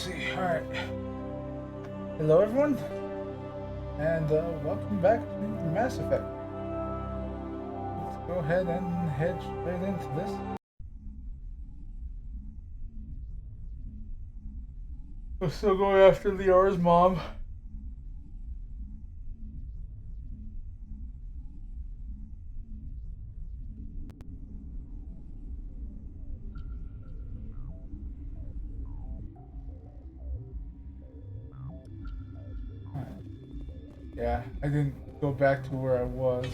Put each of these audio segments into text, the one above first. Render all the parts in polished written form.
see. Alright. Hello, everyone. And welcome back to Mass Effect. Let's go ahead and head straight into this. We're still going after Liara's mom. Yeah, I didn't go back to where I was.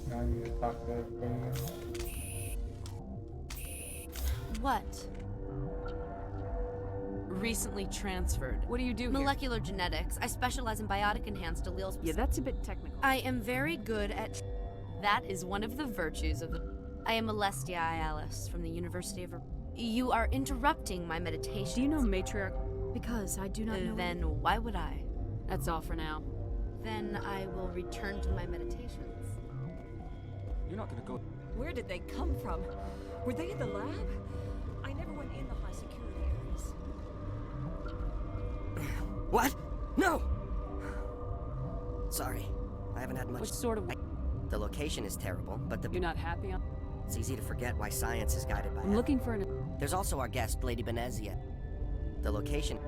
Now I need to talk to everybody. What? Recently transferred. What do you do here? Molecular genetics. I specialize in biotic enhanced alleles. Yeah, that's a bit technical. I am very good at... That is one of the virtues of the... I am Alestia Alice from the University of... You are interrupting my meditation. Do you know Matriarch? Because I do not know... Then why would I? That's all for now. Then I will return to my meditations. You're not gonna go... Where did they come from? Were they in the lab? I never went in the high security areas. What? No! Sorry, I haven't had much... What sort of... The location is terrible, but the... You're not happy on... It's easy to forget why science is guided by... I'm looking for an... There's also our guest, Lady Benezia. The location...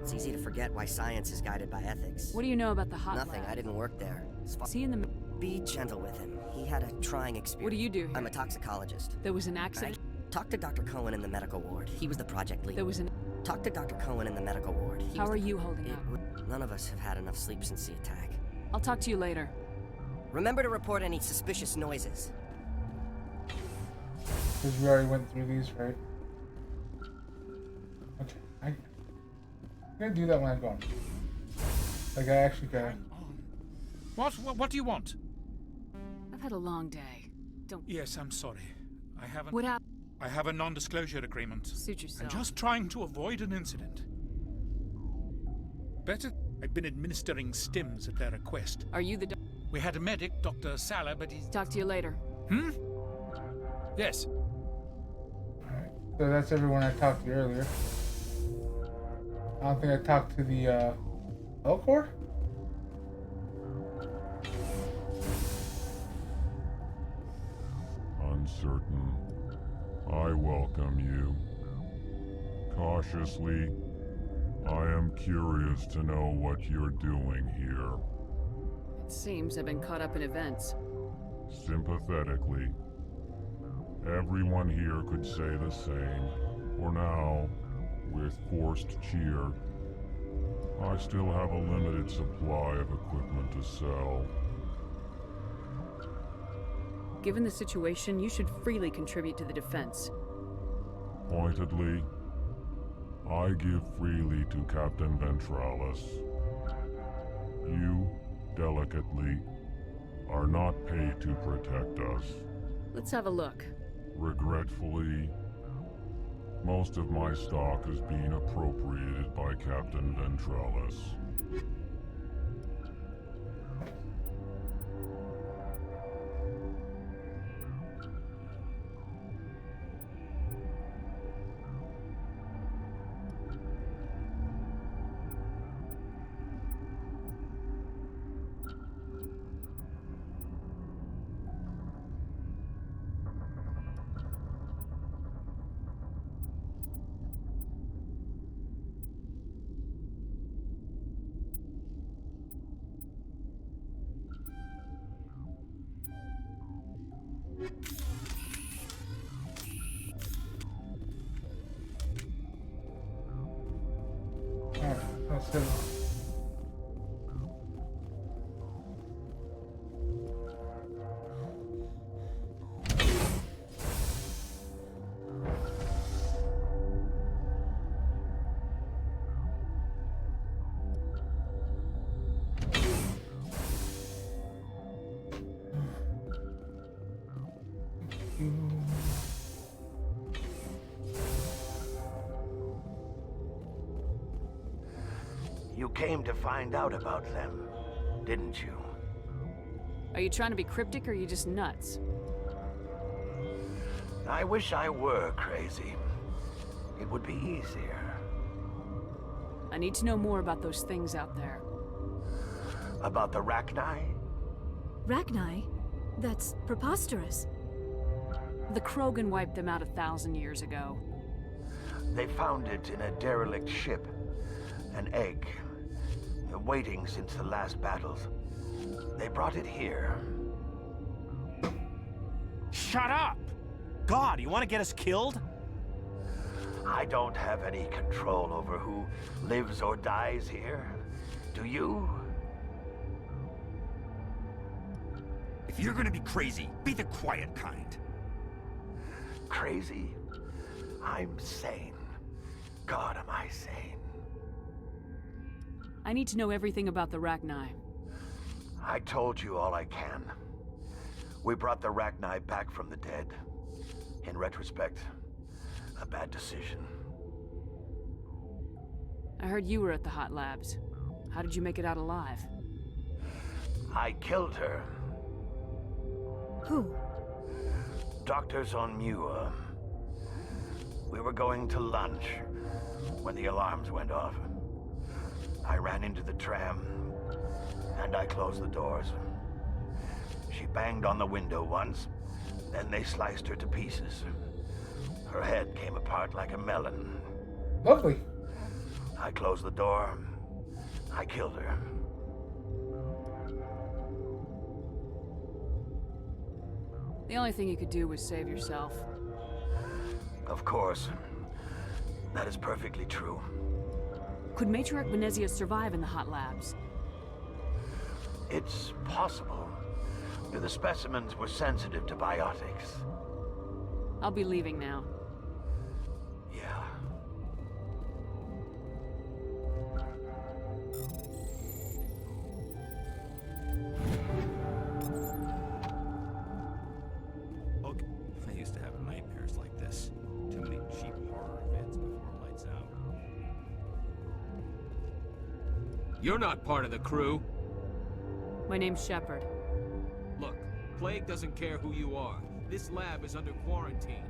It's easy to forget why science is guided by ethics. What do you know about the hot Nothing, lab? I didn't work there. Is he in the... Be gentle with him. He had a trying experience. What do you do here? I'm a toxicologist. There was an accident? Talk to Dr. Cohen in the medical ward. He was the project lead. There was an... Talk to Dr. Cohen in the medical ward. How are you holding up? None of us have had enough sleep since the attack. I'll talk to you later. Remember to report any suspicious noises. Because we already went through these, right? Okay, I'm gonna do that when I go. Like, I actually gotta... What do you want? I've had a long day. Don't... Yes, I'm sorry. I haven't... What happened? I have a non-disclosure agreement. Suit yourself. I'm just trying to avoid an incident. Better... I've been administering stims at their request. Are you the... We had a medic, Dr. Sala, but he's... Talk to you later. Yes. Alright, so that's everyone I talked to earlier. I don't think I talked to the, Elcor? Uncertain. I welcome you. Cautiously, I am curious to know what you're doing here. It seems I've been caught up in events. Sympathetically. Everyone here could say the same. For now, with forced cheer, I still have a limited supply of equipment to sell. Given the situation, you should freely contribute to the defense. Pointedly, I give freely to Captain Ventralis. You, delicately, are not paid to protect us. Let's have a look. Regretfully, most of my stock is being appropriated by Captain Ventralis. Alright, let's go. You came to find out about them, didn't you? Are you trying to be cryptic or are you just nuts? I wish I were crazy. It would be easier. I need to know more about those things out there. About the Rachni? Rachni? That's preposterous. The Krogan wiped them out 1,000 years ago. They found it in a derelict ship. An egg. Waiting since the last battles. They brought it here. Shut up! God, you want to get us killed? I don't have any control over who lives or dies here. Do you? If you're gonna be crazy, be the quiet kind. Crazy? I'm sane. God, am I sane? I need to know everything about the Rachni. I told you all I can. We brought the Rachni back from the dead. In retrospect, a bad decision. I heard you were at the Hot Labs. How did you make it out alive? I killed her. Who? Doctors on Muir. We were going to lunch when the alarms went off. I ran into the tram, and I closed the doors. She banged on the window once, then they sliced her to pieces. Her head came apart like a melon. Lovely. I closed the door. I killed her. The only thing you could do was save yourself. Of course. That is perfectly true. Could Matriarch Benezia survive in the Hot Labs? It's possible. The specimens were sensitive to biotics. I'll be leaving now. Yeah. Okay. I used to have nightmares like this. Too many cheap horror events before lights out. You're not part of the crew. My name's Shepard. Look, Plague doesn't care who you are. This lab is under quarantine.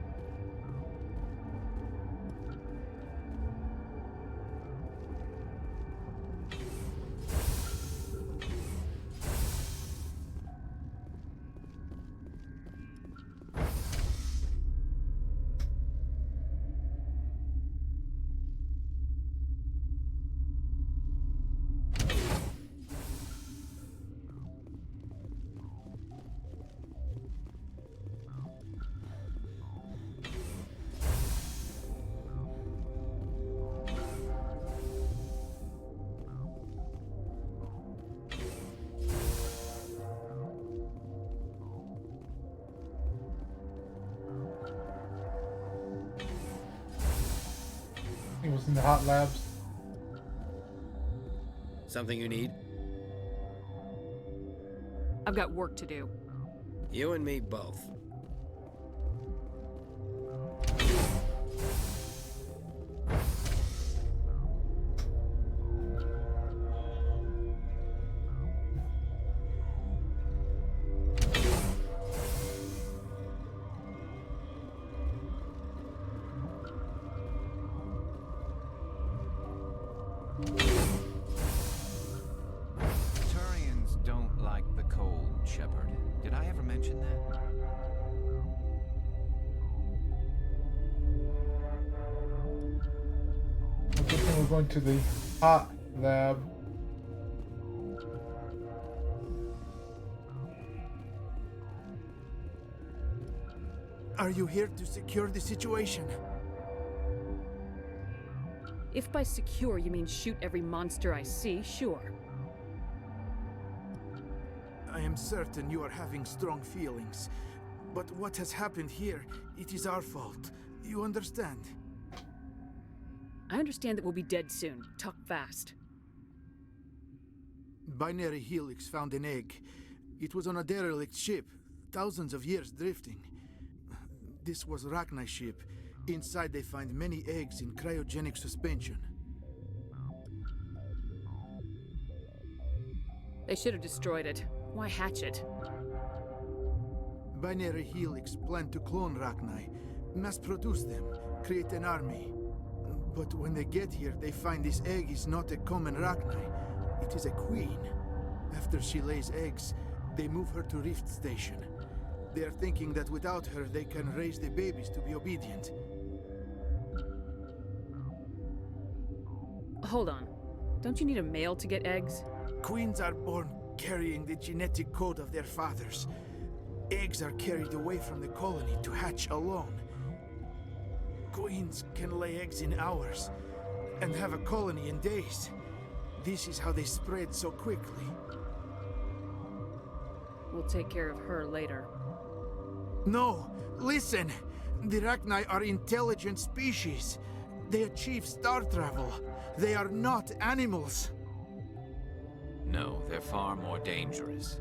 He was in the Hot Labs. Something you need? I've got work to do. You and me both. Turians don't like the cold, Shepard. Did I ever mention that? I think we're going to the Hot Lab. Are you here to secure the situation? If by secure you mean shoot every monster I see, sure. I am certain you are having strong feelings. But what has happened here, it is our fault. You understand? I understand that we'll be dead soon. Talk fast. Binary Helix found an egg. It was on a derelict ship, thousands of years drifting. This was Rachni ship. Inside they find many eggs in cryogenic suspension. They should have destroyed it. Why hatch it? Binary Helix planned to clone Rachni, mass produce them, create an army. But when they get here, they find this egg is not a common Rachni. It is a queen. After she lays eggs, they move her to Rift Station. They are thinking that without her, they can raise the babies to be obedient. Hold on. Don't you need a male to get eggs? Queens are born carrying the genetic code of their fathers. Eggs are carried away from the colony to hatch alone. Queens can lay eggs in hours and have a colony in days. This is how they spread so quickly. We'll take care of her later. No, listen! The Rachni are intelligent species. They achieve star travel. They are not animals. No, they're far more dangerous.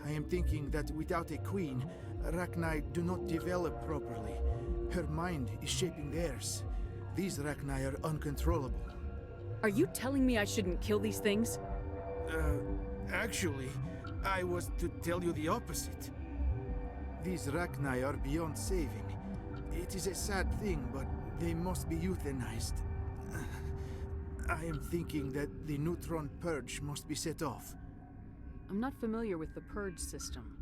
I am thinking that without a queen, Rachni do not develop properly. Her mind is shaping theirs. These Rachni are uncontrollable. Are you telling me I shouldn't kill these things? Actually, I was to tell you the opposite. These Rachni are beyond saving. It is a sad thing, but they must be euthanized. I am thinking that the neutron purge must be set off. I'm not familiar with the purge system.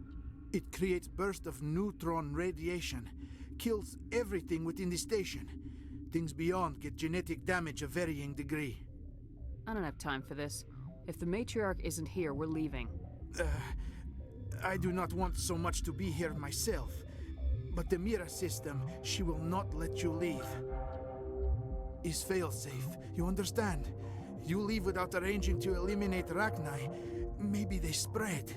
It creates bursts of neutron radiation, kills everything within the station. Things beyond get genetic damage of varying degree. I don't have time for this. If the matriarch isn't here, we're leaving. I do not want so much to be here myself. But the Mira system, she will not let you leave. Is failsafe, you understand? You leave without arranging to eliminate Rachni, maybe they spread.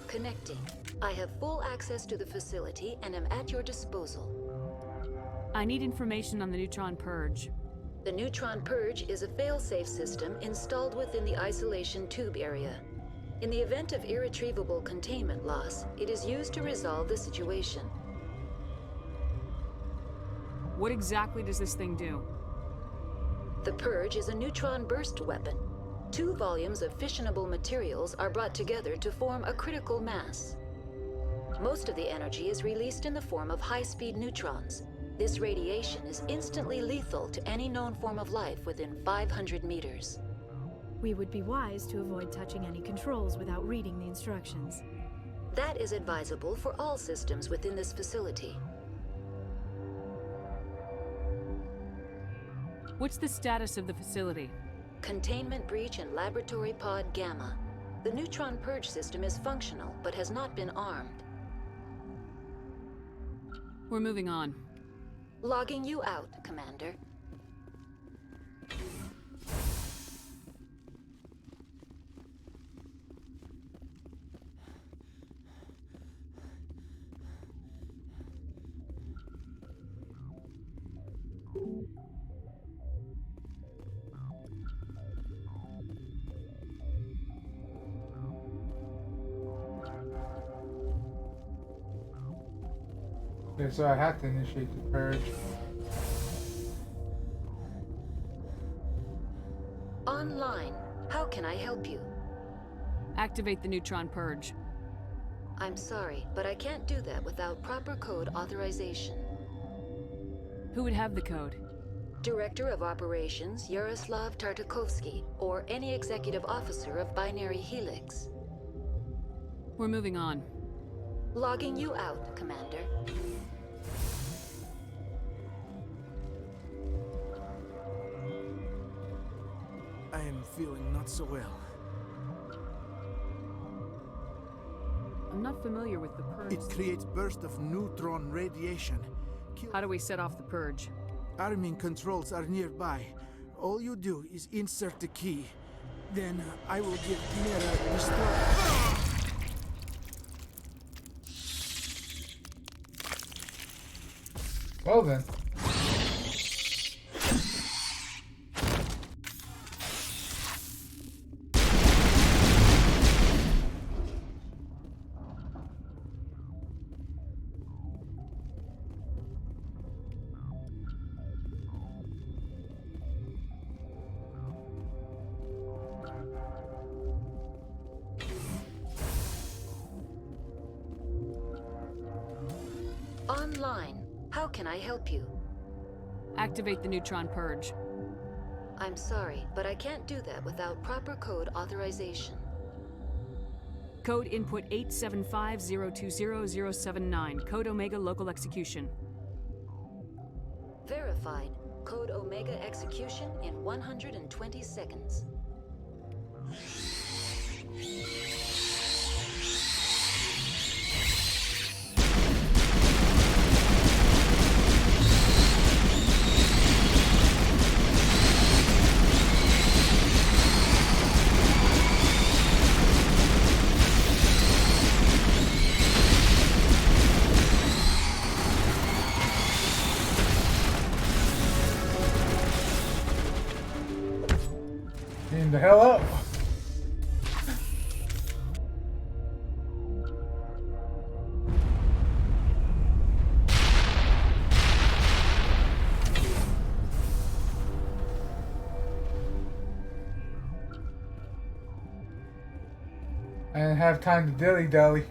Connecting. I have full access to the facility and am at your disposal. I need information on the neutron purge. The Neutron Purge is a fail-safe system installed within the isolation tube area. In the event of irretrievable containment loss, it is used to resolve the situation. What exactly does this thing do? The Purge is a neutron burst weapon. 2 volumes of fissionable materials are brought together to form a critical mass. Most of the energy is released in the form of high-speed neutrons. This radiation is instantly lethal to any known form of life within 500 meters. We would be wise to avoid touching any controls without reading the instructions. That is advisable for all systems within this facility. What's the status of the facility? Containment breach in Laboratory Pod Gamma. The neutron purge system is functional, but has not been armed. We're moving on. Logging you out, Commander. Okay, so I have to initiate the purge. Online. How can I help you? Activate the neutron purge. I'm sorry, but I can't do that without proper code authorization. Who would have the code? Director of Operations Yaroslav Tartakovsky, or any executive officer of Binary Helix. We're moving on. Logging you out, Commander. I am feeling not so well. I'm not familiar with the purge. It creates bursts of neutron radiation. How do we set off the purge? Arming controls are nearby. All you do is insert the key. Then I will give Mira destroy. Well then. Online. How can I help you? Activate the neutron purge. I'm sorry, but I can't do that without proper code authorization. Code input 875020079. Code Omega local execution. Verified. Code Omega execution in 120 seconds. Clean the hell up. I didn't have time to dilly-dally.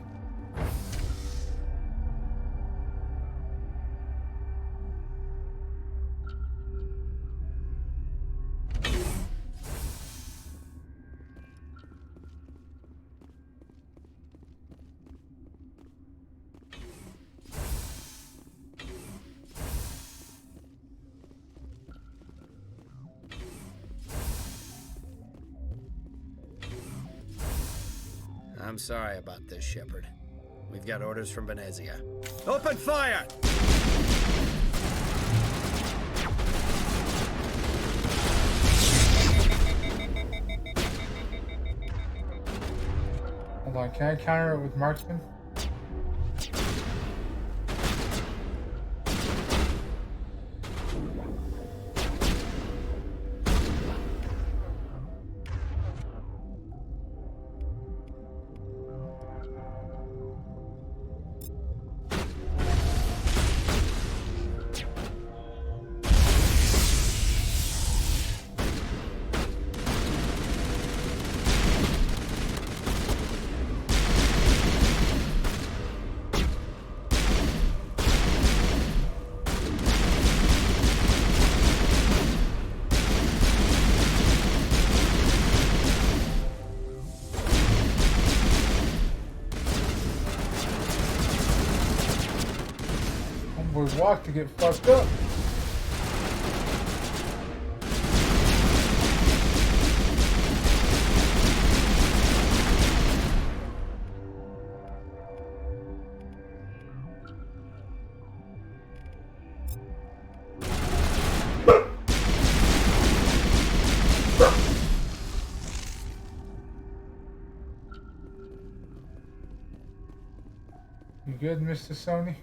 I'm sorry about this, Shepard. We've got orders from Venezia. Open fire! Hold on, can I counter it with marksman? Homeboy walk to get fucked up. You good, Mr. Sony?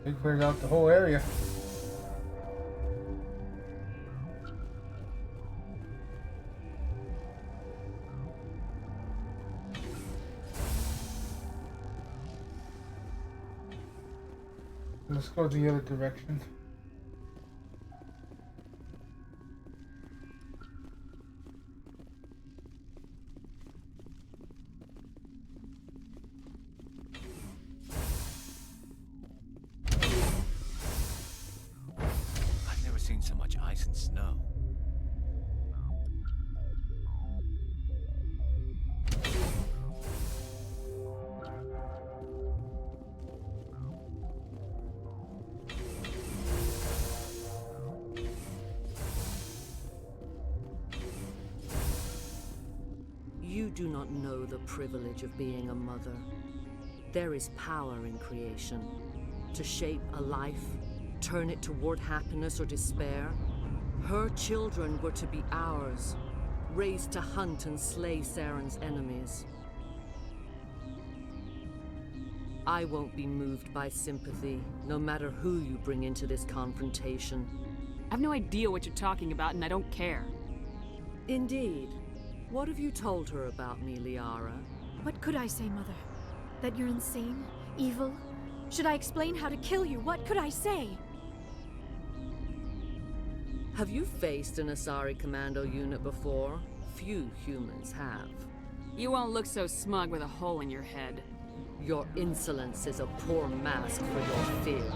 They cleared out the whole area. Let's go the other direction. I've never seen so much ice and snow. You do not know the privilege of being a mother. There is power in creation. To shape a life, turn it toward happiness or despair. Her children were to be ours, raised to hunt and slay Saren's enemies. I won't be moved by sympathy, no matter who you bring into this confrontation. I have no idea what you're talking about, and I don't care. Indeed. What have you told her about me, Liara? What could I say, Mother? That you're insane? Evil? Should I explain how to kill you? What could I say? Have you faced an Asari commando unit before? Few humans have. You won't look so smug with a hole in your head. Your insolence is a poor mask for your fear.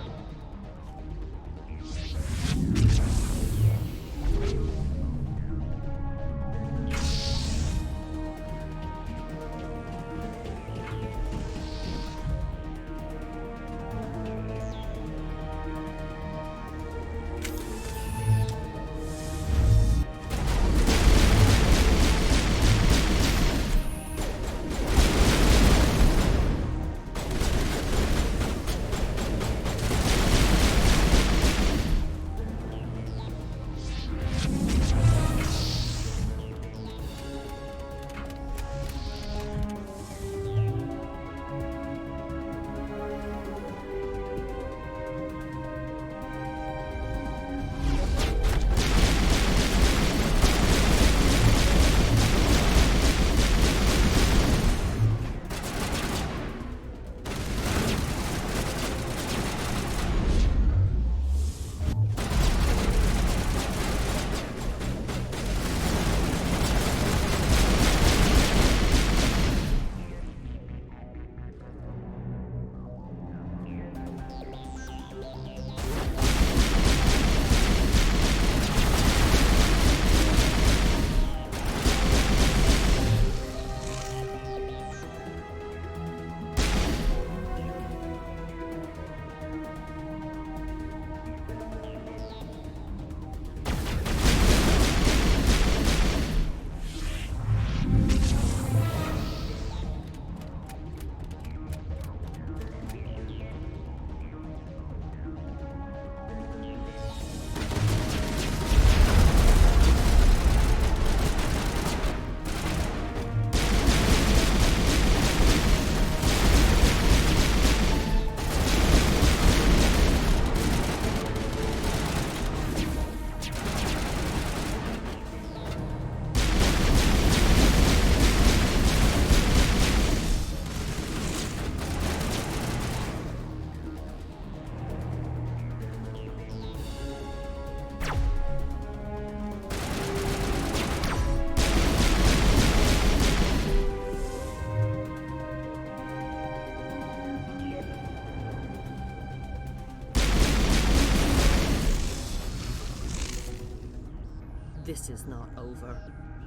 This is not over.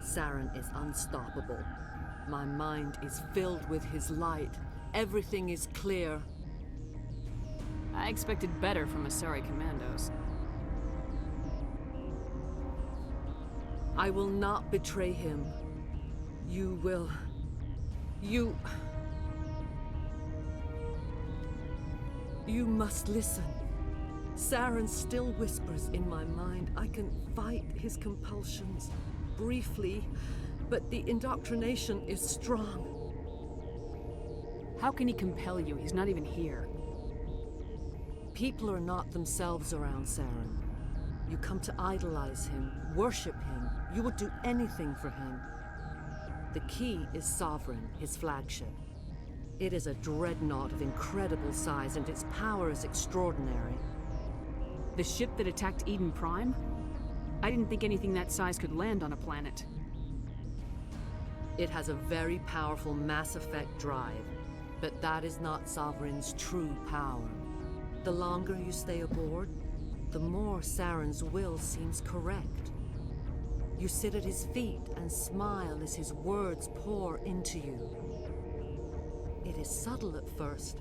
Saren is unstoppable. My mind is filled with his light. Everything is clear. I expected better from Asari commandos. I will not betray him. You will... You must listen. Saren still whispers in my mind. I can fight his compulsions, briefly, but the indoctrination is strong. How can he compel you? He's not even here. People are not themselves around Saren. You come to idolize him, worship him. You would do anything for him. The key is Sovereign, his flagship. It is a dreadnought of incredible size, and its power is extraordinary. The ship that attacked Eden Prime? I didn't think anything that size could land on a planet. It has a very powerful Mass Effect drive, but that is not Sovereign's true power. The longer you stay aboard, the more Saren's will seems correct. You sit at his feet and smile as his words pour into you. It is subtle at first.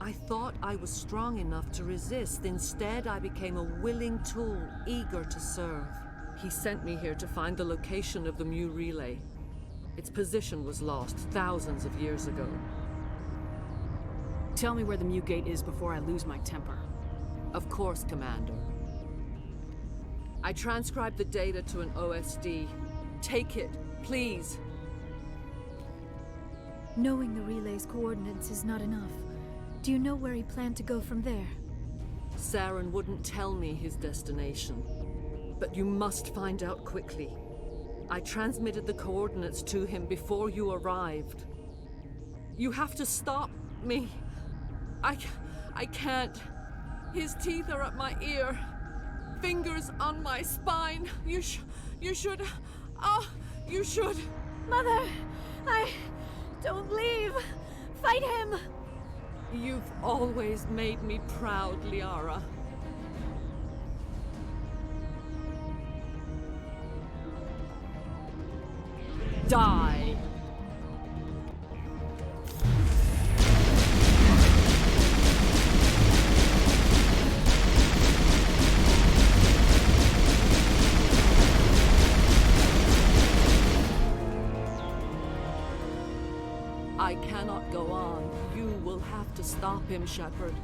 I thought I was strong enough to resist. Instead, I became a willing tool, eager to serve. He sent me here to find the location of the Mu relay. Its position was lost thousands of years ago. Tell me where the Mu Gate is before I lose my temper. Of course, Commander. I transcribed the data to an OSD. Take it, please. Knowing the relay's coordinates is not enough. Do you know where he planned to go from there? Saren wouldn't tell me his destination. But you must find out quickly. I transmitted the coordinates to him before you arrived. You have to stop me. I can't. His teeth are at my ear. Fingers on my spine. You should. Oh, you should. Mother, don't leave. Fight him. You've always made me proud, Liara. Die. I cannot go on. You will have to stop him, Shepard.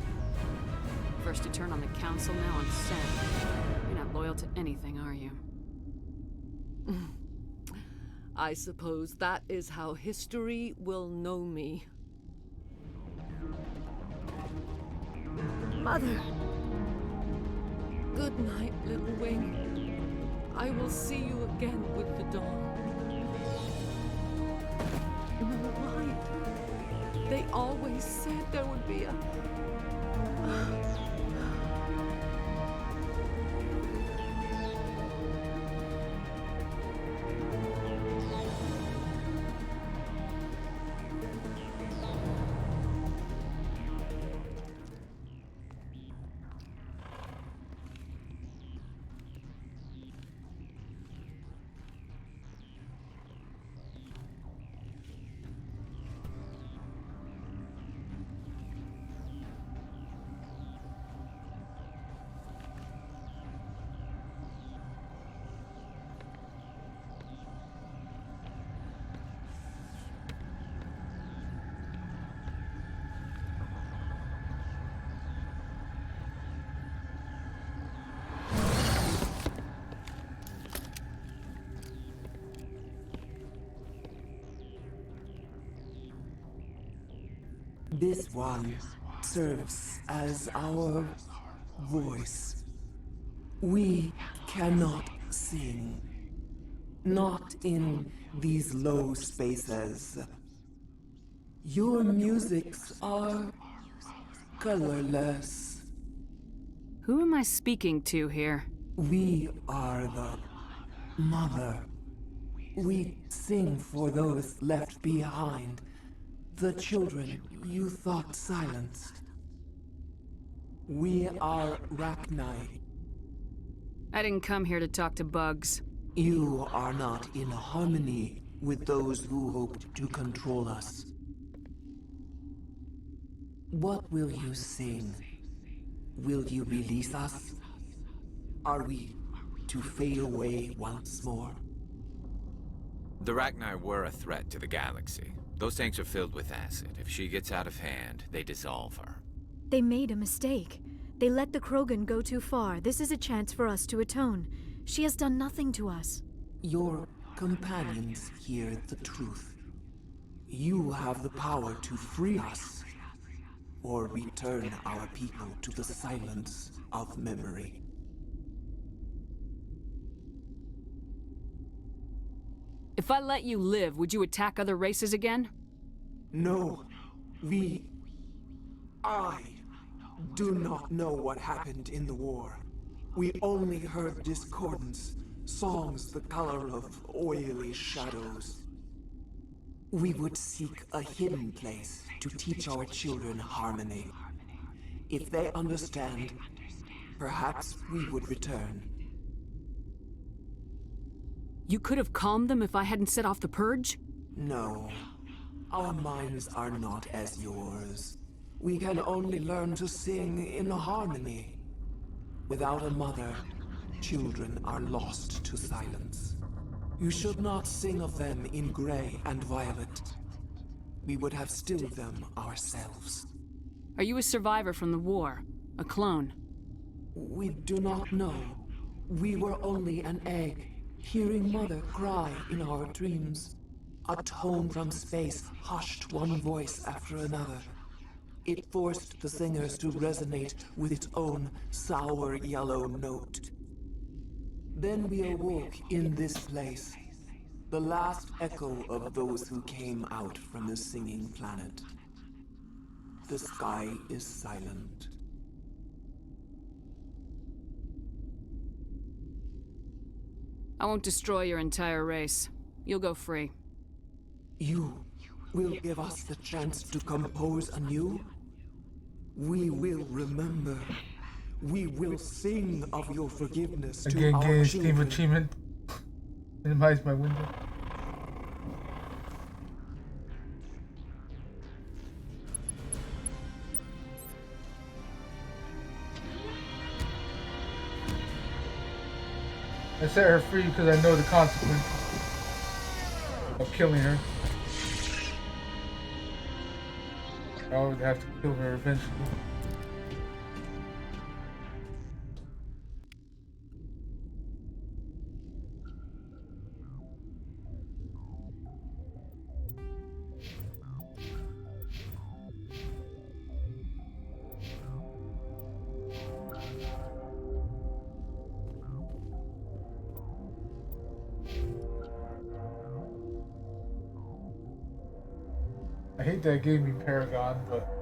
First to turn on the Council, now on Sam. You're not loyal to anything, are you? I suppose that is how history will know me. Mother! Good night, little wing. I will see you again with the dawn. No light. They always said there would be a... This one serves as our voice. We cannot sing. Not in these low spaces. Your musics are colorless. Who am I speaking to here? We are the Mother. We sing for those left behind. The children you thought silenced. We are Rachni. I didn't come here to talk to bugs. You are not in harmony with those who hoped to control us. What will you sing? Will you release us? Are we to fade away once more? The Rachni were a threat to the galaxy. Those tanks are filled with acid. If she gets out of hand, they dissolve her. They made a mistake. They let the Krogan go too far. This is a chance for us to atone. She has done nothing to us. Your companions hear the truth. You have the power to free us. or return our people to the silence of memory. If I let you live, would you attack other races again? No, I do not know what happened in the war. We only heard discordance, songs the color of oily shadows. We would seek a hidden place to teach our children harmony. If they understand, perhaps we would return. You could have calmed them if I hadn't set off the purge? No. Our minds are not as yours. We can only learn to sing in harmony. Without a mother, children are lost to silence. You should not sing of them in gray and violet. We would have stilled them ourselves. Are you a survivor from the war? A clone? We do not know. We were only an egg, hearing Mother cry in our dreams. A tone from space hushed one voice after another. It forced the singers to resonate with its own sour yellow note. Then we awoke in this place, the last echo of those who came out from the singing planet. The sky is silent. I won't destroy your entire race. You'll go free. You will give us the chance to compose anew? We will remember. We will sing of your forgiveness to Again, our getting children. Steam achievement. Minimize my window. I set her free because I know the consequence of killing her. I would have to kill her eventually. I hate that it gave me Paragon, but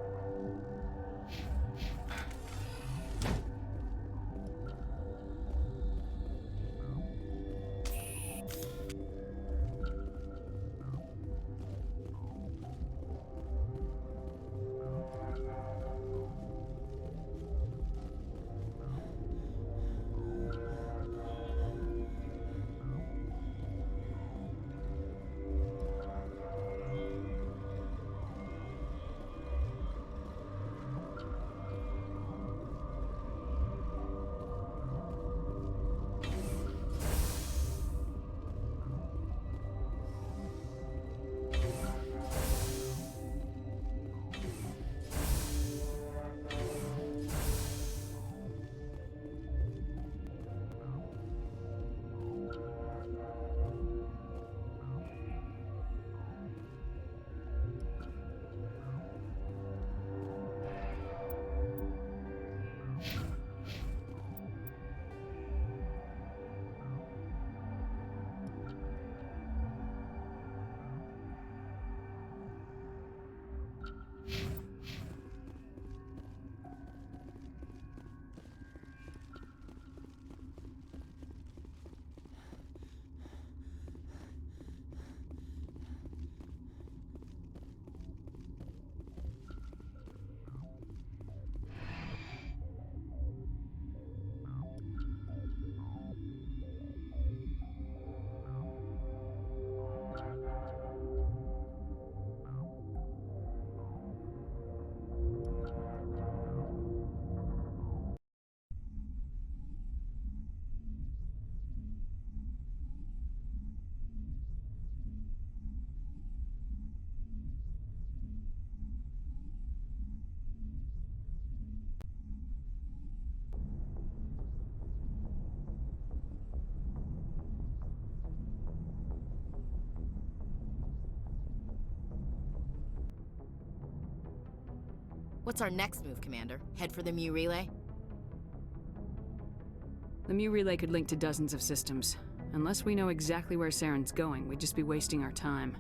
What's our next move, Commander? Head for the Mu Relay? The Mu Relay could link to dozens of systems. Unless we know exactly where Saren's going, we'd just be wasting our time.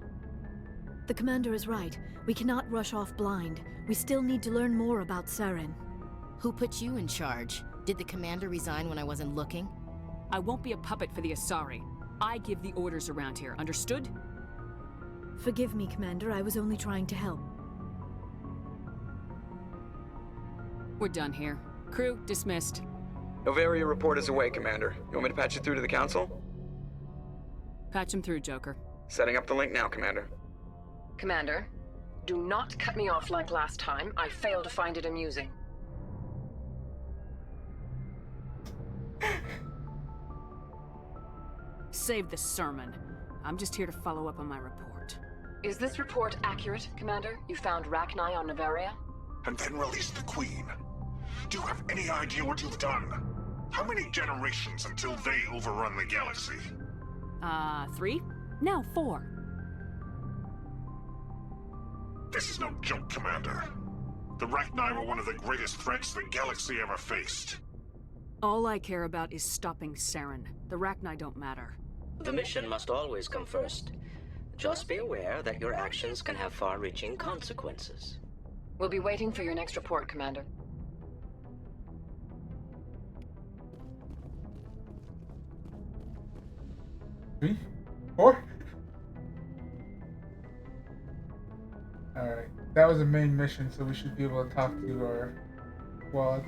The commander is right. We cannot rush off blind. We still need to learn more about Saren. Who put you in charge? Did the commander resign when I wasn't looking? I won't be a puppet for the Asari. I give the orders around here, understood? Forgive me, Commander. I was only trying to help. We're done here. Crew, dismissed. Novaria report is away, Commander. You want me to patch it through to the Council? Patch him through, Joker. Setting up the link now, Commander. Commander, do not cut me off like last time. I failed to find it amusing. Save the sermon. I'm just here to follow up on my report. Is this report accurate, Commander? You found Rachni on Novaria? And then released the Queen. Do you have any idea what you've done? How many generations until they overrun the galaxy? 3? No, 4. This is no joke, Commander. The Rachni were one of the greatest threats the galaxy ever faced. All I care about is stopping Saren. The Rachni don't matter. The mission must always come first. Just be aware that your actions can have far-reaching consequences. We'll be waiting for your next report, Commander. 3, 4. Alright, that was the main mission, so we should be able to talk to our squad.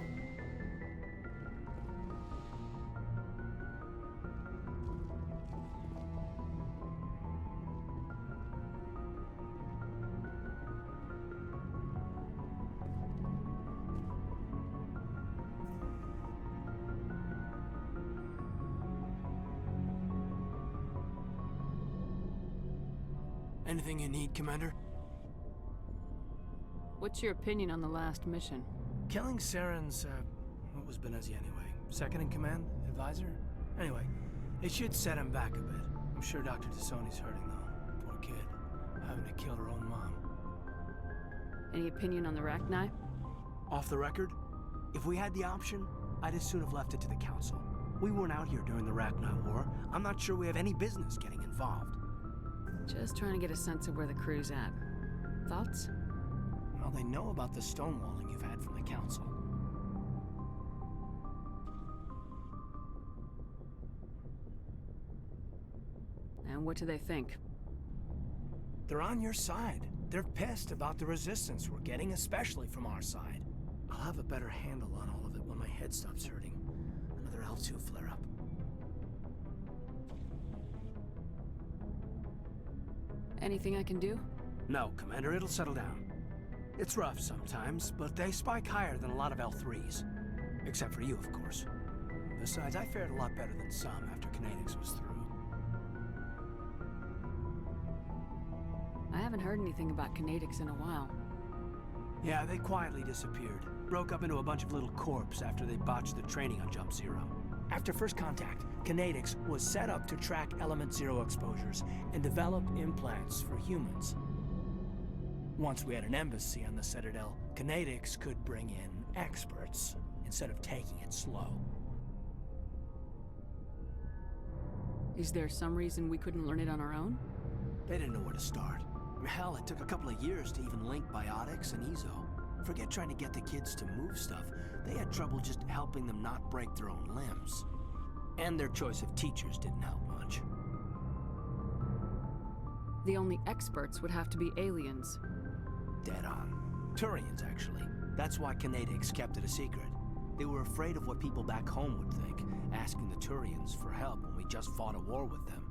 Anything you need, Commander? What's your opinion on the last mission? Killing Saren's, what was Benezia anyway? Second in command? Advisor? Anyway, it should set him back a bit. I'm sure Dr. Tassoni's hurting, though. Poor kid. Having to kill her own mom. Any opinion on the Rachni? Off the record, if we had the option, I'd as soon have left it to the Council. We weren't out here during the Rachni War. I'm not sure we have any business getting involved. Just trying to get a sense of where the crew's at. Thoughts? Well, they know about the stonewalling you've had from the Council. And what do they think? They're on your side. They're pissed about the resistance we're getting, especially from our side. I'll have a better handle on all of it when my head stops hurting. Another L2 flare-up. Anything I can do? No, Commander, it'll settle down. It's rough sometimes, but they spike higher than a lot of L3s. Except for you, of course. Besides, I fared a lot better than some after Kinetics was through. I haven't heard anything about Kinetics in a while. Yeah, they quietly disappeared. Broke up into a bunch of little corps after they botched the training on Jump Zero. After first contact, Kinetics was set up to track Element Zero exposures and develop implants for humans. Once we had an embassy on the Citadel, Kinetics could bring in experts instead of taking it slow. Is there some reason we couldn't learn it on our own? They didn't know where to start. Hell, it took a couple of years to even link biotics and Ezo. Forget trying to get the kids to move stuff. They had trouble just helping them not break their own limbs. And their choice of teachers didn't help much. The only experts would have to be aliens. Dead on. Turians, actually. That's why Kinetics kept it a secret. They were afraid of what people back home would think, asking the Turians for help when we just fought a war with them.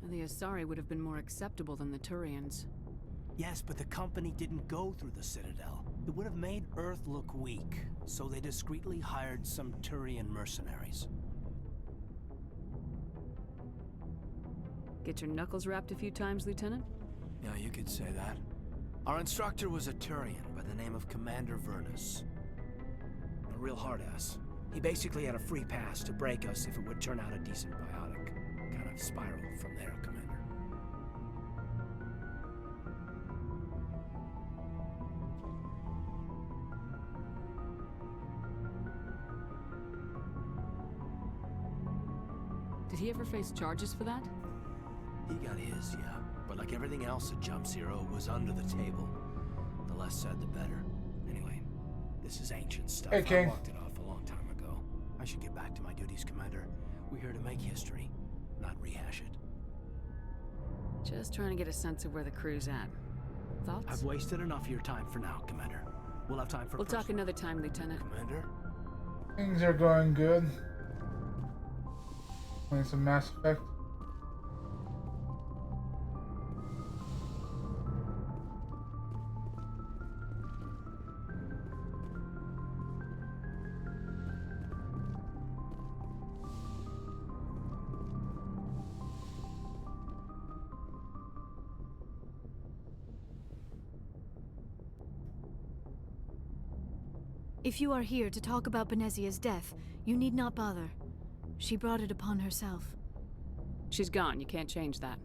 The Asari would have been more acceptable than the Turians. Yes, but the company didn't go through the Citadel. It would have made Earth look weak, so they discreetly hired some Turian mercenaries. Get your knuckles rapped a few times, Lieutenant? Yeah, you could say that. Our instructor was a Turian by the name of Commander Vernus. A real hard-ass. He basically had a free pass to break us if it would turn out a decent biotic. Kind of spiraled from there, Commander. Did he ever face charges for that? He got his, yeah. But like everything else at Jump Zero, it was under the table. The less said, the better. Anyway, this is ancient stuff. Hey, King. I walked it off a long time ago. I should get back to my duties, Commander. We're here to make history, not rehash it. Just trying to get a sense of where the crew's at. Thoughts? I've wasted enough of your time for now, Commander. We'll have time for We'll talk another time, Lieutenant. Commander? Things are going good. Playing some Mass Effect. If you are here to talk about Benezia's death, you need not bother. She brought it upon herself. She's gone. You can't change that.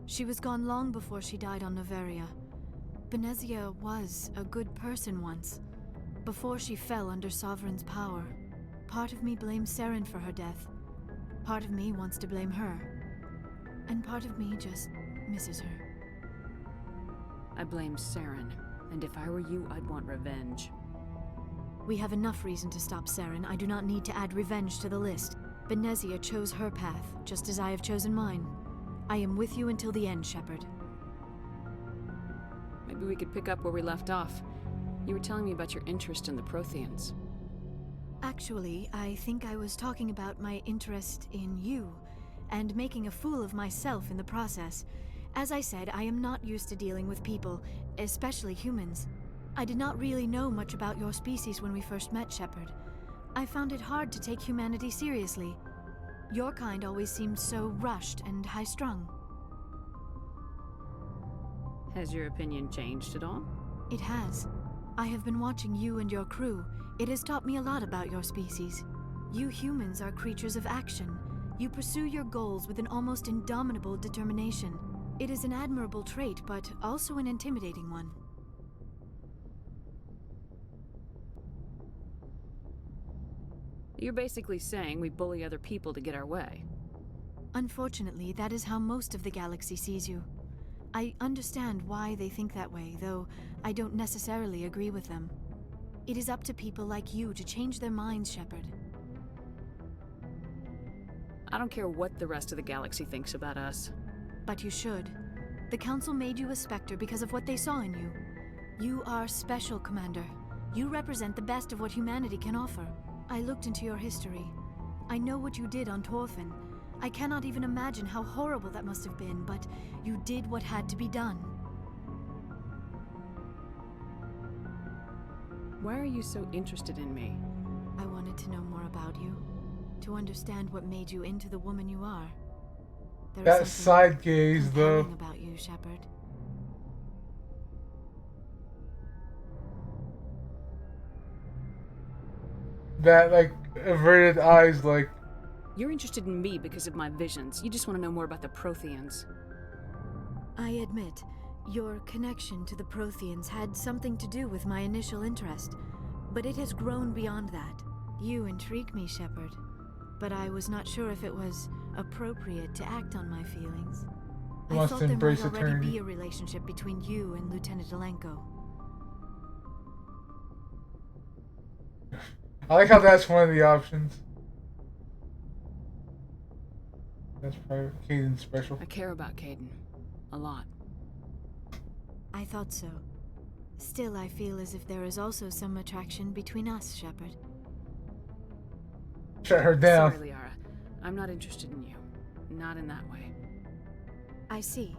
She was gone long before she died on Noveria. Benezia was a good person once, before she fell under Sovereign's power. Part of me blames Saren for her death. Part of me wants to blame her. And part of me just misses her. I blame Saren. And if I were you, I'd want revenge. We have enough reason to stop Saren. I do not need to add revenge to the list. Benezia chose her path, just as I have chosen mine. I am with you until the end, Shepard. Maybe we could pick up where we left off. You were telling me about your interest in the Protheans. Actually, I think I was talking about my interest in you, and making a fool of myself in the process. As I said, I am not used to dealing with people, especially humans. I did not really know much about your species when we first met, Shepard. I found it hard to take humanity seriously. Your kind always seemed so rushed and high-strung. Has your opinion changed at all? It has. I have been watching you and your crew. It has taught me a lot about your species. You humans are creatures of action. You pursue your goals with an almost indomitable determination. It is an admirable trait, but also an intimidating one. You're basically saying we bully other people to get our way. Unfortunately, that is how most of the galaxy sees you. I understand why they think that way, though I don't necessarily agree with them. It is up to people like you to change their minds, Shepard. I don't care what the rest of the galaxy thinks about us. But you should. The Council made you a Spectre because of what they saw in you. You are special, Commander. You represent the best of what humanity can offer. I looked into your history. I know what you did on Torfin. I cannot even imagine how horrible that must have been, but you did what had to be done. Why are you so interested in me? I wanted to know more about you. To understand what made you into the woman you are. There is That side gaze, though. about you, Shepard. That, like, averted eyes, like... You're interested in me because of my visions. You just want to know more about the Protheans. I admit, your connection to the Protheans had something to do with my initial interest, but it has grown beyond that. You intrigue me, Shepard, but I was not sure if it was appropriate to act on my feelings. I thought there might already be a relationship between you and Lieutenant Alenko. I like how that's one of the options. That's probably Kaidan's special. I care about Kaidan. A lot. I thought so. Still, I feel as if there is also some attraction between us, Shepard. Shut her down. Sorry, Liara. I'm not interested in you. Not in that way. I see.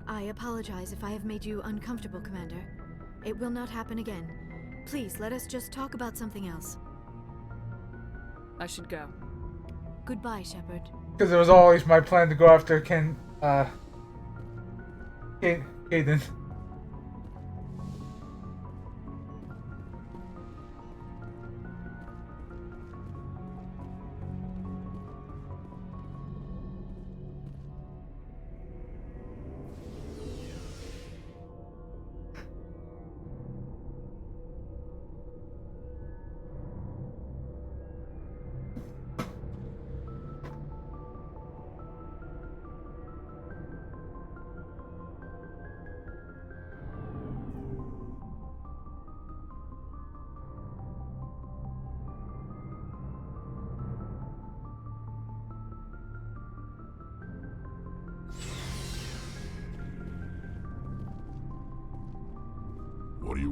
I apologize if I have made you uncomfortable, Commander. It will not happen again. Please, let us just talk about something else. I should go. Goodbye, Shepard. Because it was always my plan to go after Kaidan.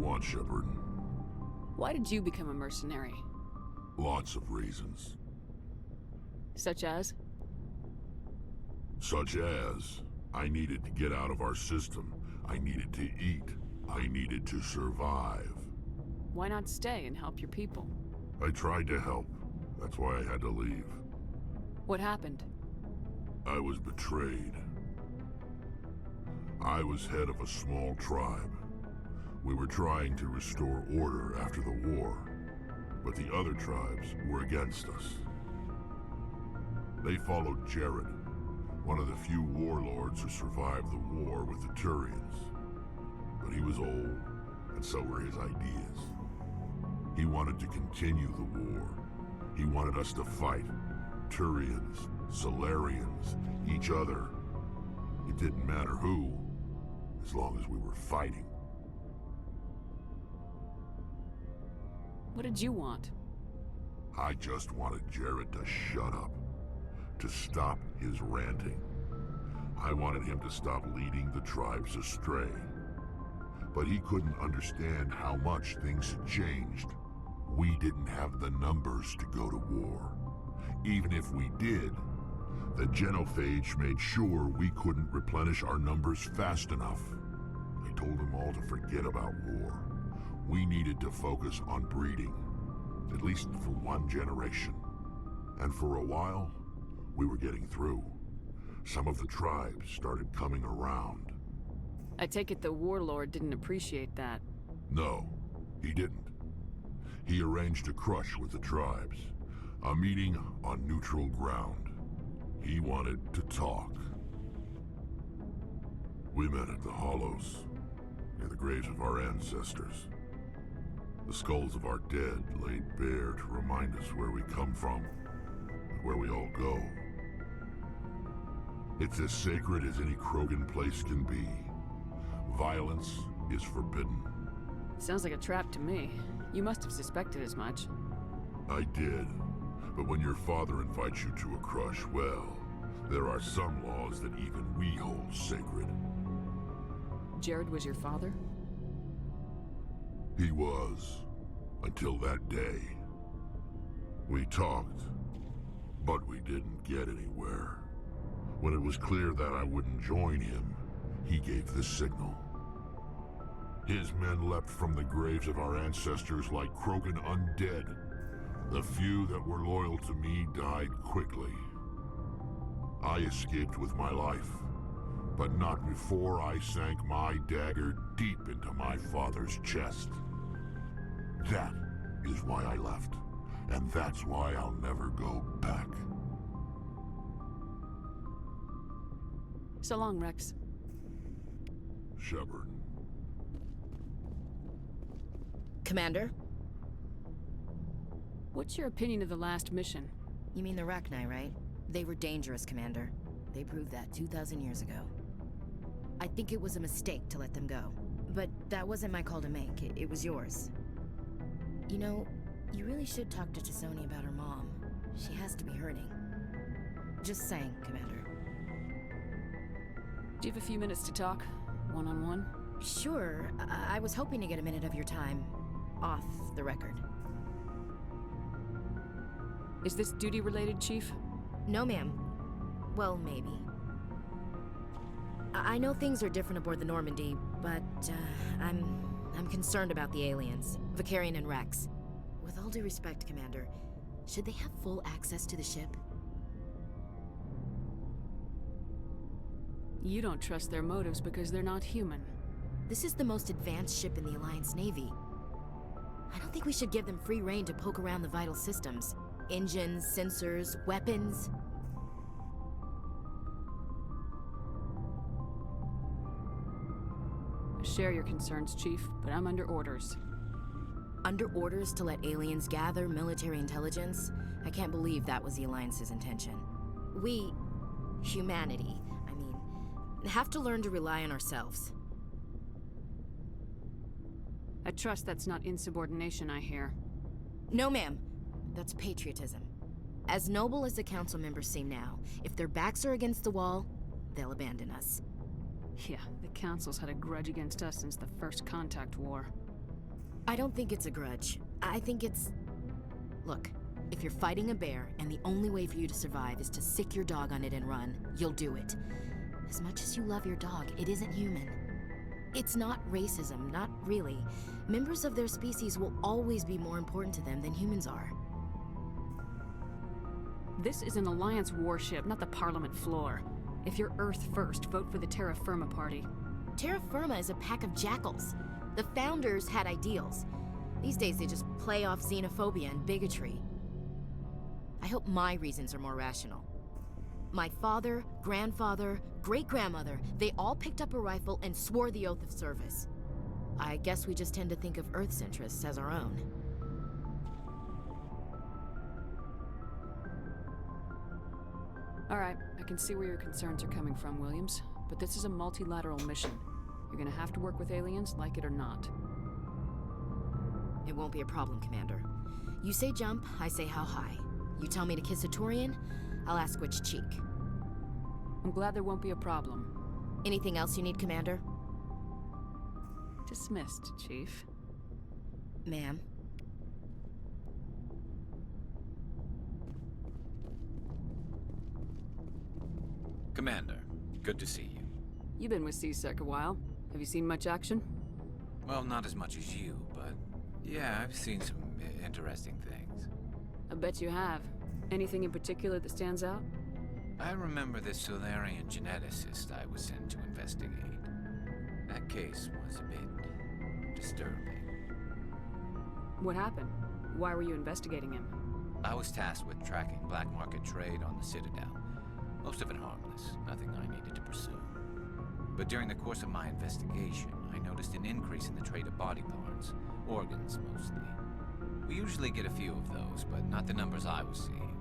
want, Shepard? Why did you become a mercenary? Lots of reasons. Such as? Such as, I needed to get out of our system. I needed to eat. I needed to survive. Why not stay and help your people? I tried to help. That's why I had to leave. What happened? I was betrayed. I was head of a small tribe. We were trying to restore order after the war, but the other tribes were against us. They followed Jared, one of the few warlords who survived the war with the Turians. But he was old, and so were his ideas. He wanted to continue the war. He wanted us to fight. Turians, Solarians, each other. It didn't matter who, as long as we were fighting. What did you want? I just wanted Jared to shut up, to stop his ranting. I wanted him to stop leading the tribes astray. But he couldn't understand how much things had changed. We didn't have the numbers to go to war. Even if we did, the genophage made sure we couldn't replenish our numbers fast enough. I told them all to forget about war. We needed to focus on breeding, at least for one generation. And for a while, we were getting through. Some of the tribes started coming around. I take it the warlord didn't appreciate that. No, he didn't. He arranged a crush with the tribes. A meeting on neutral ground. He wanted to talk. We met at the Hollows, near the graves of our ancestors. The skulls of our dead laid bare to remind us where we come from, and where we all go. It's as sacred as any Krogan place can be. Violence is forbidden. Sounds like a trap to me. You must have suspected as much. I did. But when your father invites you to a crush, well, there are some laws that even we hold sacred. Jared was your father? He was, until that day. We talked, but we didn't get anywhere. When it was clear that I wouldn't join him, he gave the signal. His men leapt from the graves of our ancestors like Krogan undead. The few that were loyal to me died quickly. I escaped with my life, but not before I sank my dagger deep into my father's chest. That is why I left, and that's why I'll never go back. So long, Rex. Shepard. Commander? What's your opinion of the last mission? You mean the Rachni, right? They were dangerous, Commander. They proved that 2,000 years ago. I think it was a mistake to let them go. But that wasn't my call to make. It was yours. You know, you really should talk to T'Soni about her mom. She has to be hurting. Just saying, Commander. Do you have a few minutes to talk? One-on-one? Sure. I was hoping to get a minute of your time. Off the record. Is this duty-related, Chief? No, ma'am. Well, maybe. I know things are different aboard the Normandy, but I'm concerned about the aliens, Vakarian and Rex. With all due respect, Commander, should they have full access to the ship? You don't trust their motives because they're not human. This is the most advanced ship in the Alliance Navy. I don't think we should give them free rein to poke around the vital systems. Engines, sensors, weapons. I share your concerns, Chief, but I'm under orders. Under orders to let aliens gather military intelligence? I can't believe that was the Alliance's intention. We, humanity, have to learn to rely on ourselves. I trust that's not insubordination, I hear. No, ma'am. That's patriotism. As noble as the council members seem now, if their backs are against the wall, they'll abandon us. Yeah, the council's had a grudge against us since the First Contact War. I don't think it's a grudge. I think it's... Look, if you're fighting a bear and the only way for you to survive is to sick your dog on it and run, you'll do it. As much as you love your dog, it isn't human. It's not racism, not really. Members of their species will always be more important to them than humans are. This is an Alliance warship, not the Parliament floor. If you're Earth first, vote for the Terra Firma Party. Terra Firma is a pack of jackals. The founders had ideals. These days they just play off xenophobia and bigotry. I hope my reasons are more rational. My father, grandfather, great-grandmother, they all picked up a rifle and swore the oath of service. I guess we just tend to think of Earth's interests as our own. All right, I can see where your concerns are coming from, Williams. But this is a multilateral mission. You're gonna have to work with aliens, like it or not. It won't be a problem, Commander. You say jump, I say how high. You tell me to kiss a Turian, I'll ask which cheek. I'm glad there won't be a problem. Anything else you need, Commander? Dismissed, Chief. Ma'am. Commander, good to see you. You've been with C-Sec a while. Have you seen much action? Well, not as much as you, but yeah, I've seen some interesting things. I bet you have. Anything in particular that stands out? I remember this Solarian geneticist I was sent to investigate. That case was a bit disturbing. What happened? Why were you investigating him? I was tasked with tracking black market trade on the Citadel. Most of it harmless, nothing I needed to pursue. But during the course of my investigation, I noticed an increase in the trade of body parts, organs mostly. We usually get a few of those, but not the numbers I was seeing.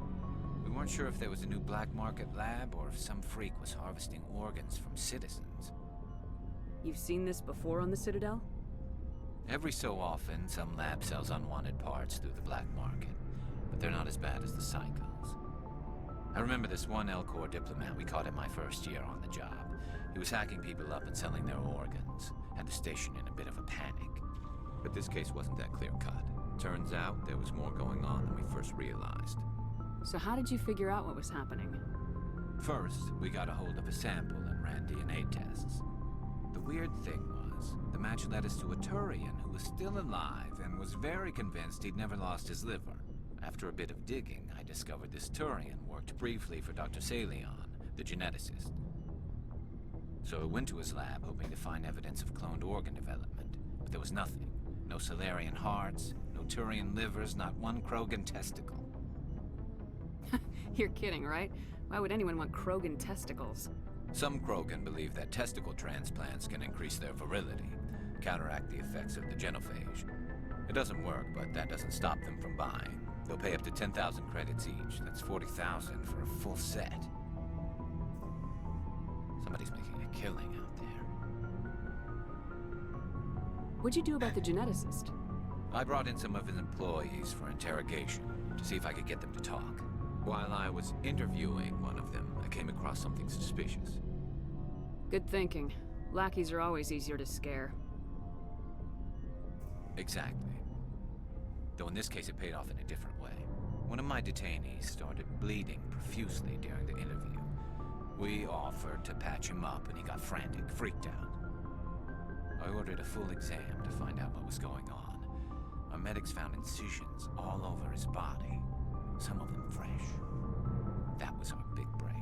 We weren't sure if there was a new black market lab or if some freak was harvesting organs from citizens. You've seen this before on the Citadel? Every so often, some lab sells unwanted parts through the black market, but they're not as bad as the Psychos. I remember this one Elcor diplomat we caught in my first year on the job. He was hacking people up and selling their organs. Had the station in a bit of a panic. But this case wasn't that clear-cut. Turns out there was more going on than we first realized. So how did you figure out what was happening? First, we got a hold of a sample and ran DNA tests. The weird thing was, the match led us to a Turian who was still alive and was very convinced he'd never lost his liver. After a bit of digging, I discovered this Turian worked briefly for Dr. Salion, the geneticist. So I went to his lab hoping to find evidence of cloned organ development, but there was nothing. No Solarian hearts, no Turian livers, not one Krogan testicle. You're kidding, right? Why would anyone want Krogan testicles? Some Krogan believe that testicle transplants can increase their virility, counteract the effects of the genophage. It doesn't work, but that doesn't stop them from buying. They'll pay up to 10,000 credits each. That's 40,000 for a full set. Somebody's making a killing out there. What'd you do about the geneticist? I brought in some of his employees for interrogation to see if I could get them to talk. While I was interviewing one of them, I came across something suspicious. Good thinking. Lackeys are always easier to scare. Exactly. Though in this case it paid off in a different way. One of my detainees started bleeding profusely during the interview. We offered to patch him up and he got frantic, freaked out. I ordered a full exam to find out what was going on. Our medics found incisions all over his body, some of them fresh. That was our big break.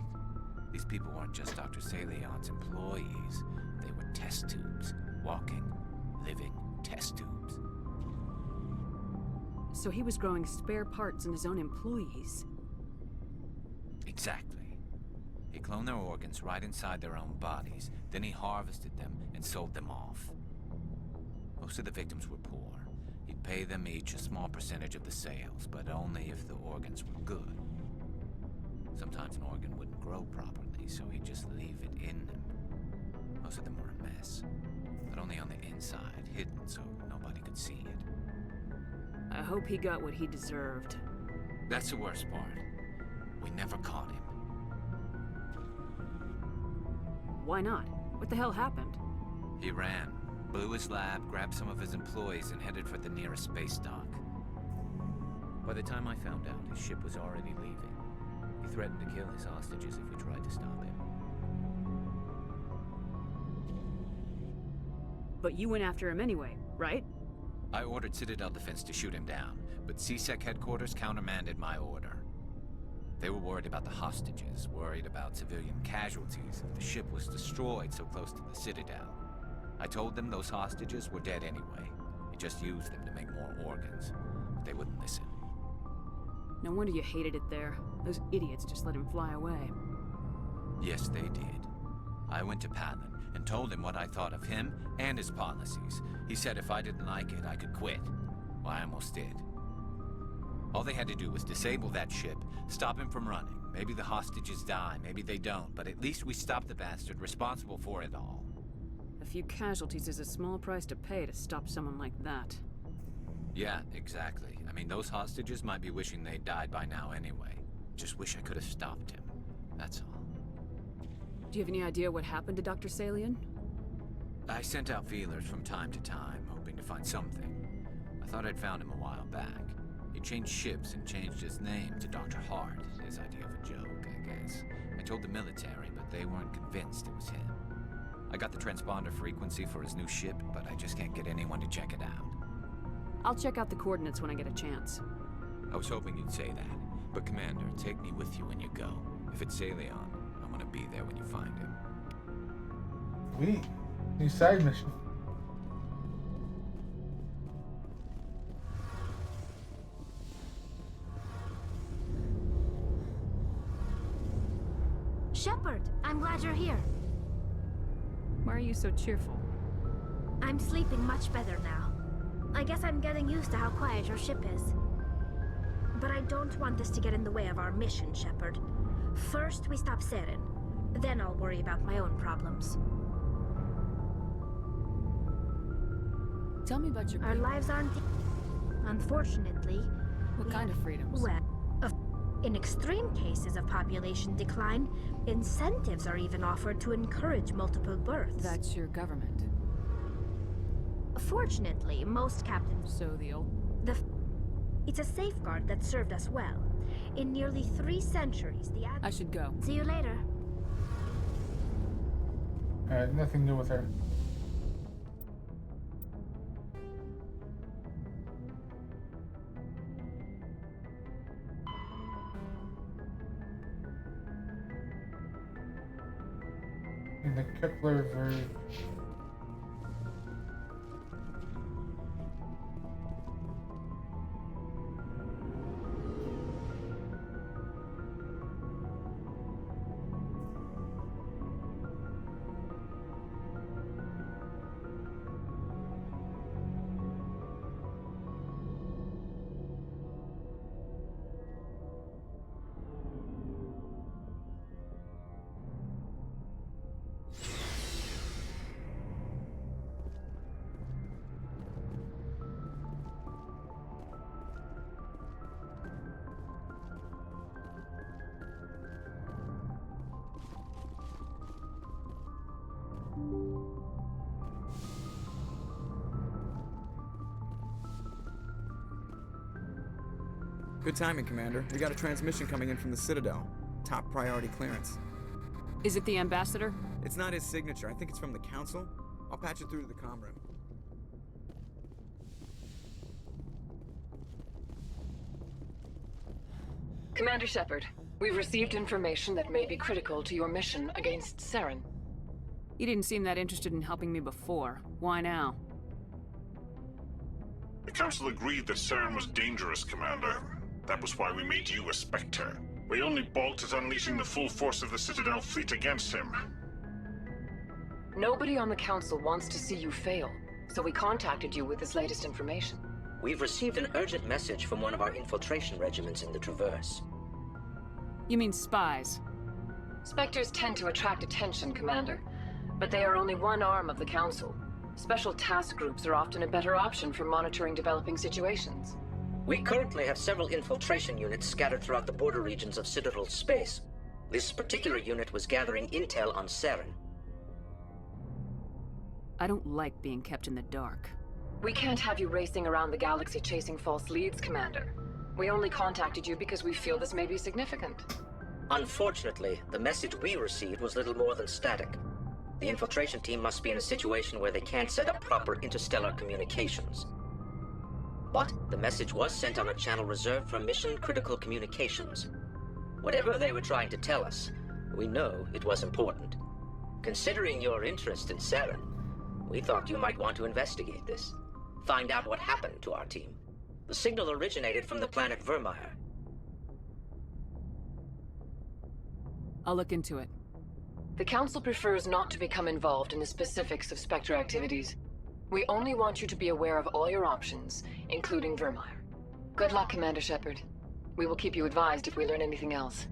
These people weren't just Dr. Salion's employees. They were test tubes. Walking, living test tubes. So he was growing spare parts in his own employees. Exactly. He cloned their organs right inside their own bodies. Then he harvested them and sold them off. Most of the victims were poor. He'd pay them each a small percentage of the sales, but only if the organs were good. Sometimes an organ wouldn't grow properly, so he'd just leave it in them. Most of them were a mess, but only on the inside, hidden so nobody could see it. I hope he got what he deserved. That's the worst part. We never caught him. Why not? What the hell happened? He ran. blew his lab, grabbed some of his employees, and headed for the nearest space dock. By the time I found out, his ship was already leaving. He threatened to kill his hostages if we tried to stop him. But you went after him anyway, right? I ordered Citadel Defense to shoot him down, but CSEC headquarters countermanded my order. They were worried about the hostages, worried about civilian casualties if the ship was destroyed so close to the Citadel. I told them those hostages were dead anyway. It just used them to make more organs. But they wouldn't listen. No wonder you hated it there. Those idiots just let him fly away. Yes, they did. I went to Padlin and told him what I thought of him and his policies. He said if I didn't like it, I could quit. Well, I almost did. All they had to do was disable that ship, stop him from running. Maybe the hostages die, maybe they don't, but at least we stopped the bastard responsible for it all. A few casualties is a small price to pay to stop someone like that. Yeah, exactly. I mean, those hostages might be wishing they'd died by now anyway. Just wish I could have stopped him. That's all. Do you have any idea what happened to Dr. Salian? I sent out feelers from time to time, hoping to find something. I thought I'd found him a while back. He changed ships and changed his name to Dr. Hart, his idea of a joke, I guess. I told the military, but they weren't convinced it was him. I got the transponder frequency for his new ship, but I just can't get anyone to check it out. I'll check out the coordinates when I get a chance. I was hoping you'd say that, but Commander, take me with you when you go. If it's Salion, I want to be there when you find him. Sweet. New side mission. Shepard, I'm glad you're here. Why are you so cheerful? I'm sleeping much better now. I guess I'm getting used to how quiet your ship is. But I don't want this to get in the way of our mission, Shepard. First, we stop Saren. Then I'll worry about my own problems. Tell me about your Our lives aren't... Unfortunately... What kind of freedoms? Well, in extreme cases of population decline, incentives are even offered to encourage multiple births. That's your government. Fortunately, most captains... So the old... It's a safeguard that served us well. In nearly 3 centuries, the... I should go. See you later. Nothing new with her. In the Kepler version. Good timing, Commander. We got a transmission coming in from the Citadel. Top priority clearance. Is it the ambassador? It's not his signature. I think it's from the Council. I'll patch it through to the comm room. Commander Shepard, we've received information that may be critical to your mission against Saren. You didn't seem that interested in helping me before. Why now? The Council agreed that Saren was dangerous, Commander. That was why we made you a Spectre. We only balked at unleashing the full force of the Citadel fleet against him. Nobody on the Council wants to see you fail, so we contacted you with this latest information. We've received an urgent message from one of our infiltration regiments in the Traverse. You mean spies? Spectres tend to attract attention, Commander, but they are only one arm of the Council. Special task groups are often a better option for monitoring developing situations. We currently have several infiltration units scattered throughout the border regions of Citadel space. This particular unit was gathering intel on Saren. I don't like being kept in the dark. We can't have you racing around the galaxy chasing false leads, Commander. We only contacted you because we feel this may be significant. Unfortunately, the message we received was little more than static. The infiltration team must be in a situation where they can't set up proper interstellar communications. But the message was sent on a channel reserved for mission-critical communications. Whatever they were trying to tell us, we know it was important. Considering your interest in Saren, we thought you might want to investigate this. Find out what happened to our team. The signal originated from the planet Vermeer. I'll look into it. The Council prefers not to become involved in the specifics of Spectre activities. We only want you to be aware of all your options, including Vermeer. Good luck, Commander Shepard. We will keep you advised if we learn anything else.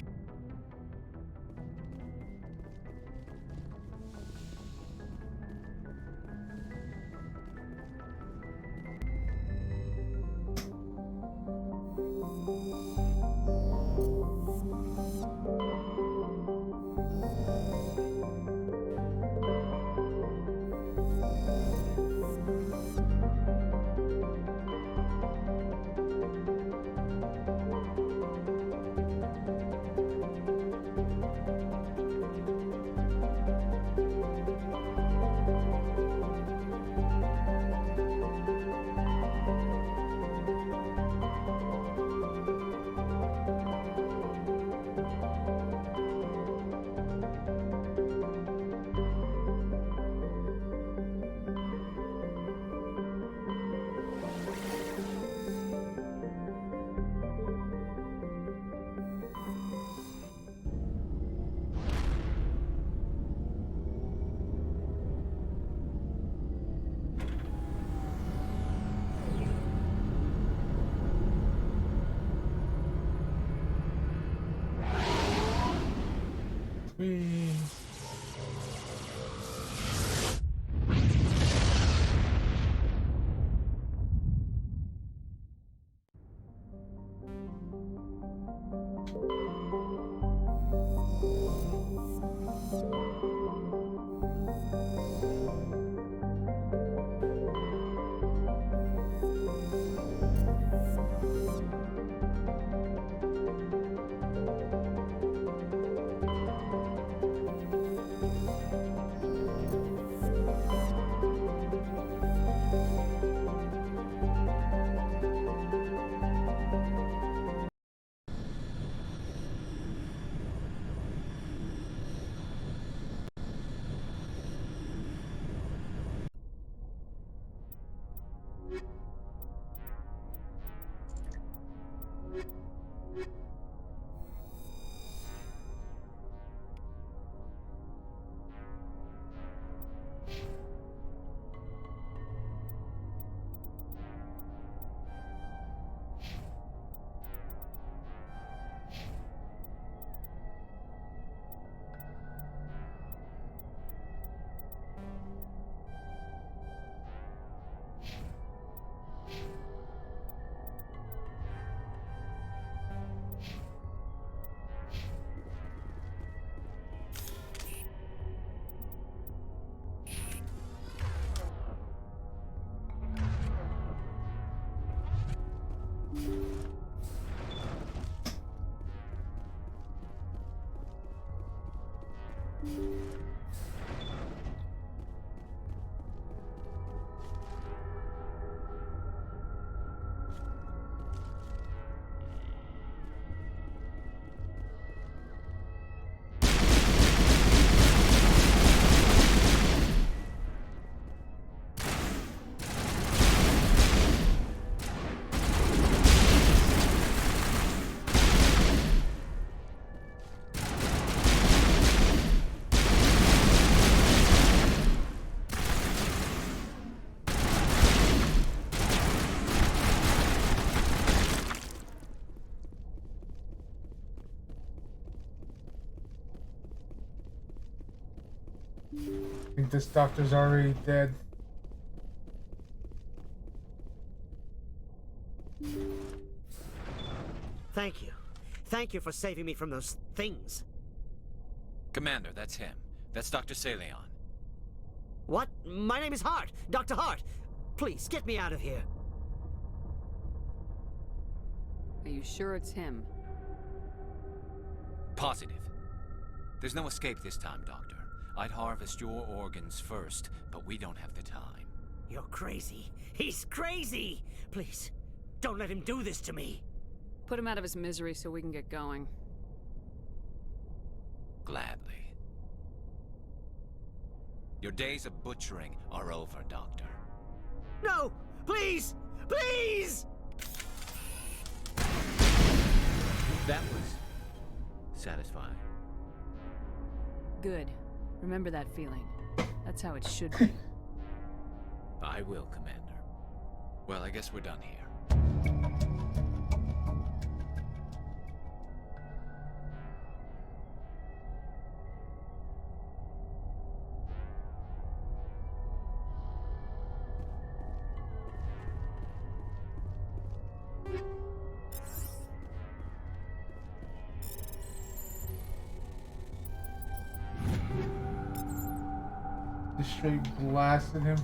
I think this doctor's already dead. Thank you. Thank you for saving me from those things. Commander, that's him. That's Dr. Saleon. What? My name is Hart. Dr. Hart. Please, get me out of here. Are you sure it's him? Positive. There's no escape this time, Doctor. I'd harvest your organs first, but we don't have the time. You're crazy. He's crazy! Please, don't let him do this to me. Put him out of his misery so we can get going. Gladly. Your days of butchering are over, Doctor. No! Please! Please! That was satisfying. Good. Remember that feeling. That's how it should be. I will, Commander. Well, I guess we're done here. Just straight blasted him.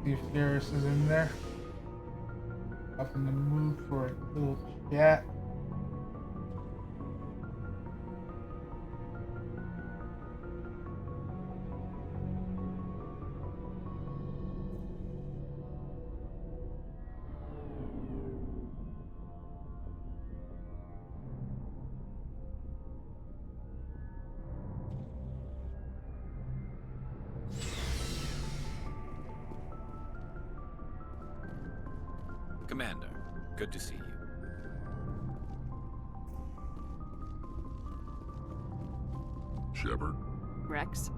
See if Garrus is in there. Up in the mood for a little chat. Commander, good to see you. Shepard? Rex?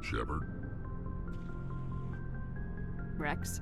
Shepard? Rex?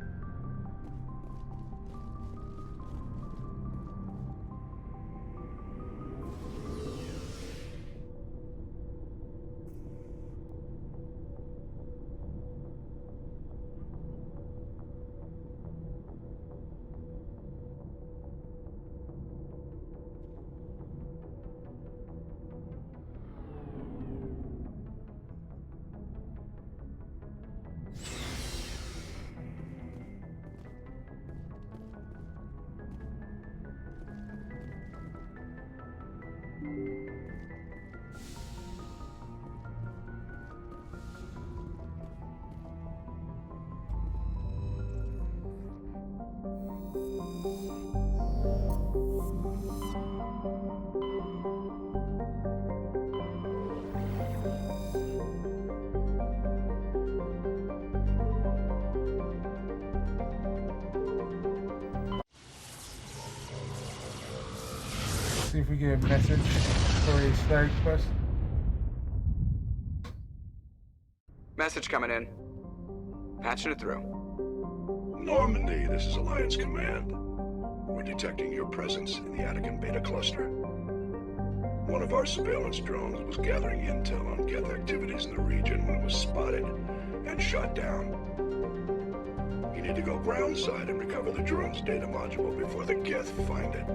see if we get a message for a side quest. Message coming in. Patching it through. Normandy, this is Alliance Command. We're detecting your presence in the Attican Beta Cluster. One of our surveillance drones was gathering intel on Geth activities in the region when it was spotted and shot down. You need to go groundside and recover the drone's data module before the Geth find it.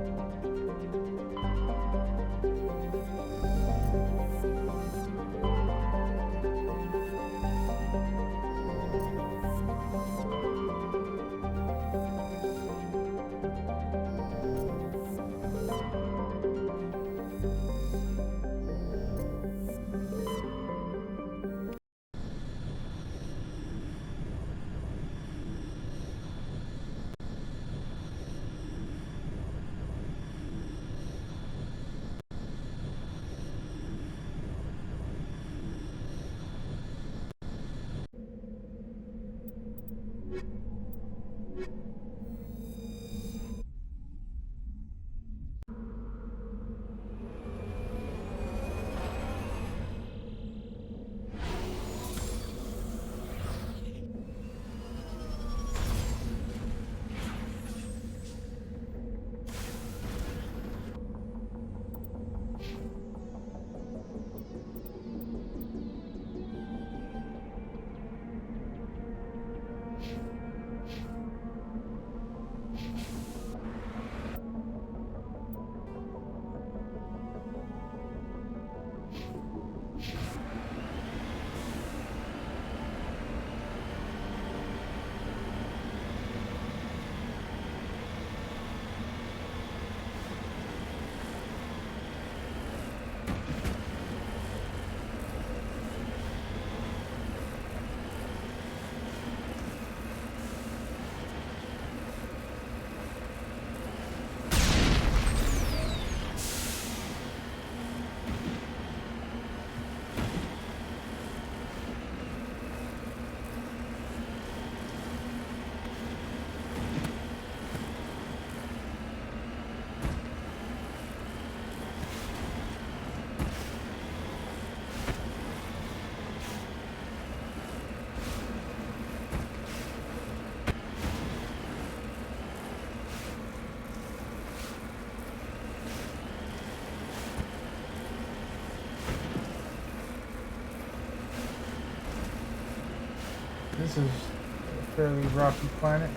This is a fairly rocky planet.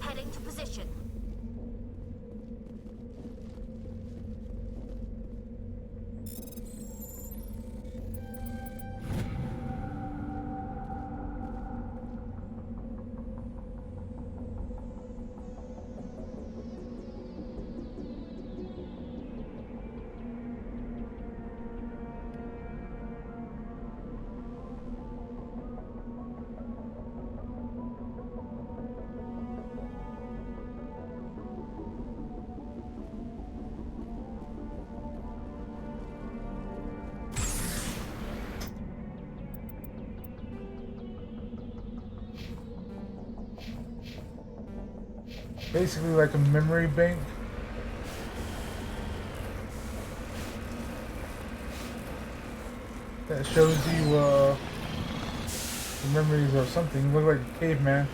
Heading to position. Basically like a memory bank. That shows you the memories of something. You look like a caveman.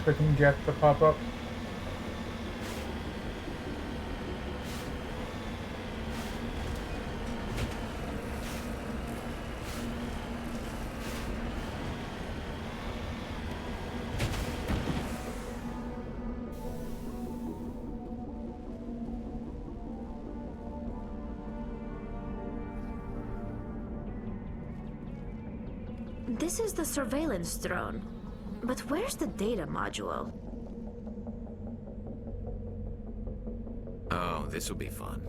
expecting Geth to pop up. This is the surveillance drone. But where's the data module? Oh, this will be fun.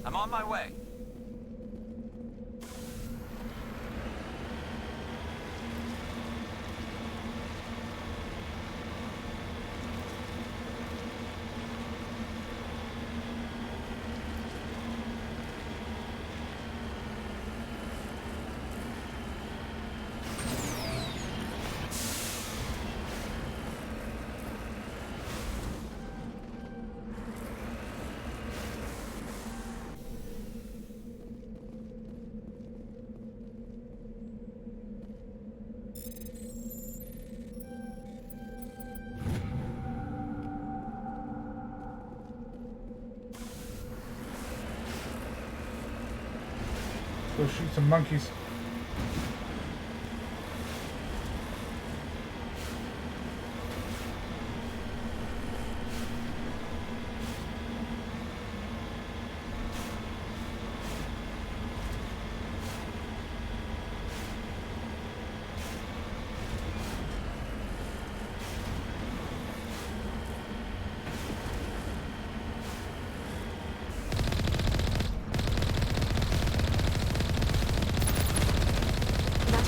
I'm on my way. Go shoot some monkeys.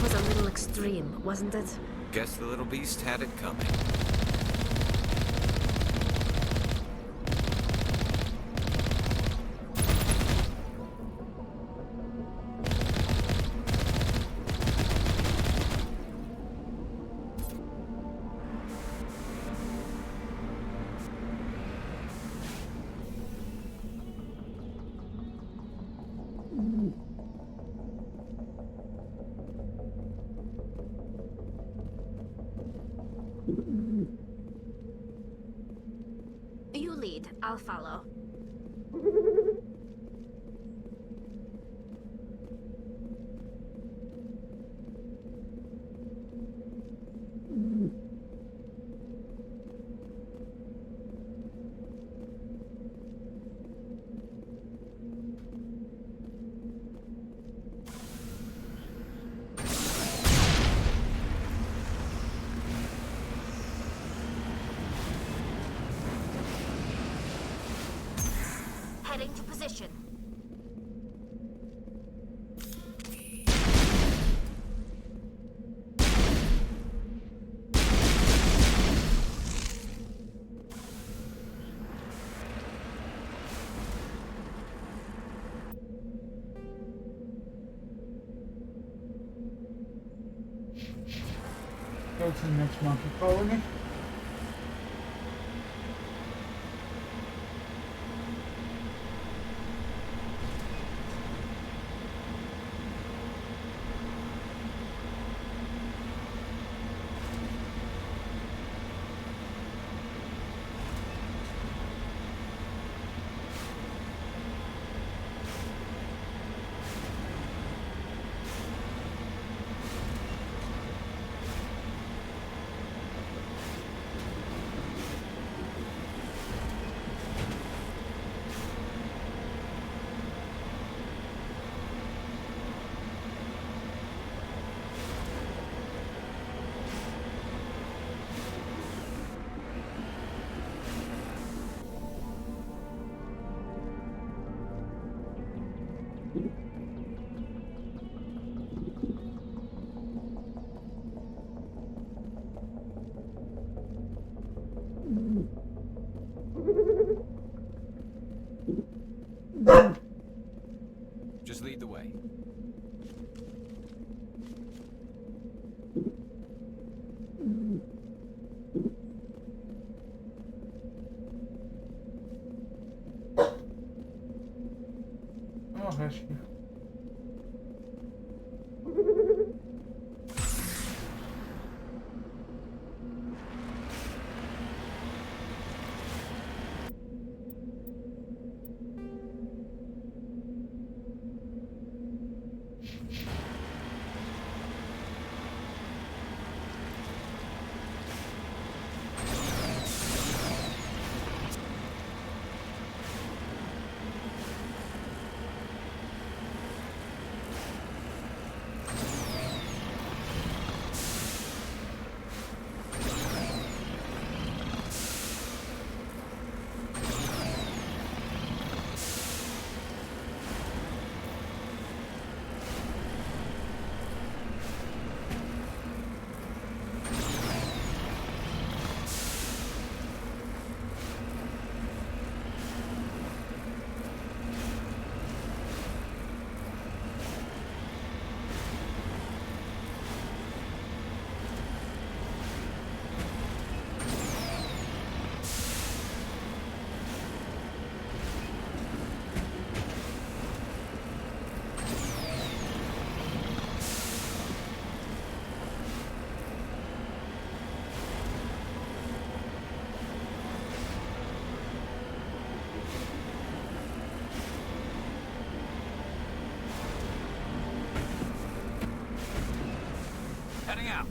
Was a little extreme, wasn't it? Guess the little beast had it coming. You lead, I'll follow. Heading to position. Go to the next monkey colony. Heading out.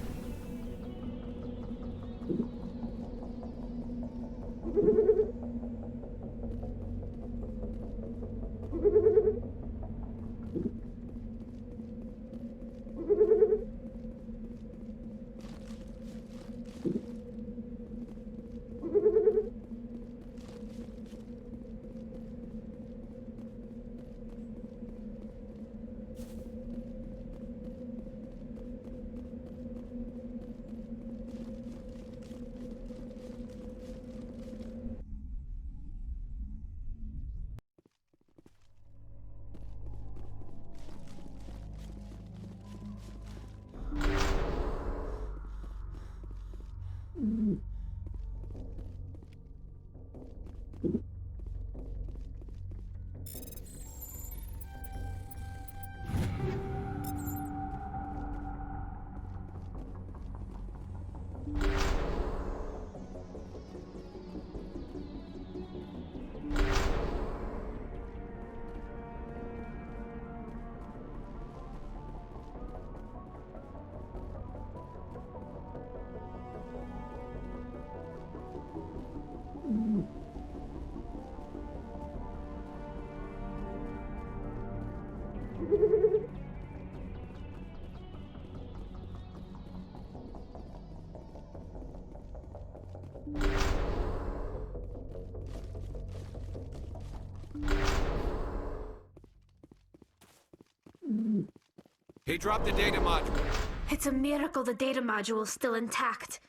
He dropped the data module. It's a miracle the data module is still intact.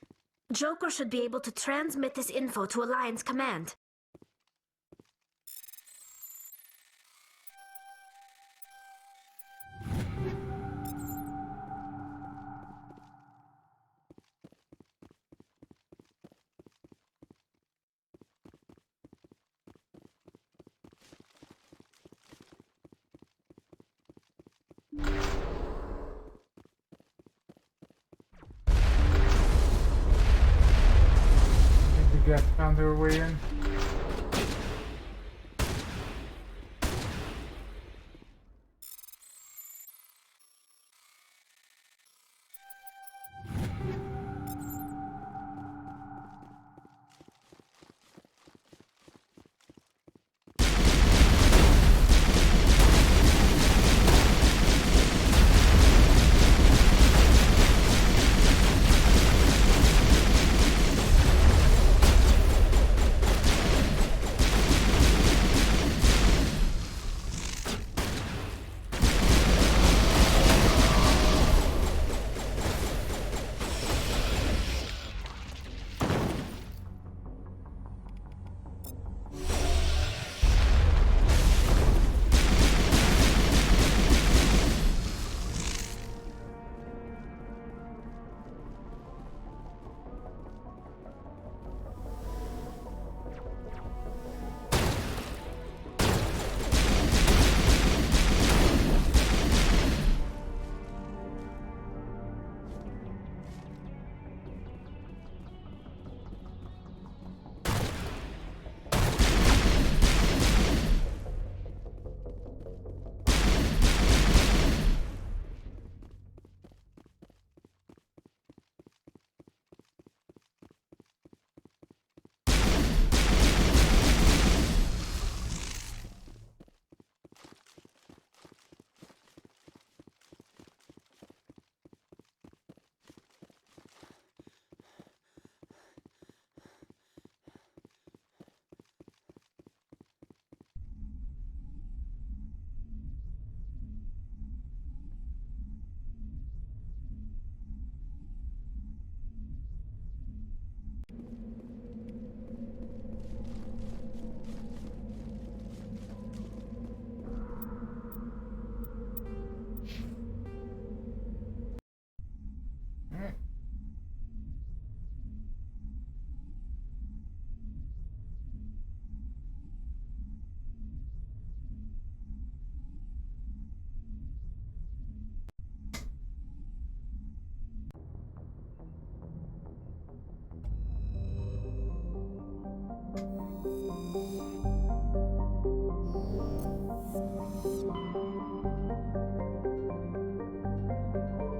Joker should be able to transmit this info to Alliance Command. The gas found their way in.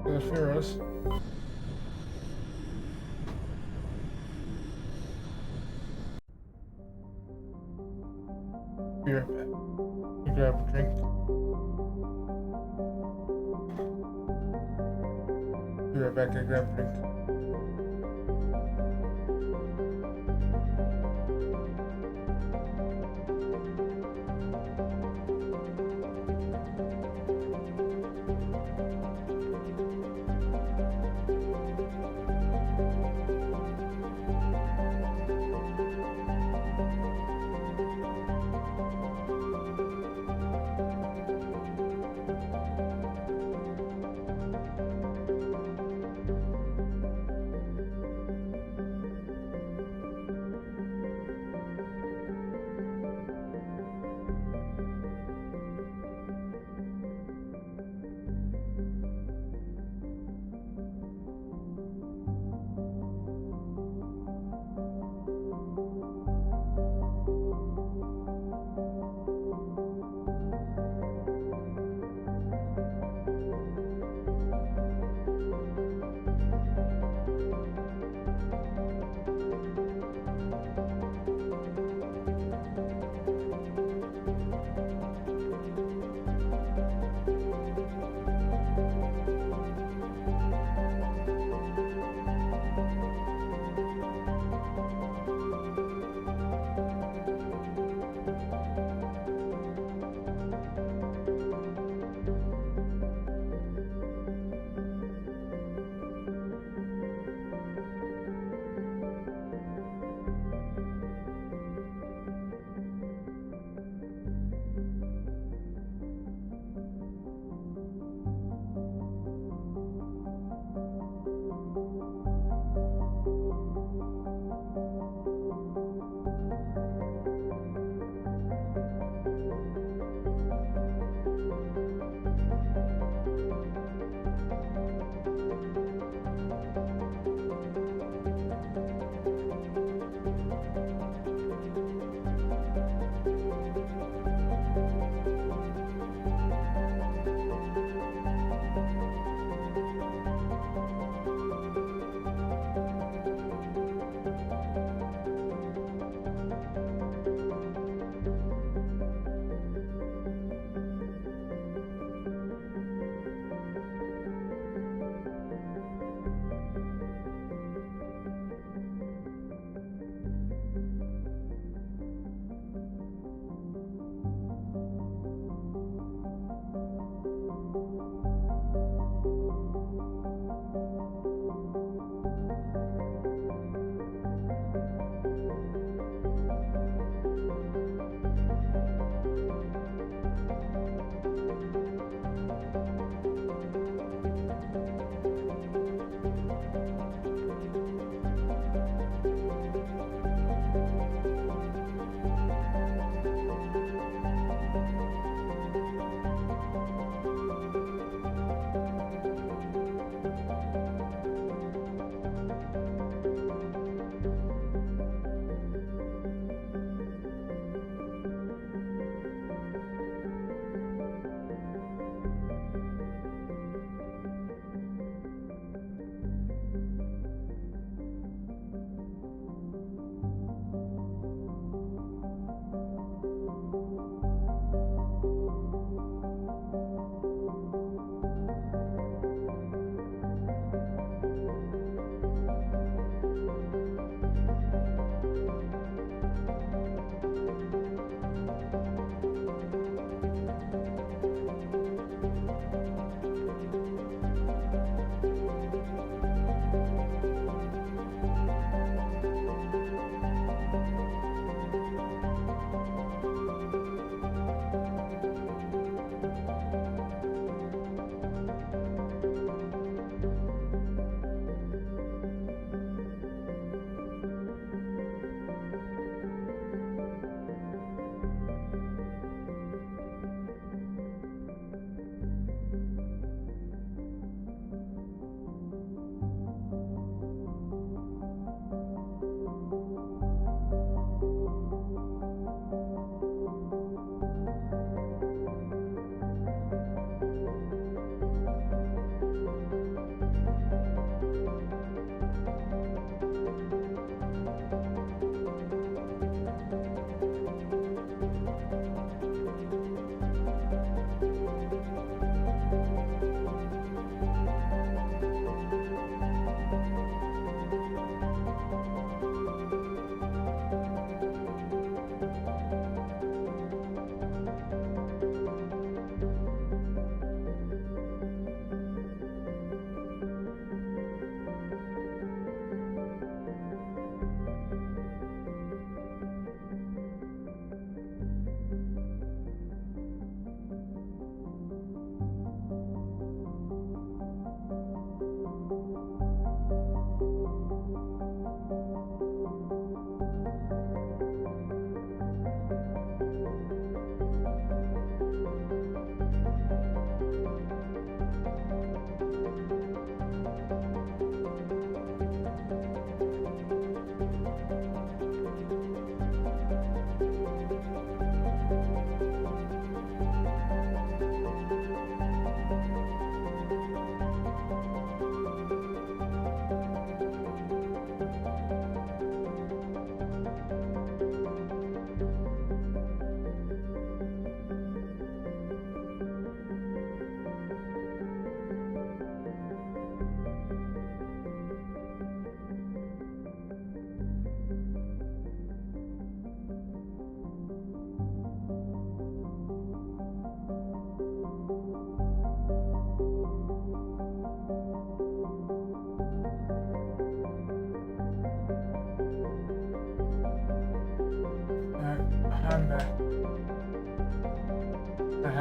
Gonna fear us. Be right back. I'll grab a drink. Be right back. I grab a drink.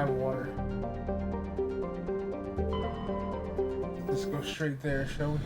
have water. Let's go straight there, shall we?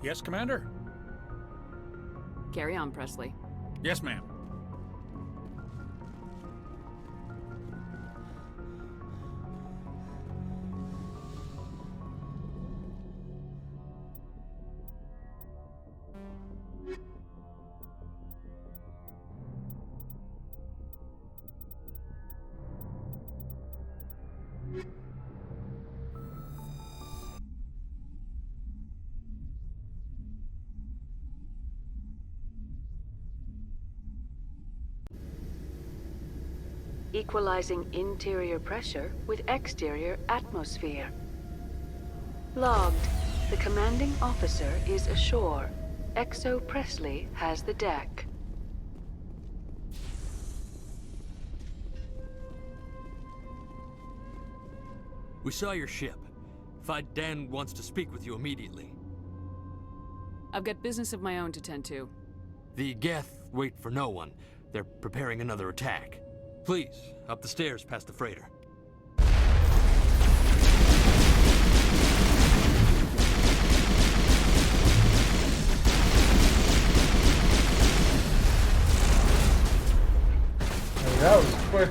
Yes, Commander? Carry on, Presley. Yes, ma'am. Equalizing interior pressure with exterior atmosphere. Logged. The commanding officer is ashore. Exo Presley has the deck. We saw your ship. Fight Dan wants to speak with you immediately. I've got business of my own to tend to. The Geth wait for no one. They're preparing another attack. Please, up the stairs past the freighter. Hey, that was quick.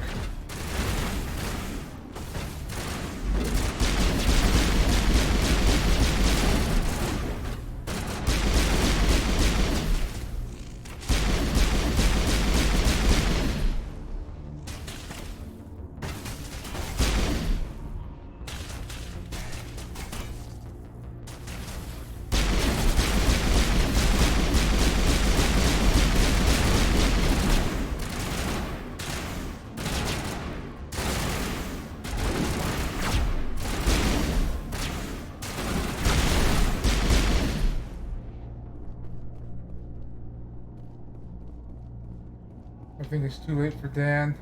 I think it's too late for Dan.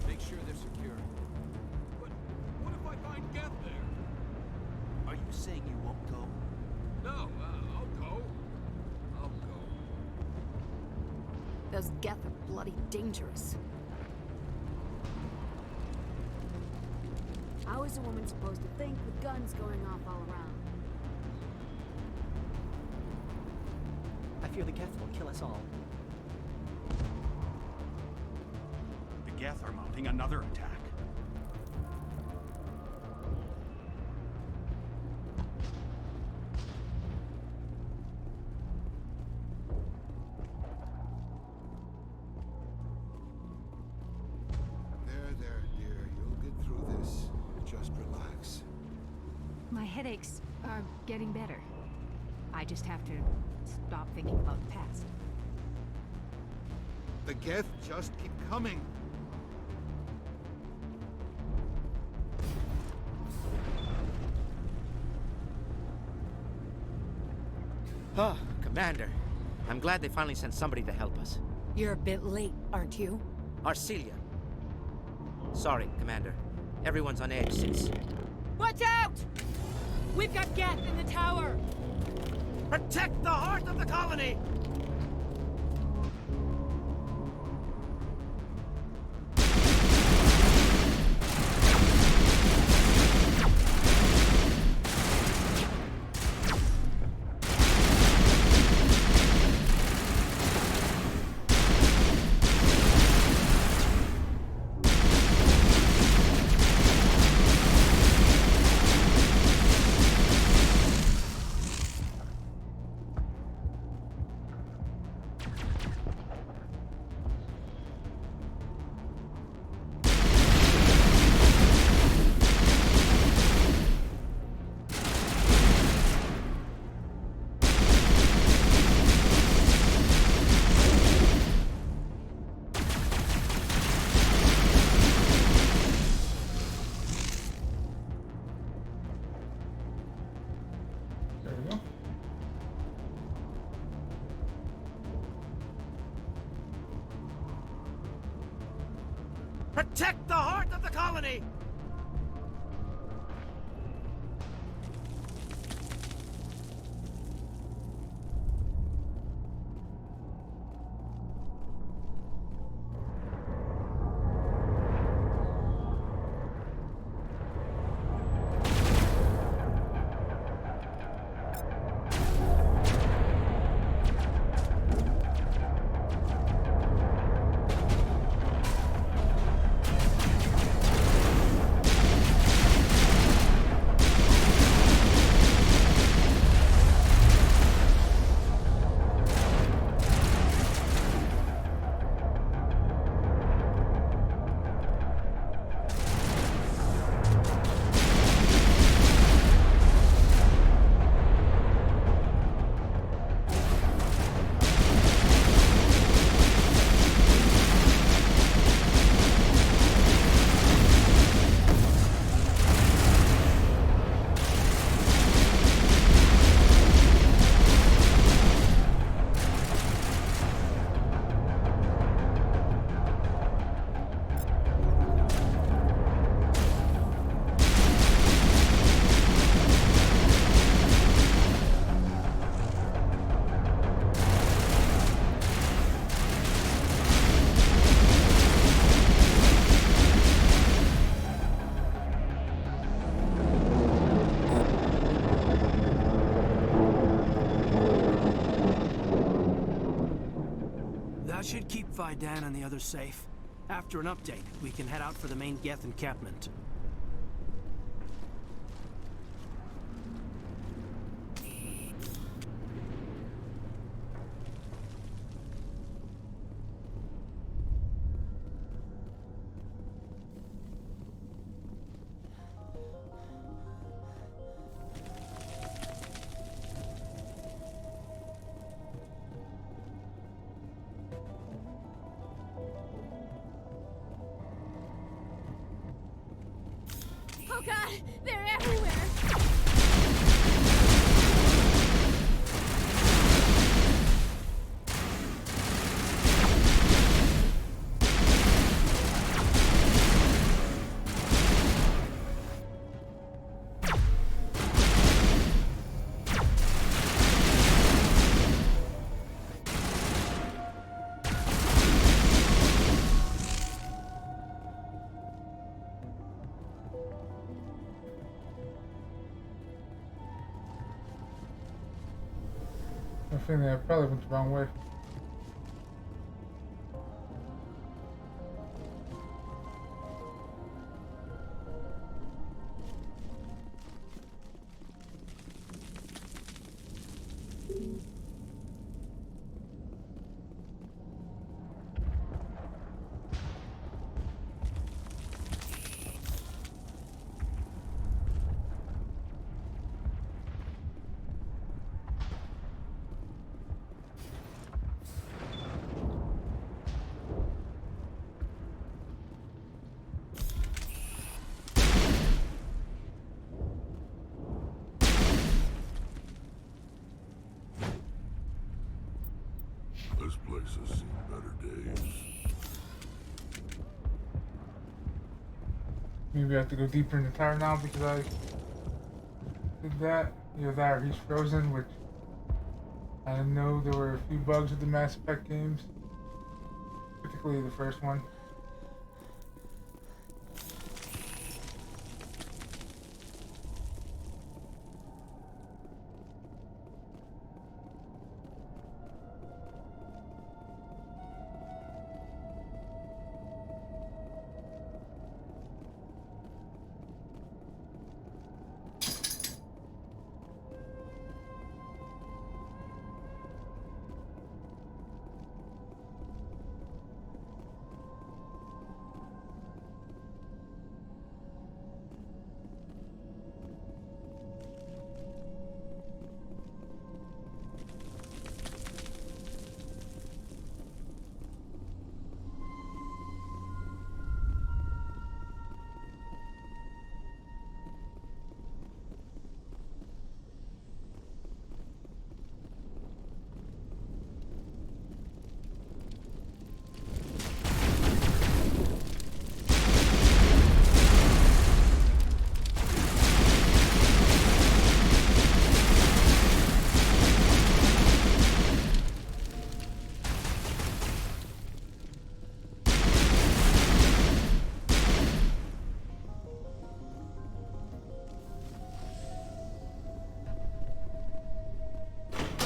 Make sure they're secure. But what if I find Geth there? Are you saying you won't go? No, I'll go. I'll go. Those Geth are bloody dangerous. How is a woman supposed to think with guns going off all around? I fear the Geth will kill us all. The Geth are mounting another attack. My headaches are getting better. I just have to stop thinking about the past. The Geth just keep coming. Oh, Commander. I'm glad they finally sent somebody to help us. You're a bit late, aren't you? Arcelia. Sorry, Commander. Everyone's on edge since... Watch out! We've got Geth in the tower! Protect the heart of the colony! Protect the heart of the colony! That should keep Vidan and the others safe. After an update, we can head out for the main Geth encampment. Oh god, they're everywhere! I think I probably went the wrong way. place has seen better days. Maybe I have to go deeper in the tower now because I did that. Either that or he's frozen, which I know there were a few bugs with the Mass Effect games, particularly the first one.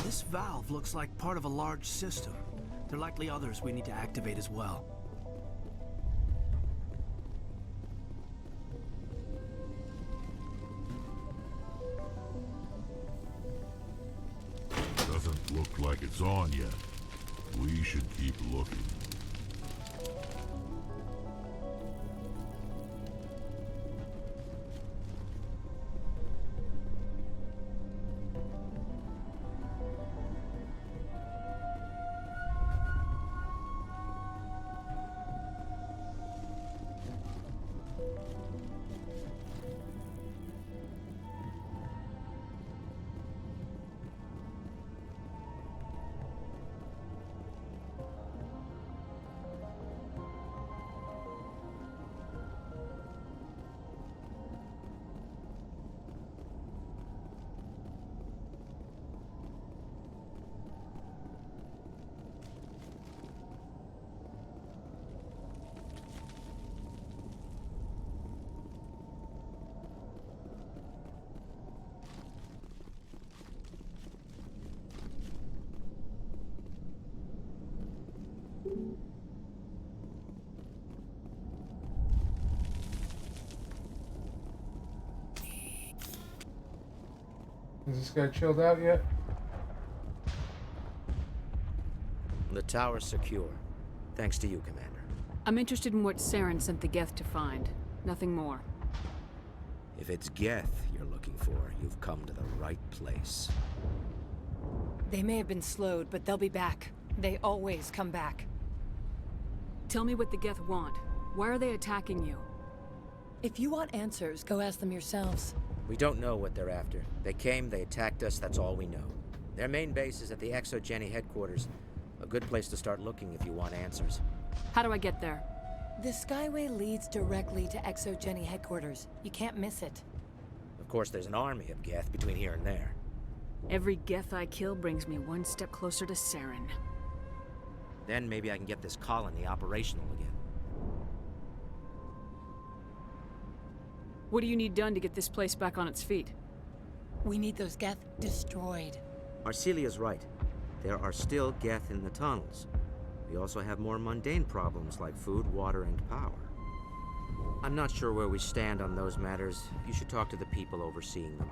This valve looks like part of a large system. There are likely others we need to activate as well. Doesn't look like it's on yet. We should keep looking. Is this guy chilled out yet? The tower's secure. Thanks to you, Commander. I'm interested in what Saren sent the Geth to find. Nothing more. If it's Geth you're looking for, you've come to the right place. They may have been slowed, but they'll be back. They always come back. Tell me what the Geth want. Why are they attacking you? If you want answers, go ask them yourselves. We don't know what they're after. They came, they attacked us, that's all we know. Their main base is at the ExoGeni headquarters. A good place to start looking if you want answers. How do I get there? The Skyway leads directly to ExoGeni headquarters. You can't miss it. Of course, there's an army of Geth between here and there. Every Geth I kill brings me one step closer to Saren. Then maybe I can get this colony operational again. What do you need done to get this place back on its feet? We need those Geth destroyed. Arcelia's right. There are still Geth in the tunnels. We also have more mundane problems like food, water, and power. I'm not sure where we stand on those matters. You should talk to the people overseeing them.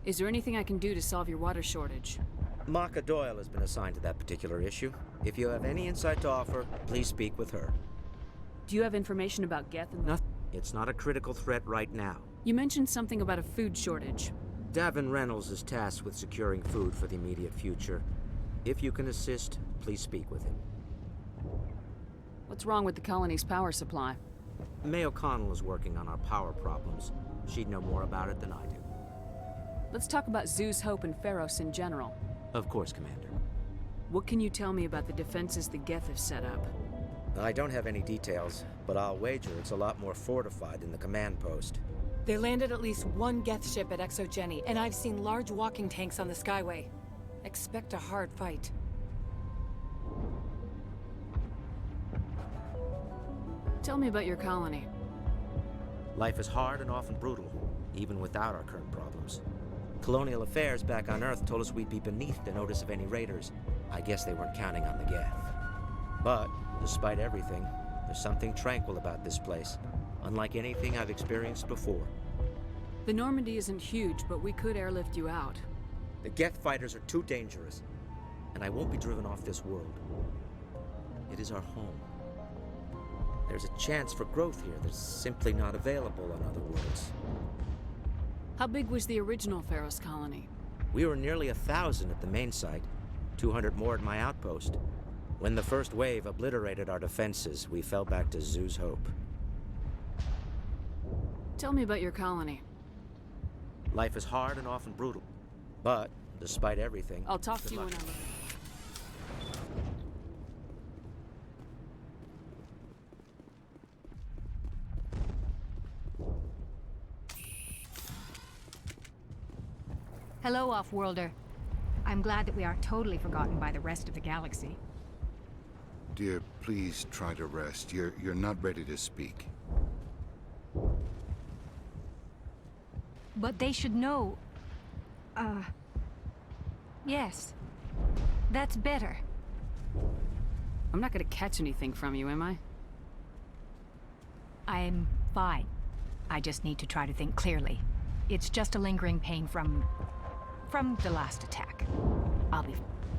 Is there anything I can do to solve your water shortage? Maka Doyle has been assigned to that particular issue. If you have any insight to offer, please speak with her. Do you have information about Geth and Nothing. It's not a critical threat right now. You mentioned something about a food shortage. Davin Reynolds is tasked with securing food for the immediate future. If you can assist, please speak with him. What's wrong with the colony's power supply? May O'Connell is working on our power problems. She'd know more about it than I do. Let's talk about Zeus, Hope, and Pharos in general. Of course, Commander. What can you tell me about the defenses the Geth have set up? I don't have any details, but I'll wager it's a lot more fortified than the command post. They landed at least one Geth ship at Exogeny, and I've seen large walking tanks on the Skyway. Expect a hard fight. Tell me about your colony. Life is hard and often brutal, even without our current problems. Colonial affairs back on Earth told us we'd be beneath the notice of any raiders. I guess they weren't counting on the Geth. But, despite everything, there's something tranquil about this place, unlike anything I've experienced before. The Normandy isn't huge, but we could airlift you out. The Geth fighters are too dangerous, and I won't be driven off this world. It is our home. There's a chance for growth here that's simply not available on other worlds. How big was the original Pharos colony? We were nearly 1,000 at the main site, 200 more at my outpost. When the first wave obliterated our defenses, we fell back to Zoo's Hope. Tell me about your colony. Life is hard and often brutal, but despite everything... I'll talk to you when I'm... Hello, Off-Worlder. I'm glad that we aren't totally forgotten by the rest of the galaxy. Dear, please try to rest. You're not ready to speak. But they should know... Yes. That's better. I'm not gonna catch anything from you, am I? I'm fine. I just need to try to think clearly. It's just a lingering pain from the last attack. I'll be...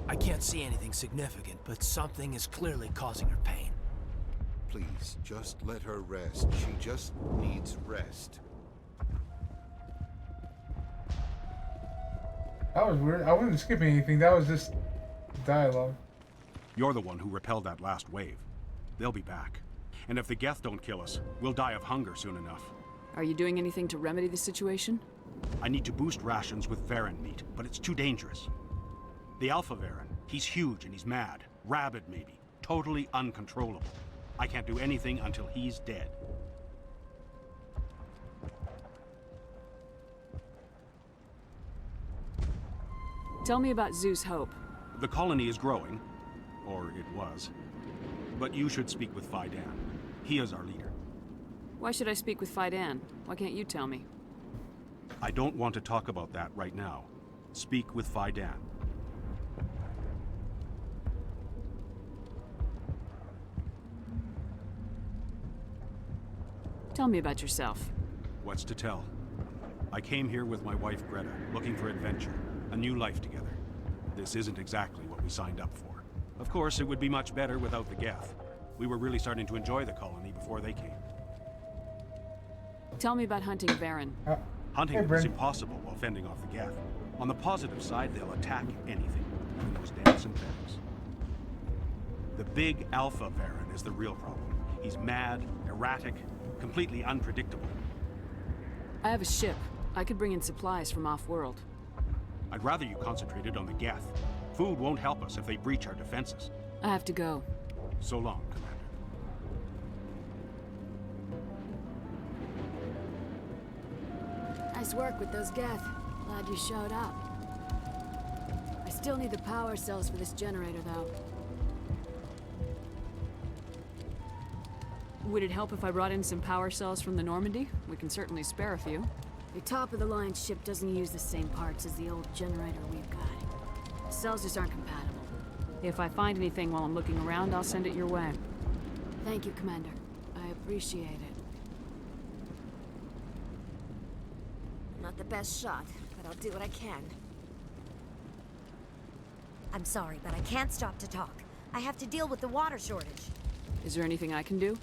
I can't see anything significant, but something is clearly causing her pain. Please, just let her rest. She just needs rest. That was weird. I wasn't skipping anything. That was just dialogue. You're the one who repelled that last wave. They'll be back. And if the Geth don't kill us, we'll die of hunger soon enough. Are you doing anything to remedy the situation? I need to boost rations with Varren meat, but it's too dangerous. The Alpha Varren, he's huge and he's mad. Rabid, maybe. Totally uncontrollable. I can't do anything until he's dead. Tell me about Zoo's Hope. The colony is growing. Or it was. But you should speak with Faidan. He is our leader. Why should I speak with Faidan? Why can't you tell me? I don't want to talk about that right now. Speak with Faidan. Tell me about yourself. What's to tell? I came here with my wife Greta, looking for adventure, a new life together. This isn't exactly what we signed up for. Of course, it would be much better without the Geth. We were really starting to enjoy the colony before they came. Tell me about hunting Varren. Hunting is impossible while fending off the Geth. On the positive side, they'll attack anything, even those dancing things. The big Alpha Varren is the real problem. He's mad, erratic, completely unpredictable. I have a ship. I could bring in supplies from off-world. I'd rather you concentrated on the Geth. Food won't help us if they breach our defenses. I have to go. So long, Commander. Nice work with those Geth. Glad you showed up. I still need the power cells for this generator, though. Would it help if I brought in some power cells from the Normandy? We can certainly spare a few. The top-of-the-line ship doesn't use the same parts as the old generator we've got. The cells just aren't compatible. If I find anything while I'm looking around, I'll send it your way. Thank you, Commander. I appreciate it. Not the best shot, but I'll do what I can. I'm sorry, but I can't stop to talk. I have to deal with the water shortage. Is there anything I can do?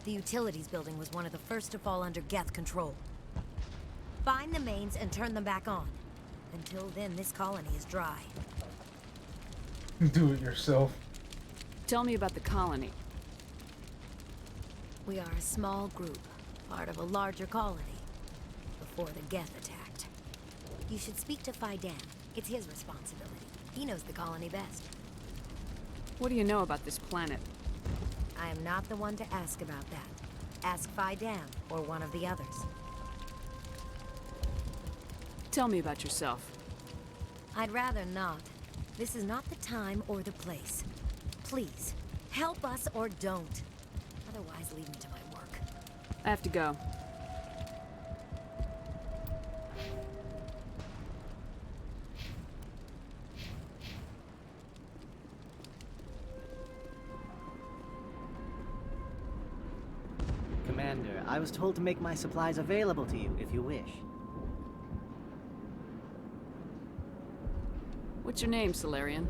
The utilities building was one of the first to fall under Geth control. Find the mains and turn them back on. Until then, this colony is dry. Do it yourself. Tell me about the colony. We are a small group, part of a larger colony, before the Geth attacked. You should speak to Faidan. It's his responsibility. He knows the colony best. What do you know about this planet? I am not the one to ask about that. Ask Phi Dan or one of the others. Tell me about yourself. I'd rather not. This is not the time or the place. Please, help us or don't. Otherwise, leave me to my work. I have to go. Commander, I was told to make my supplies available to you if you wish. What's your name, Salarian?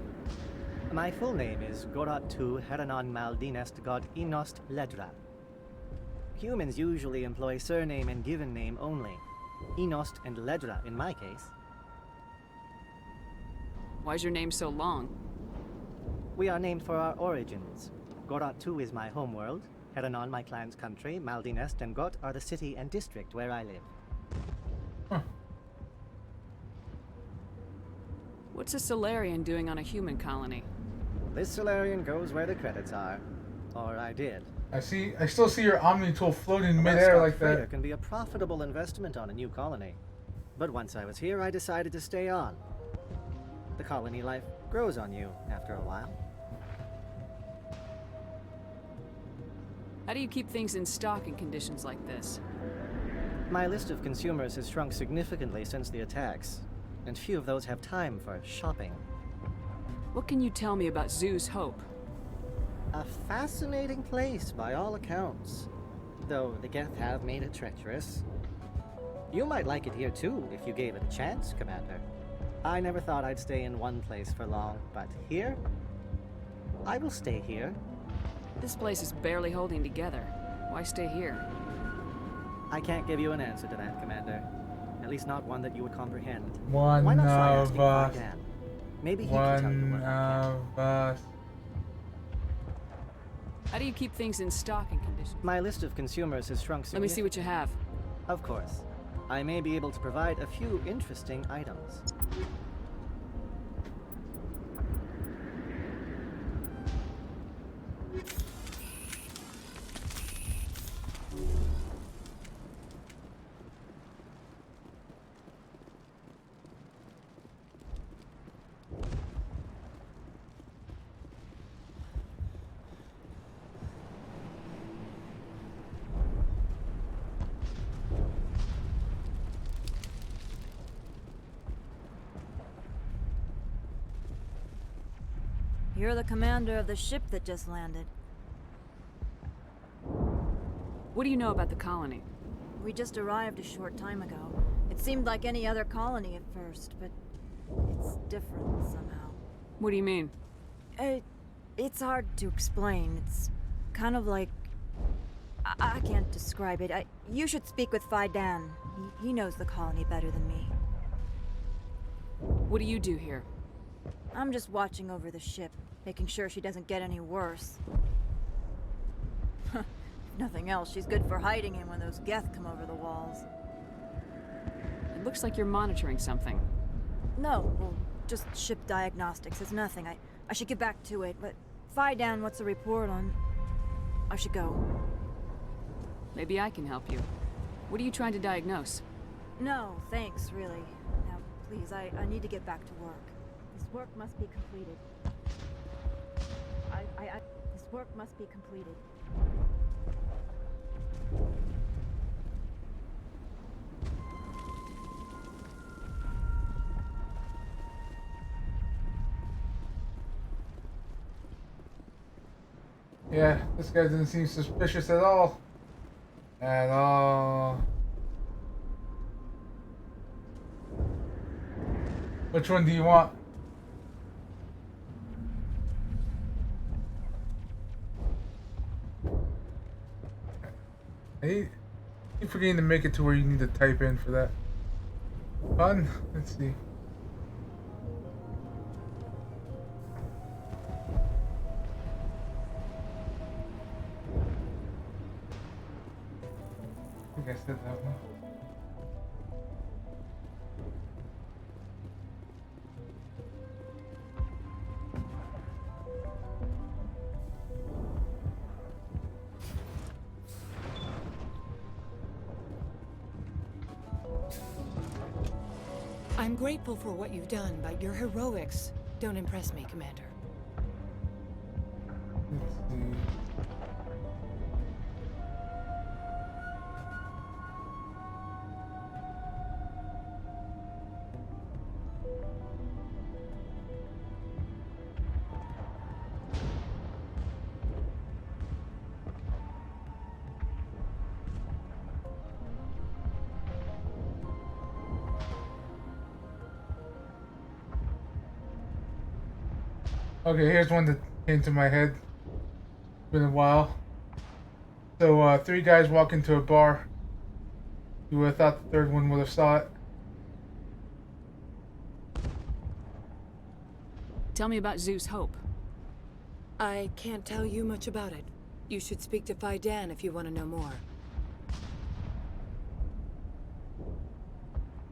My full name is Gorat Tu Heranon Maldinest God Inost Ledra. Humans usually employ surname and given name only. Inost and Ledra in my case. Why's your name so long? We are named for our origins. Gorat Tu is my homeworld, Heranon my clan's country, Maldinest and Got are the city and district where I live. What's a Salarian doing on a human colony? This Salarian goes where the credits are. Or I did. I still see your Omni tool floating in A midair well-stocked like that. freighter can be a profitable investment on a new colony. But once I was here, I decided to stay on. The colony life grows on you after a while. How do you keep things in stock in conditions like this? My list of consumers has shrunk significantly since the attacks, and few of those have time for shopping. What can you tell me about Zoo's Hope? A fascinating place by all accounts, though the Geth have made it treacherous. You might like it here too, if you gave it a chance, Commander. I never thought I'd stay in one place for long, but here? I will stay here. This place is barely holding together. Why stay here? I can't give you an answer to that, Commander. At least not one that you would comprehend. One Why not try of asking us. Phi Dan? Maybe he can tell you One what I can. of us. How do you keep things in stock in conditions? My list of consumers has shrunk Let me see what you have. Of course. I may be able to provide a few interesting items. You're the commander of the ship that just landed. What do you know about the colony? We just arrived a short time ago. It seemed like any other colony at first, but it's different somehow. What do you mean? It's hard to explain. It's kind of like... I can't describe it. You should speak with Phi Dan. He knows the colony better than me. What do you do here? I'm just watching over the ship, making sure she doesn't get any worse. If nothing else, she's good for hiding him when those Geth come over the walls. It looks like you're monitoring something. No, well, just ship diagnostics. It's nothing. I should get back to it, but Phi Dan, what's the report on... I should go. Maybe I can help you. What are you trying to diagnose? No, thanks, really. Now, please, I need to get back to work. This work must be completed. This work must be completed. Yeah, this guy doesn't seem suspicious at all. At all. Which one do you want? I keep forgetting to make it to where you need to type in for that. Fun? Let's see. I think I said that one. I'm grateful for what you've done, but your heroics don't impress me, Commander. Let's see. Okay, here's one that came to my head. It's been a while. So, 3 guys walk into a bar. You would have thought the third one would have saw it. Tell me about Zeus Hope. I can't tell you much about it. You should speak to Phi Dan if you want to know more.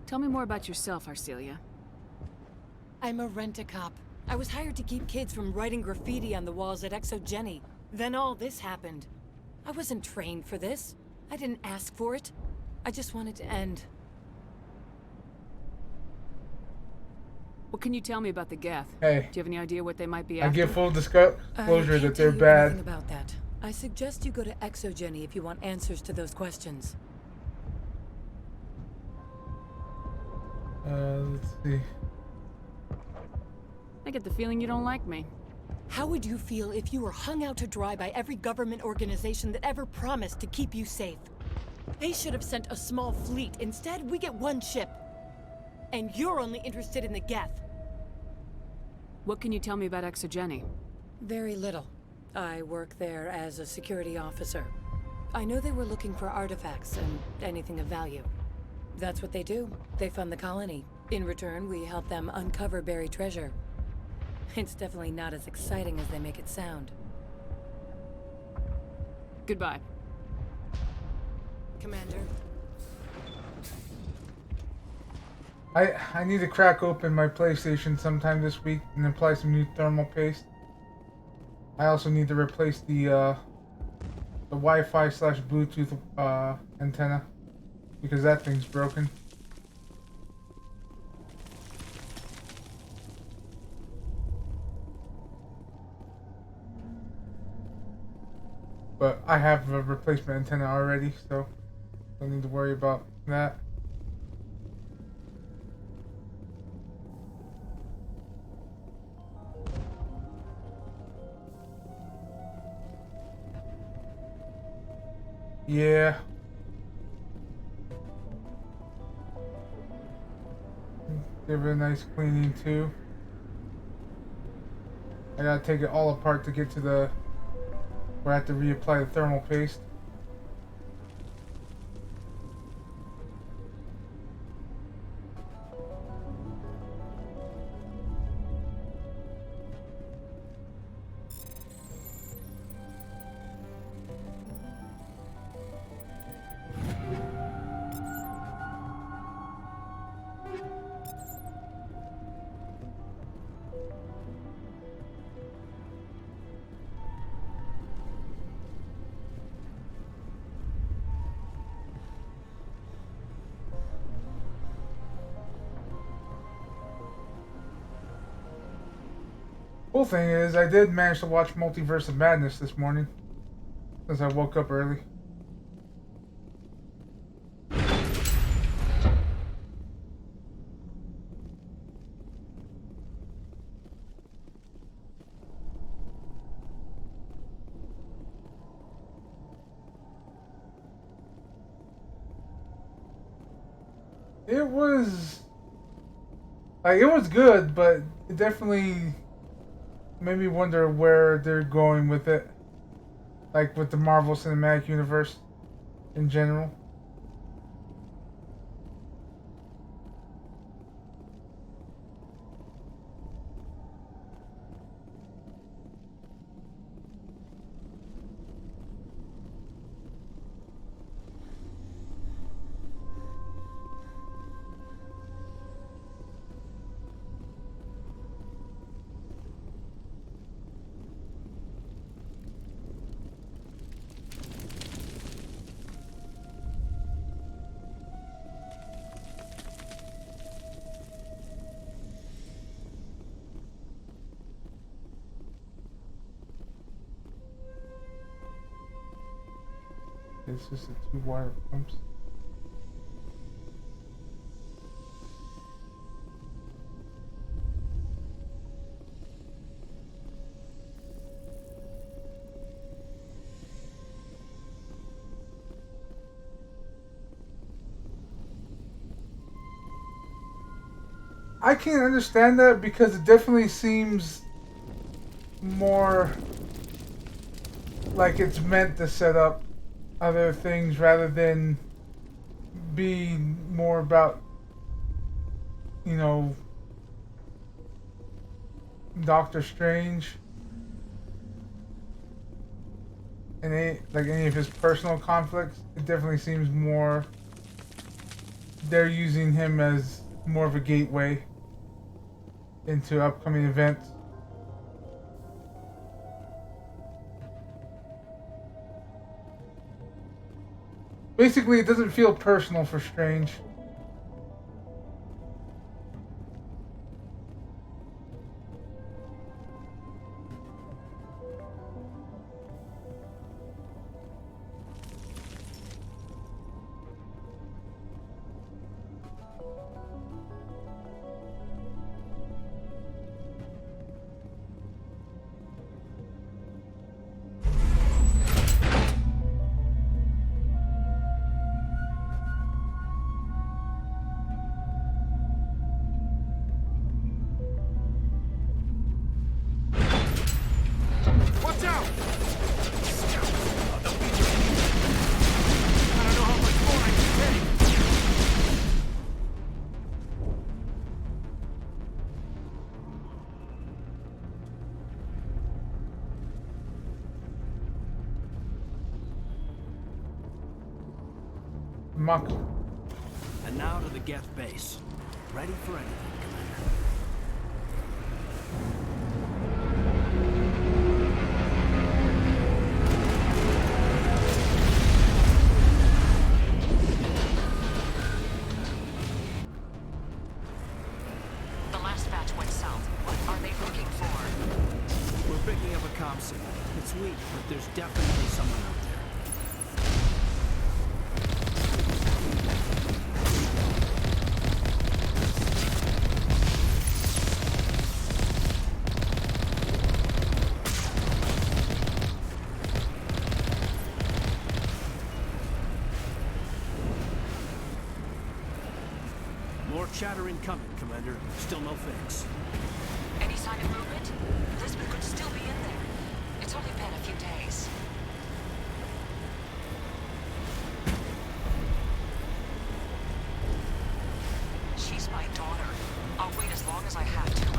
Tell me more about yourself, Arcelia. I'm a rent-a-cop. I was hired to keep kids from writing graffiti on the walls at Exogeny. Then all this happened. I wasn't trained for this. I didn't ask for it. I just wanted to end. What can you tell me about the Geth? Hey. Do you have any idea what they might be I after? give full disclosure I that can't they're tell you bad. anything about that. I suggest you go to Exogeny if you want answers to those questions. Let's see. I get the feeling you don't like me. How would you feel if you were hung out to dry by every government organization that ever promised to keep you safe? They should have sent a small fleet. Instead, we get 1 ship. And you're only interested in the Geth. What can you tell me about Exogeny? Very little. I work there as a security officer. I know they were looking for artifacts and anything of value. That's what they do. They fund the colony. In return, we help them uncover buried treasure. It's definitely not as exciting as they make it sound. Goodbye. Commander. I need to crack open my PlayStation sometime this week and apply some new thermal paste. I also need to replace the Wi-Fi / Bluetooth antenna because that thing's broken. But I have a replacement antenna already, so don't need to worry about that. Yeah. Give it a nice cleaning too. I gotta take it all apart to get to the where I have to reapply the thermal paste. Cool thing is, I did manage to watch Multiverse of Madness this morning, since I woke up early. It was good, but it definitely made me wonder where they're going with it, like with the Marvel Cinematic Universe in general. It's just the 2 wire pumps. I can't understand that because it definitely seems more like it's meant to set up other things rather than be more about, you know, Doctor Strange and any of his personal conflicts. It definitely seems more they're using him as more of a gateway into upcoming events. Basically, it doesn't feel personal for Strange. Mako. And now to the Geth base. Ready for anything, Commander. The last batch went south. What are they looking for? We're picking up a comm signal. It's weak, but there's definitely someone out there. More chatter incoming, Commander. Still no fix. Any sign of movement? Lisbon could still be in there. It's only been a few days. She's my daughter. I'll wait as long as I have to.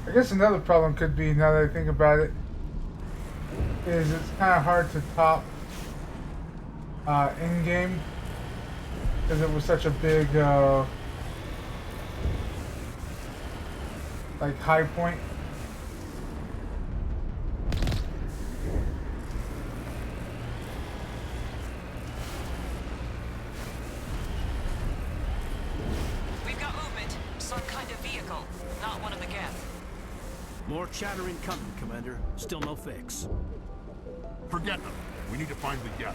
I guess another problem could be, now that I think about it, is it's kind of hard to top in-game because it was such a big like high point. We've got movement. Some kind of vehicle. Not one of the Geth. More chatter incoming, Commander. Still no fix. Forget them. We need to find the Geth.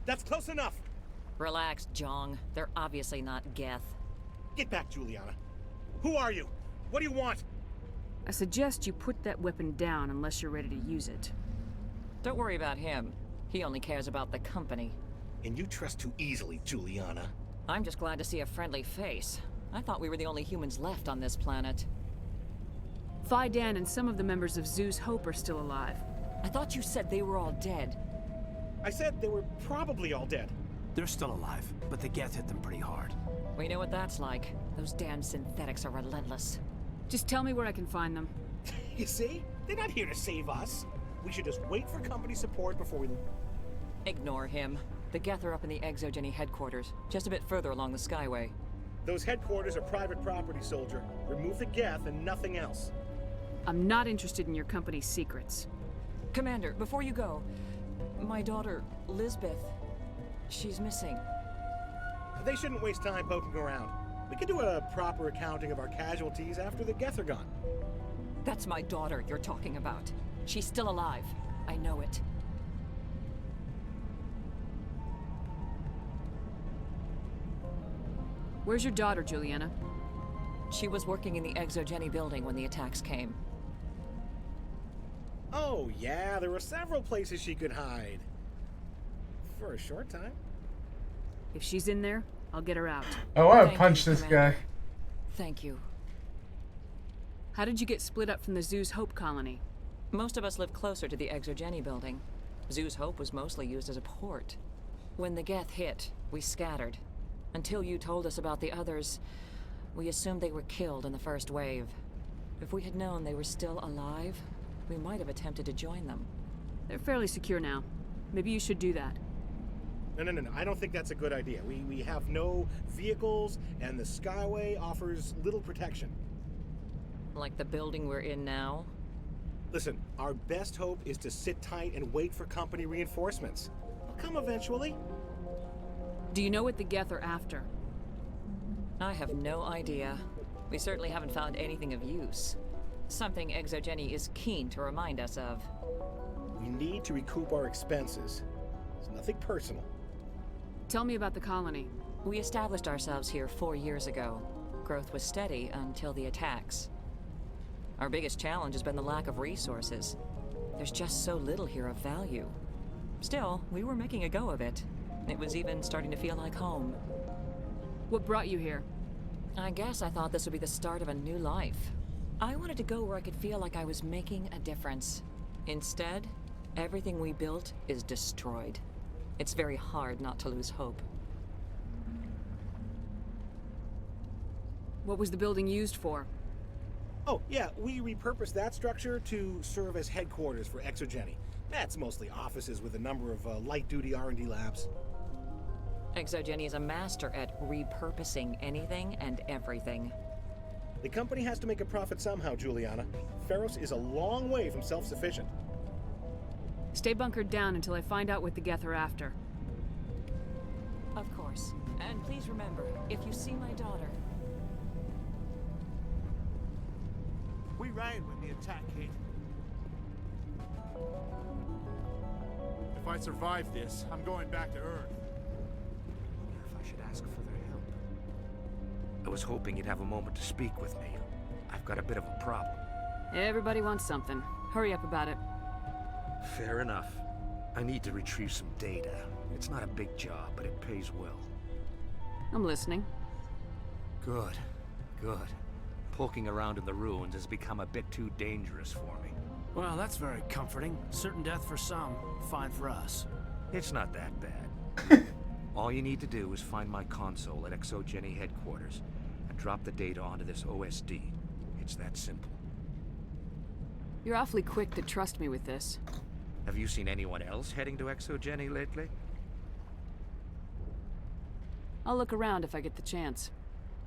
That's close enough! Relax, Jong. They're obviously not Geth. Get back, Juliana. Who are you? What do you want? I suggest you put that weapon down unless you're ready to use it. Don't worry about him. He only cares about the company. And you trust too easily, Juliana. I'm just glad to see a friendly face. I thought we were the only humans left on this planet. Phi Dan and some of the members of Zoo's Hope are still alive. I thought you said they were all dead. I said they were probably all dead. They're still alive, but the Geth hit them pretty hard. We know what that's like. Those damn synthetics are relentless. Just tell me where I can find them. You see? They're not here to save us. We should just wait for company support before we... Ignore him. The Geth are up in the Exogeny headquarters, just a bit further along the Skyway. Those headquarters are private property, soldier. Remove the Geth and nothing else. I'm not interested in your company's secrets. Commander, before you go, my daughter, Lisbeth, she's missing. They shouldn't waste time poking around. We can do a proper accounting of our casualties after the Geth are gone. That's my daughter you're talking about. She's still alive. I know it. Where's your daughter, Juliana? She was working in the Exogeny building when the attacks came. Oh, yeah, there were several places she could hide. For a short time. If she's in there, I'll get her out. I want to Thank punch you, this Commander. guy. Thank you. How did you get split up from the Zoo's Hope colony? Most of us live closer to the Exogeny building. Zoo's Hope was mostly used as a port. When the Geth hit, we scattered. Until you told us about the others, we assumed they were killed in the first wave. If we had known they were still alive, we might have attempted to join them. They're fairly secure now. Maybe you should do that. No. I don't think that's a good idea. We have no vehicles, and the Skyway offers little protection. Like the building we're in now? Listen, our best hope is to sit tight and wait for company reinforcements. They'll come eventually. Do you know what the Geth are after? I have no idea. We certainly haven't found anything of use. Something Exogeny is keen to remind us of. We need to recoup our expenses. It's nothing personal. Tell me about the colony. We established ourselves here 4 years ago. Growth was steady until the attacks. Our biggest challenge has been the lack of resources. There's just so little here of value. Still, we were making a go of it. It was even starting to feel like home. What brought you here? I guess I thought this would be the start of a new life. I wanted to go where I could feel like I was making a difference. Instead, everything we built is destroyed. It's very hard not to lose hope. What was the building used for? Oh, yeah, we repurposed that structure to serve as headquarters for Exogeny. That's mostly offices with a number of light-duty R&D labs. Exogeny is a master at repurposing anything and everything. The company has to make a profit somehow, Juliana. Feros is a long way from self-sufficient. Stay bunkered down until I find out what the Geth are after. Of course. And please remember, if you see my daughter... We ran when the attack hit. If I survive this, I'm going back to Earth. I wonder if I should ask for their help. I was hoping you'd have a moment to speak with me. I've got a bit of a problem. Everybody wants something. Hurry up about it. Fair enough. I need to retrieve some data. It's not a big job, but it pays well. I'm listening. Good. Poking around in the ruins has become a bit too dangerous for me. Well, that's very comforting. Certain death for some, fine for us. It's not that bad. All you need to do is find my console at Exogeny headquarters and drop the data onto this OSD. It's that simple. You're awfully quick to trust me with this. Have you seen anyone else heading to Exogeny lately? I'll look around if I get the chance.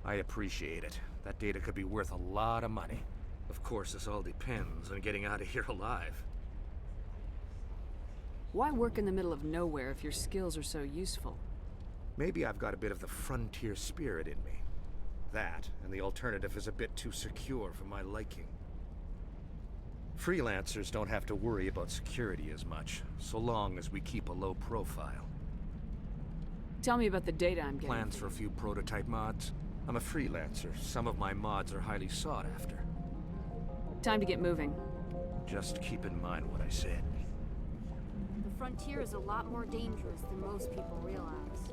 I appreciate it. That data could be worth a lot of money. Of course, this all depends on getting out of here alive. Why work in the middle of nowhere if your skills are so useful? Maybe I've got a bit of the frontier spirit in me. That, and the alternative is a bit too secure for my liking. Freelancers don't have to worry about security as much, so long as we keep a low profile. Tell me about the data I'm getting. Plans for a few prototype mods? I'm a freelancer. Some of my mods are highly sought after. Time to get moving. Just keep in mind what I said. The frontier is a lot more dangerous than most people realize.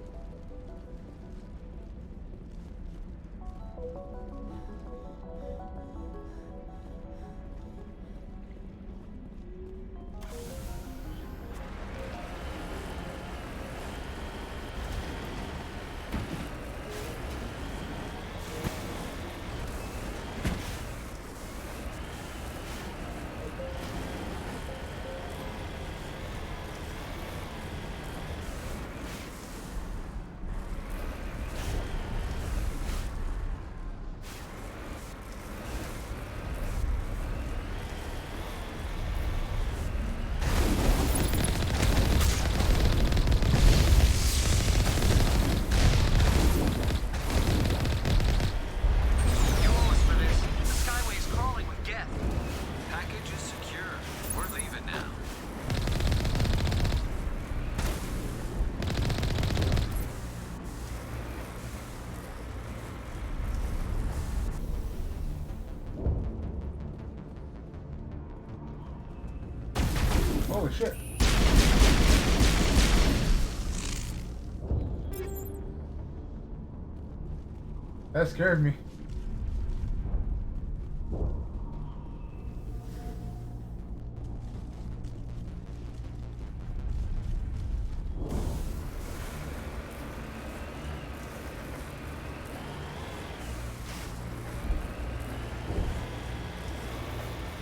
Holy shit. That scared me.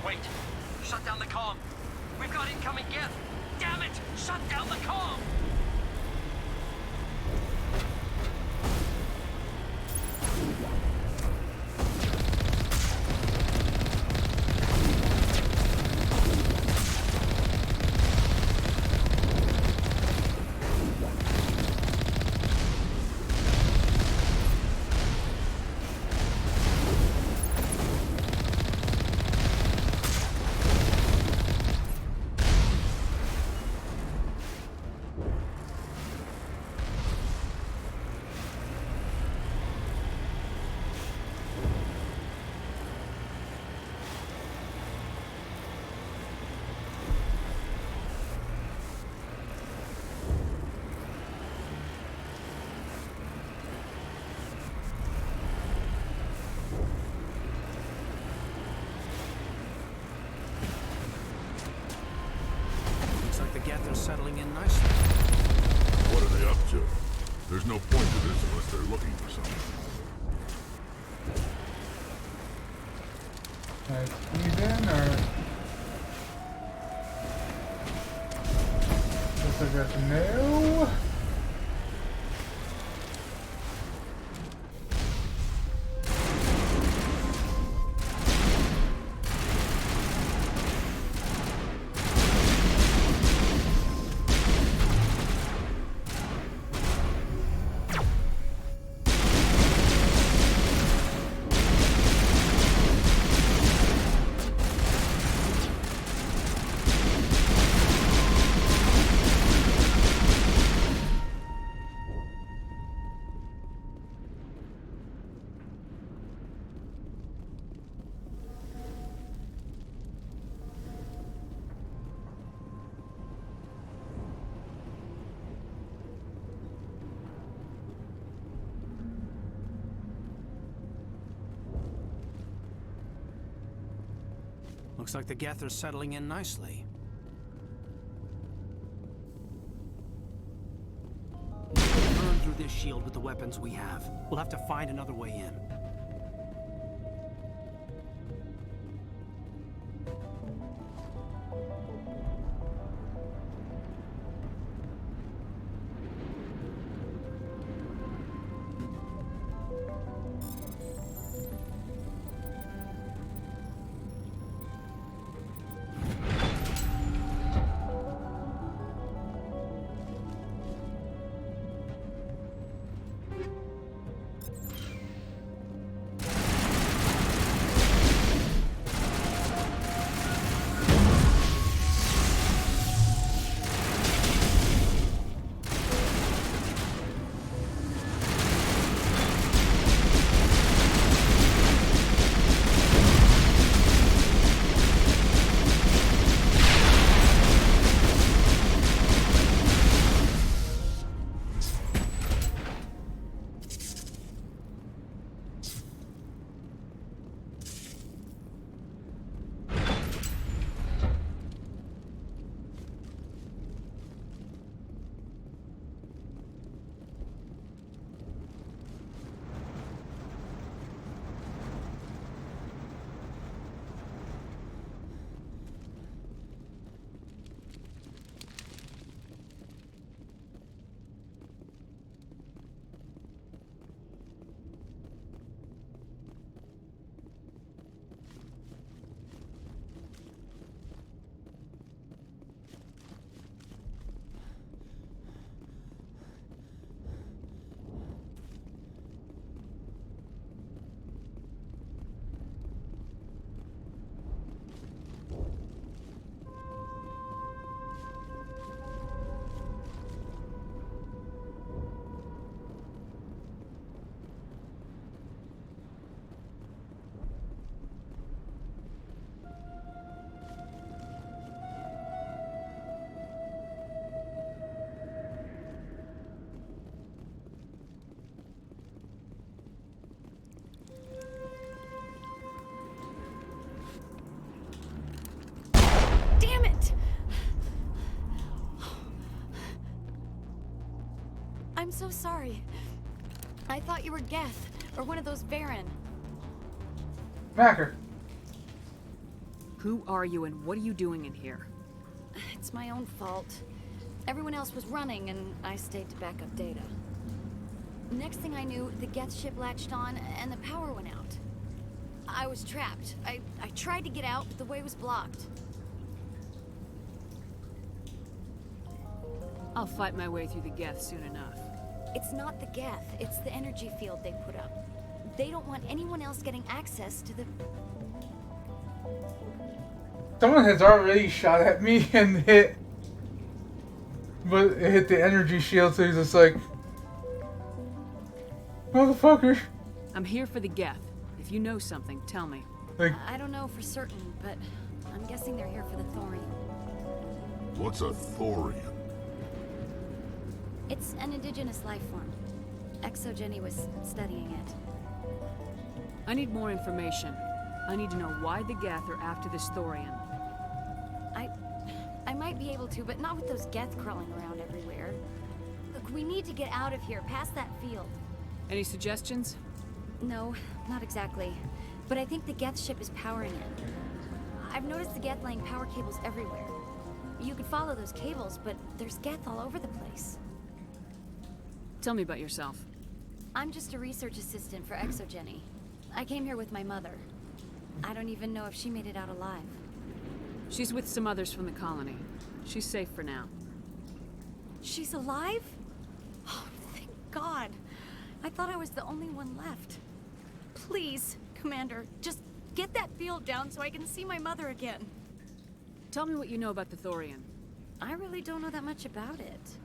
Wait! Shut down the comm! We've got incoming Geth! Damn it! Shut down the comm! They're settling in nicely. What are they up to? There's no point to this unless they're looking for something. Can I squeeze in, or... Guess I got to nail. Looks like the Geth are settling in nicely. Burn through this shield with the weapons we have. We'll have to find another way in. so sorry. I thought you were Geth, or one of those Varen. Macker. Who are you and what are you doing in here? It's my own fault. Everyone else was running, and I stayed to back up data. Next thing I knew, the Geth ship latched on, and the power went out. I was trapped. I tried to get out, but the way was blocked. I'll fight my way through the Geth soon enough. It's not the Geth, it's the energy field they put up. They don't want anyone else getting access to the... Someone has already shot at me and hit... But it hit the energy shield, so he's just like... Motherfucker. I'm here for the Geth. If you know something, tell me. Like, I don't know for certain, but I'm guessing they're here for the thorium. What's a thorium? It's an indigenous life form. Exogeny was studying it. I need more information. I need to know why the Geth are after this thorium. I might be able to, but not with those Geth crawling around everywhere. Look, we need to get out of here, past that field. Any suggestions? No, not exactly. But I think the Geth ship is powering it. I've noticed the Geth laying power cables everywhere. You could follow those cables, but there's Geth all over the place. Tell me about yourself. I'm just a research assistant for Exogeny. I came here with my mother. I don't even know if she made it out alive. She's with some others from the colony. She's safe for now. She's alive? Oh, thank God. I thought I was the only one left. Please, Commander, just get that field down so I can see my mother again. Tell me what you know about the thorium. I really don't know that much about it.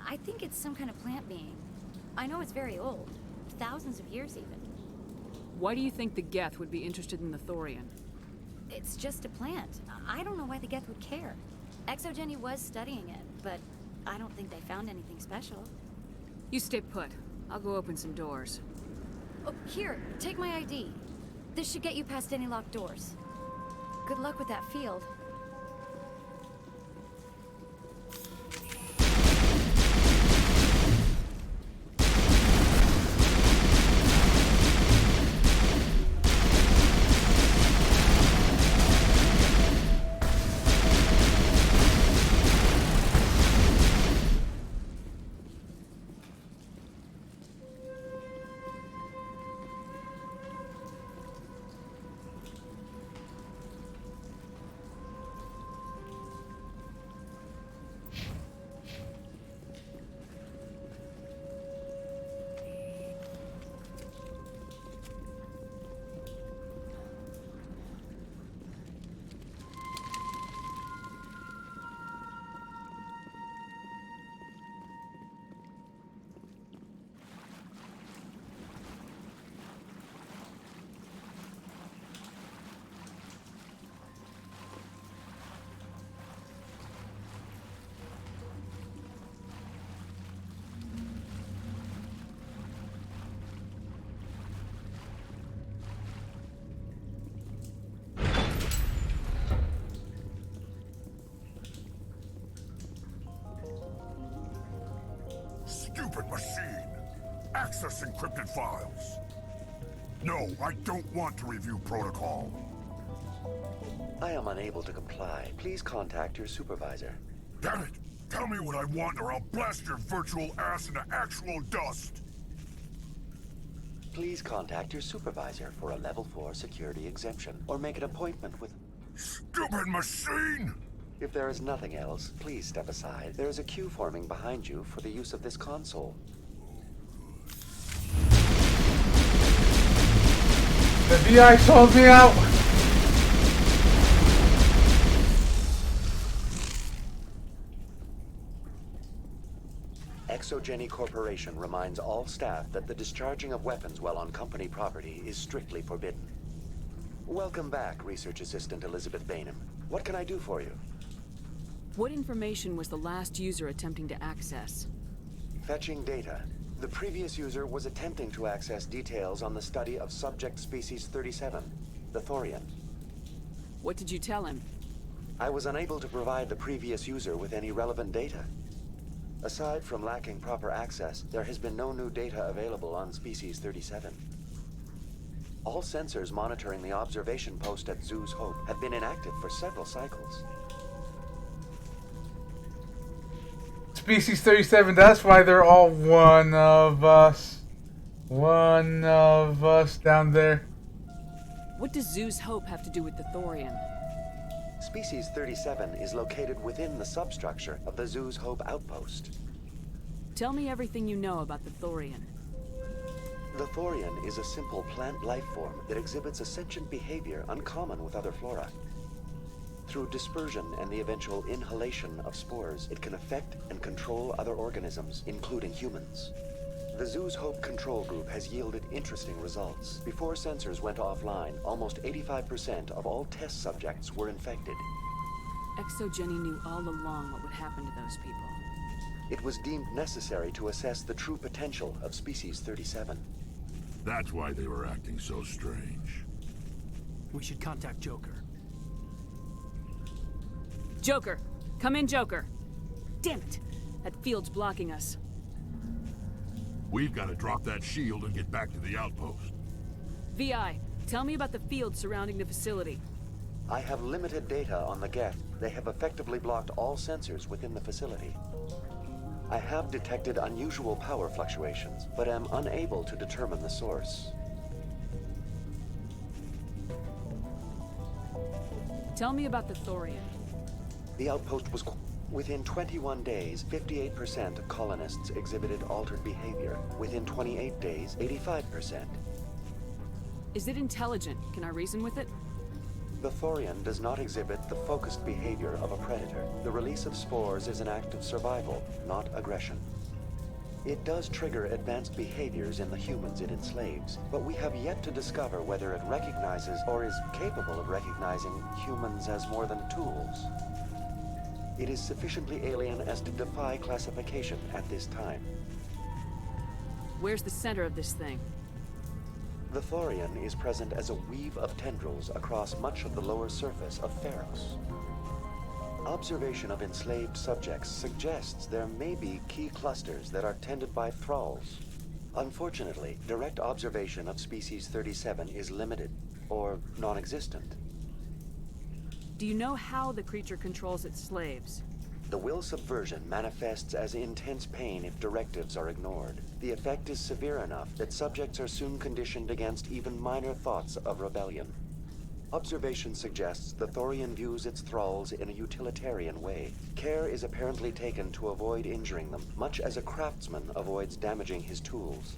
I think it's some kind of plant being. I know it's very old. Thousands of years, even. Why do you think the Geth would be interested in the thorium? It's just a plant. I don't know why the Geth would care. Exogeny was studying it, but I don't think they found anything special. You stay put. I'll go open some doors. Oh, here, take my ID. This should get you past any locked doors. Good luck with that field. Stupid machine! Access encrypted files. No, I don't want to review protocol. I am unable to comply. Please contact your supervisor. Damn it! Tell me what I want or I'll blast your virtual ass into actual dust! Please contact your supervisor for a level 4 security exemption, or make an appointment with... Stupid machine! If there is nothing else, please step aside. There is a queue forming behind you for the use of this console. The VI sold me out! Exogeny Corporation reminds all staff that the discharging of weapons while on company property is strictly forbidden. Welcome back, Research Assistant Elizabeth Bainham. What can I do for you? What information was the last user attempting to access? Fetching data. The previous user was attempting to access details on the study of subject species 37, the thorium. What did you tell him? I was unable to provide the previous user with any relevant data. Aside from lacking proper access, there has been no new data available on Species 37. All sensors monitoring the observation post at Zoo's Hope have been inactive for several cycles. Species 37, that's why they're all one of us. One of us down there. What does Zoo's Hope have to do with the Thorian? Species 37 is located within the substructure of the Zoo's Hope outpost. Tell me everything you know about the Thorian. The Thorian is a simple plant life form that exhibits a sentient behavior uncommon with other flora. Through dispersion and the eventual inhalation of spores, it can affect and control other organisms, including humans. The Zoo's Hope control group has yielded interesting results. Before sensors went offline, almost 85% of all test subjects were infected. ExoGeni knew all along what would happen to those people. It was deemed necessary to assess the true potential of Species 37. That's why they were acting so strange. We should contact Joker. Joker! Come in, Joker! Damn it! That field's blocking us. We've got to drop that shield and get back to the outpost. VI, tell me about the field surrounding the facility. I have limited data on the Geth. They have effectively blocked all sensors within the facility. I have detected unusual power fluctuations, but am unable to determine the source. Tell me about the Thorian. The outpost was... Within 21 days, 58% of colonists exhibited altered behavior. Within 28 days, 85%. Is it intelligent? Can I reason with it? The Thorian does not exhibit the focused behavior of a predator. The release of spores is an act of survival, not aggression. It does trigger advanced behaviors in the humans it enslaves, but we have yet to discover whether it recognizes or is capable of recognizing humans as more than tools. It is sufficiently alien as to defy classification at this time. Where's the center of this thing? The Thorian is present as a weave of tendrils across much of the lower surface of Feros. Observation of enslaved subjects suggests there may be key clusters that are tended by thralls. Unfortunately, direct observation of Species 37 is limited, or non-existent. Do you know how the creature controls its slaves? The will subversion manifests as intense pain if directives are ignored. The effect is severe enough that subjects are soon conditioned against even minor thoughts of rebellion. Observation suggests the Thorian views its thralls in a utilitarian way. Care is apparently taken to avoid injuring them, much as a craftsman avoids damaging his tools.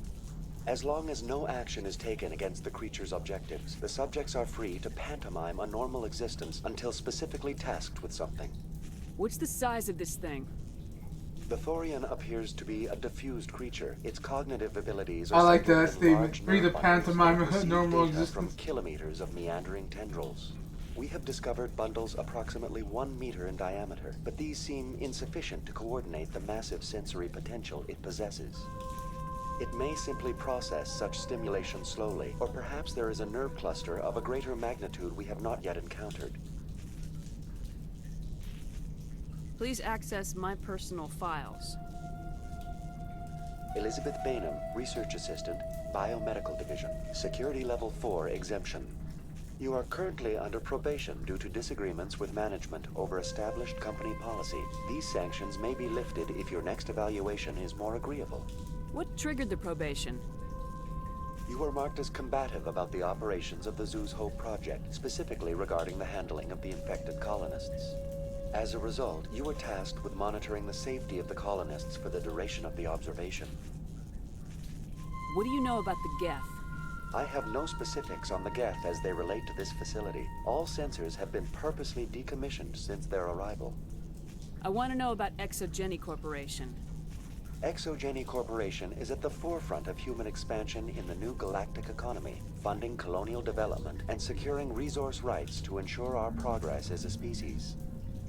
As long as no action is taken against the creature's objectives, the subjects are free to pantomime a normal existence until specifically tasked with something. What's the size of this thing? The Thorian appears to be a diffused creature. Its cognitive abilities I are like that centered in statement. large Free to nerve bundles pantomime that a receive normal data existence. from kilometers of meandering tendrils. We have discovered bundles approximately 1 meter in diameter, but these seem insufficient to coordinate the massive sensory potential it possesses. It may simply process such stimulation slowly, or perhaps there is a nerve cluster of a greater magnitude we have not yet encountered. Please access my personal files. Elizabeth Bainham, Research Assistant, Biomedical Division, Security Level 4 exemption. You are currently under probation due to disagreements with management over established company policy. These sanctions may be lifted if your next evaluation is more agreeable. What triggered the probation? You were marked as combative about the operations of the Zoo's Hope project, specifically regarding the handling of the infected colonists. As a result, you were tasked with monitoring the safety of the colonists for the duration of the observation. What do you know about the Geth? I have no specifics on the Geth as they relate to this facility. All sensors have been purposely decommissioned since their arrival. I want to know about ExoGeni Corporation. ExoGeni Corporation is at the forefront of human expansion in the new galactic economy, funding colonial development and securing resource rights to ensure our progress as a species.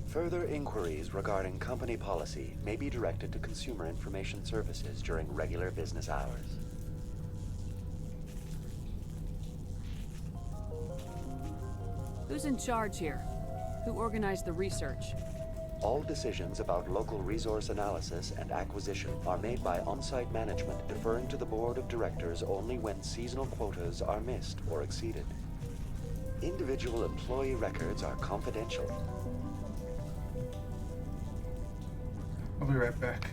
Further inquiries regarding company policy may be directed to Consumer Information Services during regular business hours. Who's in charge here? Who organized the research? All decisions about local resource analysis and acquisition are made by on-site management, deferring to the board of directors only when seasonal quotas are missed or exceeded. Individual employee records are confidential. I'll be right back.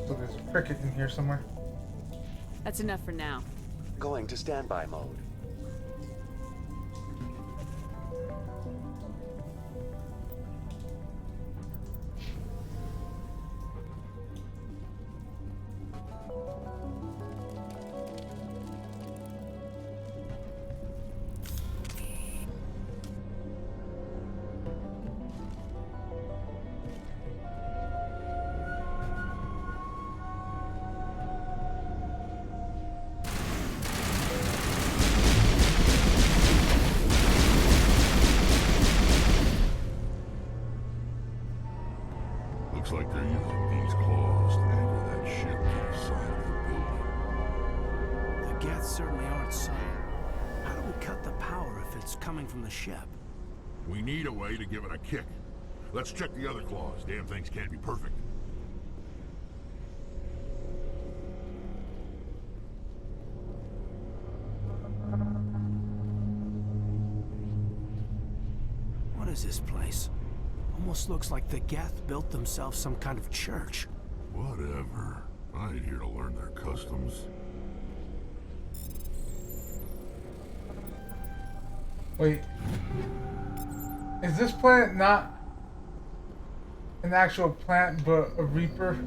So there's a cricket in here somewhere. That's enough for now. Going to standby mode. Looks like they're using these claws to anchor that ship to the side of the building. The Geth certainly aren't subtle. How do we cut the power if it's coming from the ship? We need a way to give it a kick. Let's check the other claws. Damn things can't be perfect. What is this place? Almost looks like the Geth built themselves some kind of church. Whatever. I ain't here to learn their customs. Wait. Is this planet not an actual plant, but a reaper?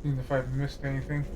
Seeing if I've missed anything.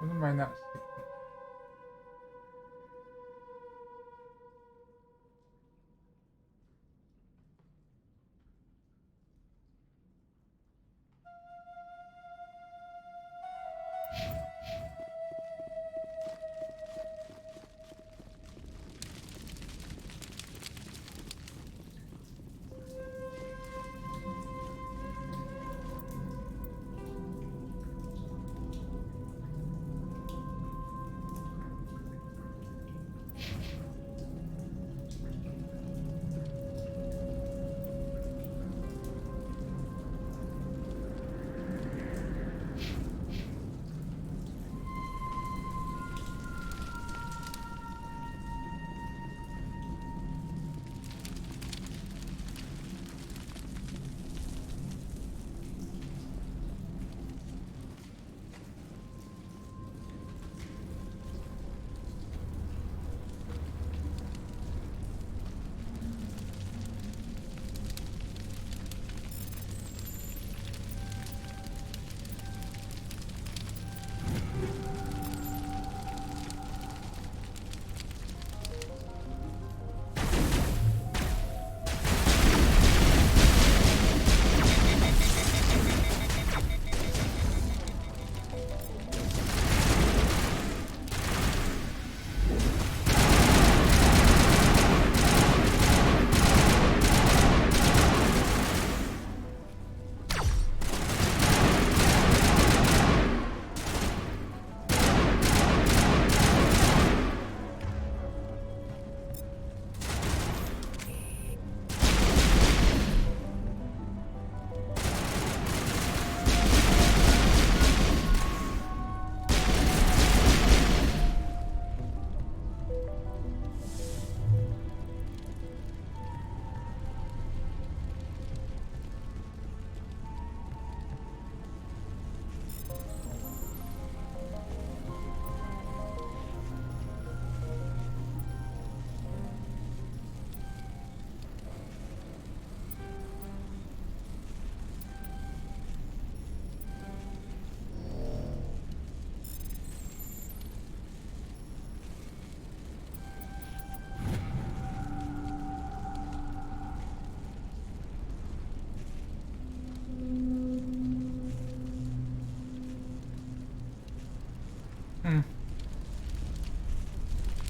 What am I not seeing?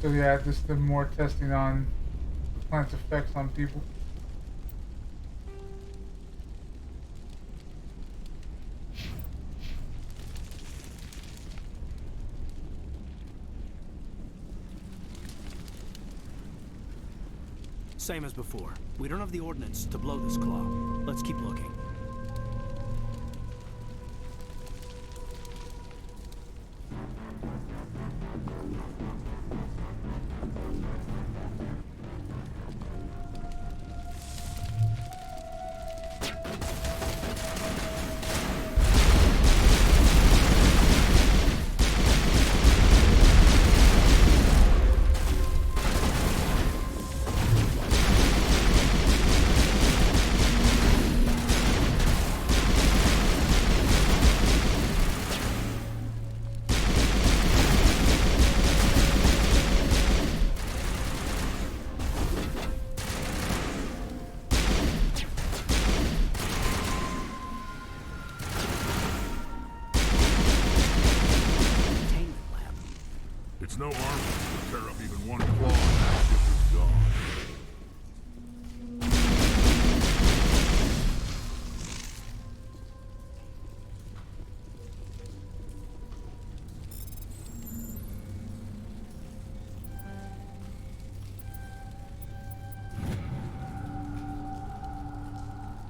So yeah, just the more testing on the plant's effects on people. Same as before. We don't have the ordnance to blow this claw. Let's keep looking.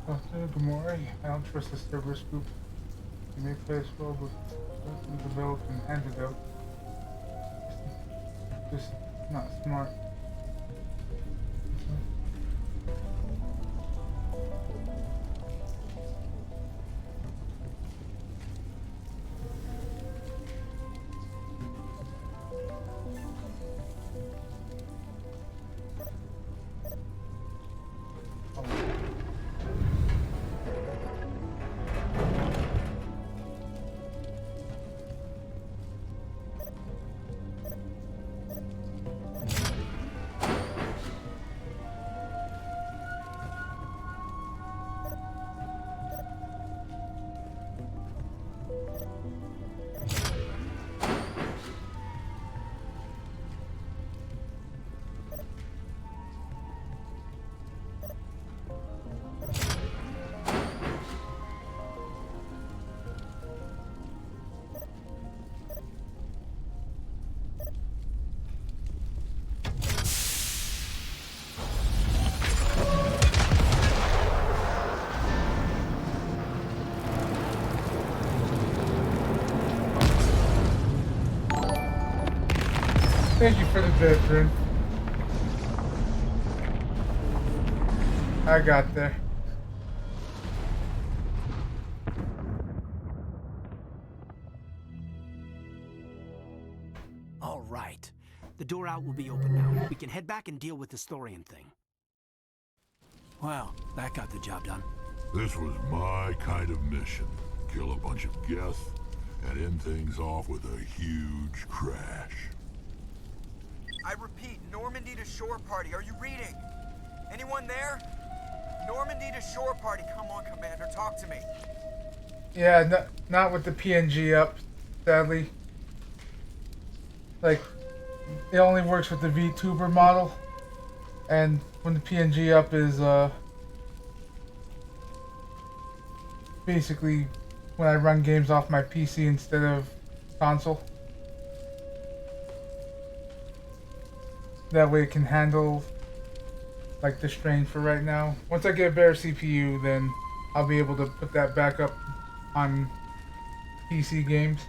Dr. Gamori, I don't trust the Cerberus group. You may play us well, but doesn't develop an antidote. Just not smart. Thank you for the veteran. I got there. All right. The door out will be open now. We can head back and deal with the Sthorian thing. Well, that got the job done. This was my kind of mission. Kill a bunch of Geth and end things off with a huge crash. I repeat, Normandy to shore party. Are you reading? Anyone there? Normandy to shore party. Come on, Commander. Talk to me. Yeah, not with the PNG up, sadly. Like, it only works with the VTuber model. And when the PNG up is, basically when I run games off my PC instead of console. That way it can handle like the strain for right now. Once I get a better CPU, then I'll be able to put that back up on PC games.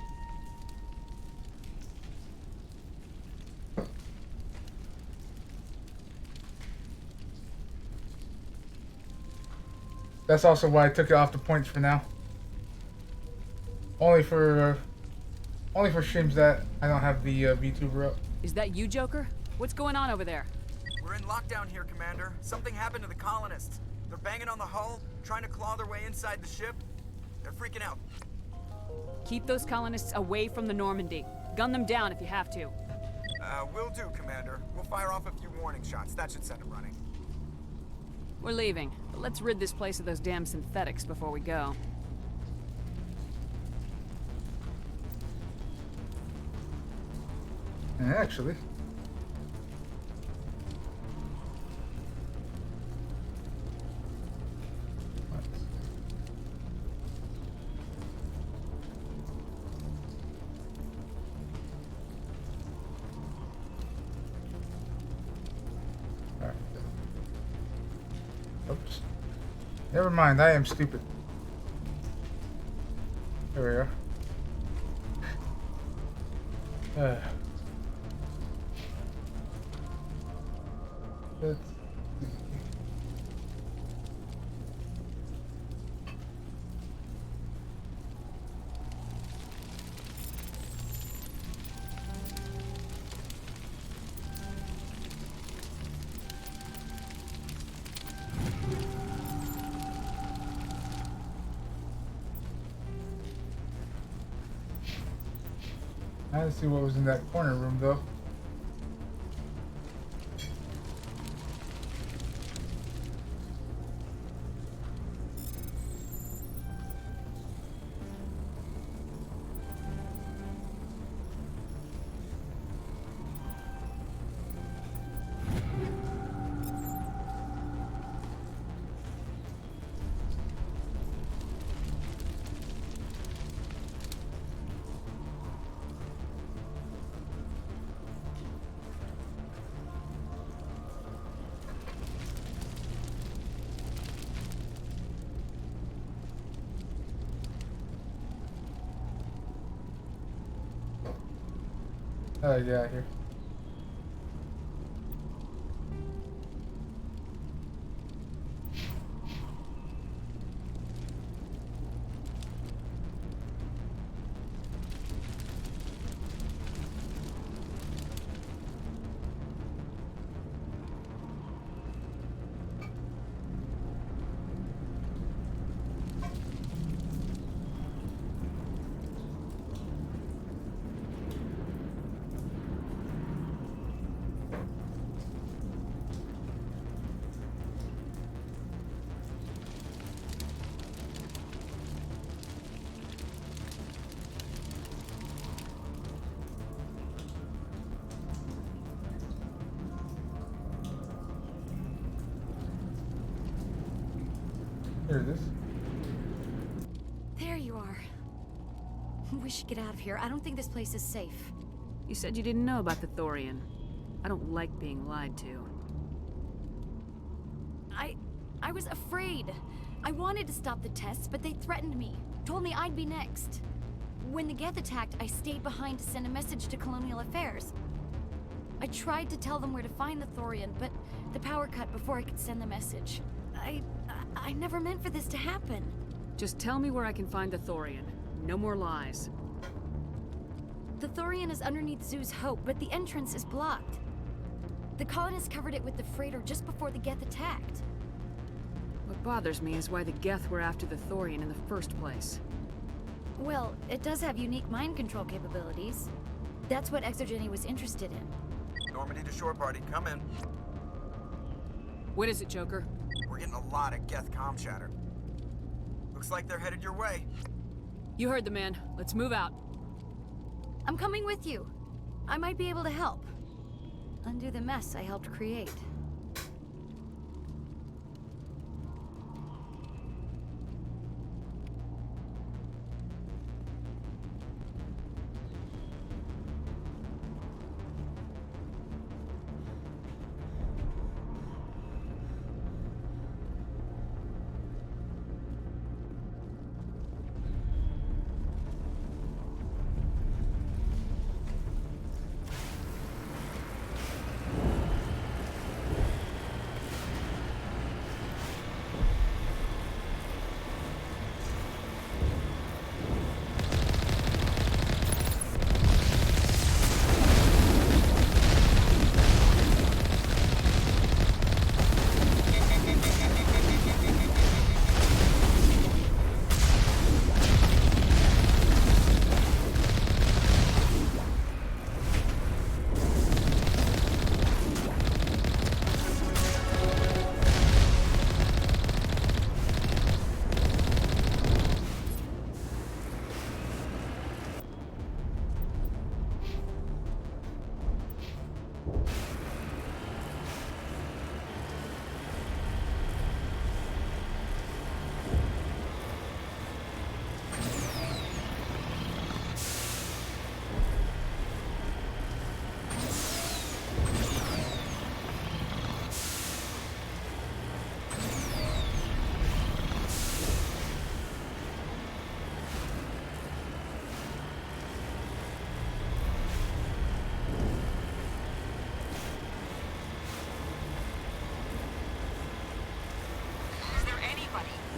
That's also why I took it off the points for now. Only for streams that I don't have the VTuber up. Is that you, Joker? What's going on over there? We're in lockdown here, Commander. Something happened to the colonists. They're banging on the hull, trying to claw their way inside the ship. They're freaking out. Keep those colonists away from the Normandy. Gun them down if you have to. Will do, Commander. We'll fire off a few warning shots. That should set them running. We're leaving, but let's rid this place of those damn synthetics before we go. Actually. Oops. Never mind, I am stupid. There we are. Let's see. I didn't see what was in that corner room though. Get out here. Here it is. There you are. We should get out of here. I don't think this place is safe. You said you didn't know about the Thorian. I don't like being lied to. I was afraid. I wanted to stop the tests, but they threatened me. Told me I'd be next. When the Geth attacked, I stayed behind to send a message to Colonial Affairs. I tried to tell them where to find the Thorian, but the power cut before I could send the message. I never meant for this to happen. Just tell me where I can find the Thorian. No more lies. The Thorian is underneath Zoo's Hope, but the entrance is blocked. The colonists covered it with the freighter just before the Geth attacked. What bothers me is why the Geth were after the Thorian in the first place. Well, it does have unique mind control capabilities. That's what Exogeny was interested in. Normandy to shore party, come in. What is it, Joker? We're getting a lot of Geth comm chatter. Looks like they're headed your way. You heard the man. Let's move out. I'm coming with you. I might be able to help. Undo the mess I helped create.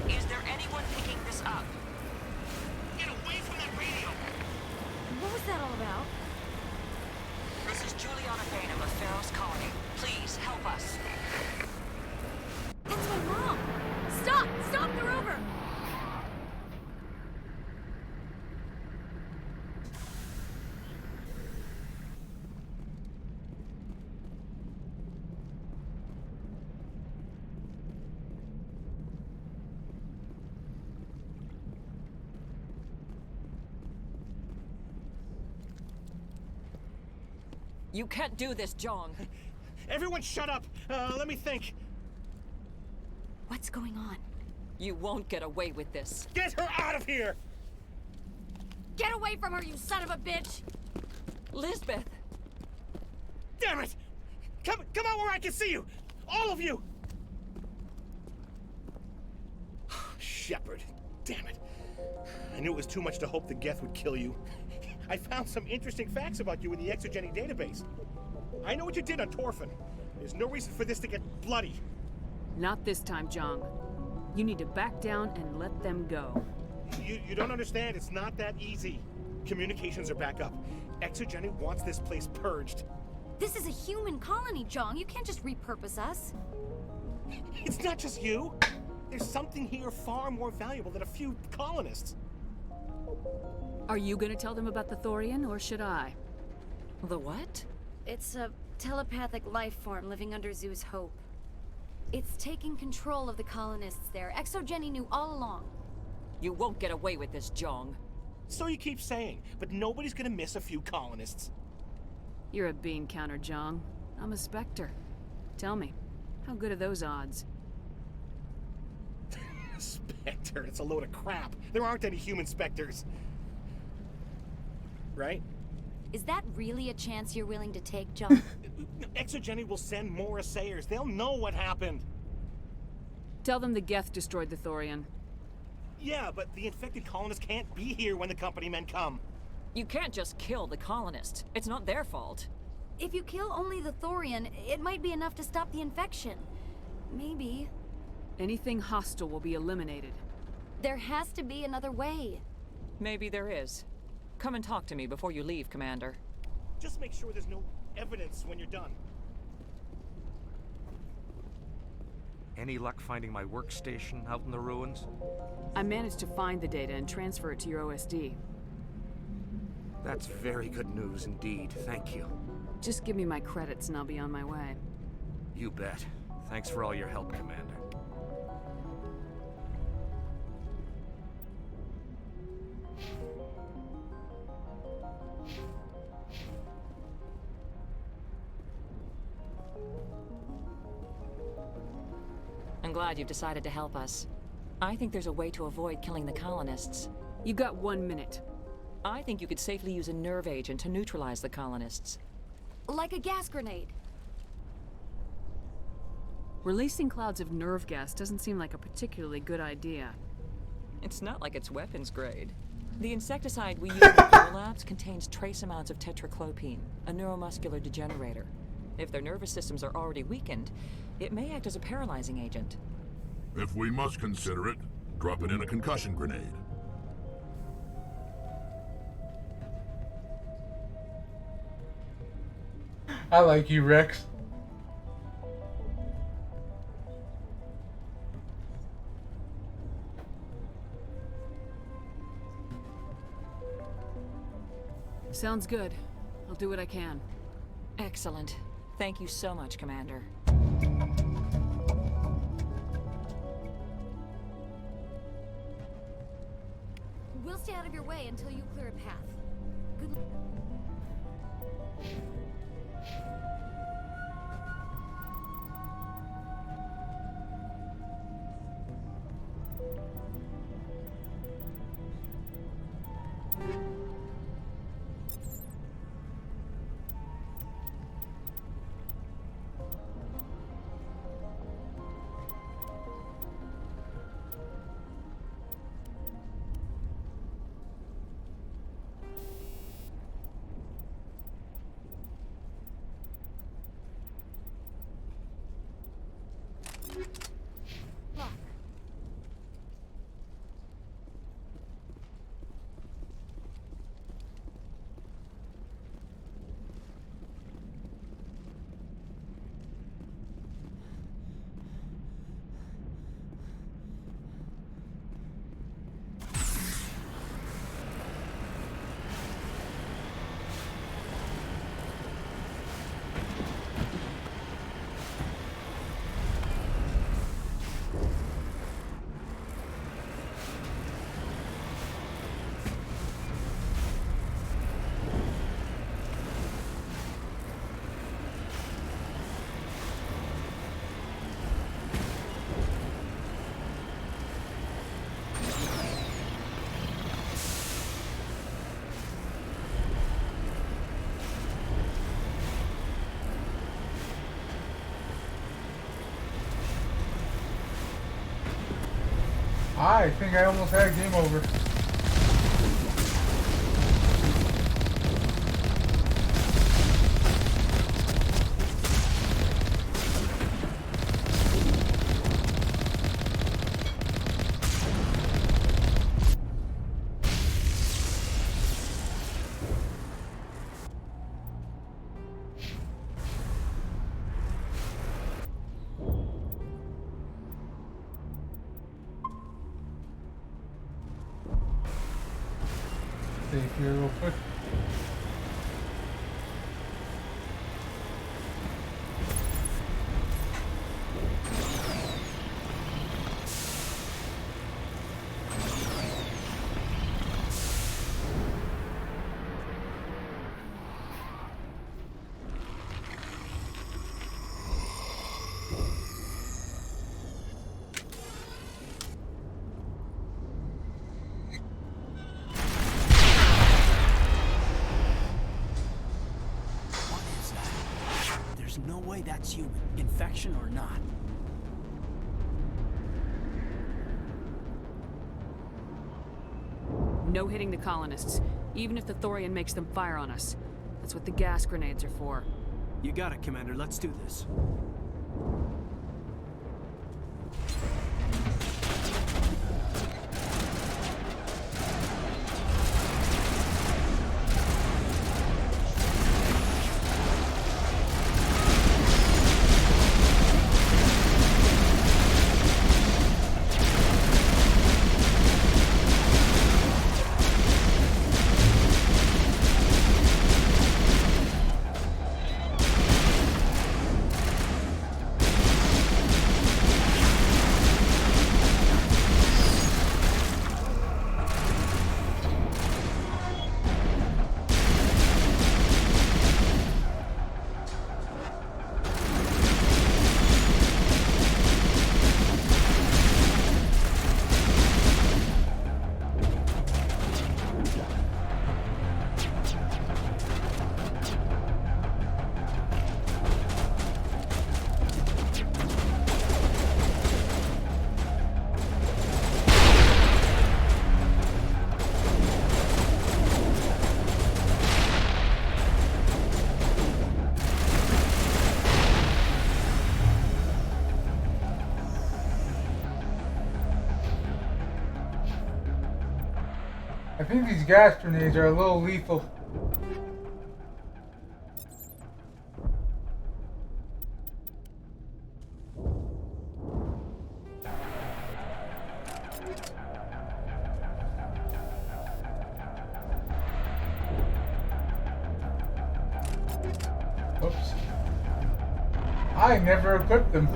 Is there anyone picking this up? Get away from that radio! What was that all about? This is Juliana Bainham of Pharaoh's Colony. Please, help us. That's my mom! Stop! Stop the rover! You can't do this, John. Everyone shut up! Let me think. What's going on? You won't get away with this. Get her out of here! Get away from her, you son of a bitch! Lisbeth! Damn it! Come out where I can see you! All of you! Shepard, damn it. I knew it was too much to hope the Geth would kill you. I found some interesting facts about you in the Exogeny database. I know what you did on Torfin. There's no reason for this to get bloody. Not this time, Jong. You need to back down and let them go. You don't understand. It's not that easy. Communications are back up. Exogeny wants this place purged. This is a human colony, Jong. You can't just repurpose us. It's not just you. There's something here far more valuable than a few colonists. Are you gonna tell them about the Thorian, or should I? The what? It's a telepathic life form living under Zeus Hope. It's taking control of the colonists there. Exogeny knew all along. You won't get away with this, Jong. So you keep saying, but nobody's gonna miss a few colonists. You're a bean counter, Jong. I'm a Spectre. Tell me, how good are those odds? Spectre, it's a load of crap. There aren't any human Spectres. Right? Is that really a chance you're willing to take, Jong? Exogeny will send more assayers. They'll know what happened. Tell them the Geth destroyed the Thorian. Yeah, but the infected colonists can't be here when the company men come. You can't just kill the colonists. It's not their fault. If you kill only the Thorian, it might be enough to stop the infection. Maybe. Anything hostile will be eliminated. There has to be another way. Maybe there is. Come and talk to me before you leave, Commander. Just make sure there's no evidence when you're done. Any luck finding my workstation out in the ruins? I managed to find the data and transfer it to your OSD. That's very good news indeed. Thank you. Just give me my credits and I'll be on my way. You bet. Thanks for all your help, Commander. I'm glad you've decided to help us. I think there's a way to avoid killing the colonists. You got 1 minute. I think you could safely use a nerve agent to neutralize the colonists. Like a gas grenade. Releasing clouds of nerve gas doesn't seem like a particularly good idea. It's not like it's weapons grade. The insecticide we use in our labs contains trace amounts of tetraclopine, a neuromuscular degenerator. If their nervous systems are already weakened, it may act as a paralyzing agent. If we must consider it, drop it in a concussion grenade. I like you, Rex. Sounds good. I'll do what I can. Excellent. Thank you so much, Commander. We'll stay out of your way until you clear a path. Good luck. I think I almost had game over. save here real quick. No way that's human, infection or not. No hitting the colonists, even if the Thorian makes them fire on us. That's what the gas grenades are for. You got it, Commander. Let's do this. I think these gas grenades are a little lethal. Oops. I never equipped them.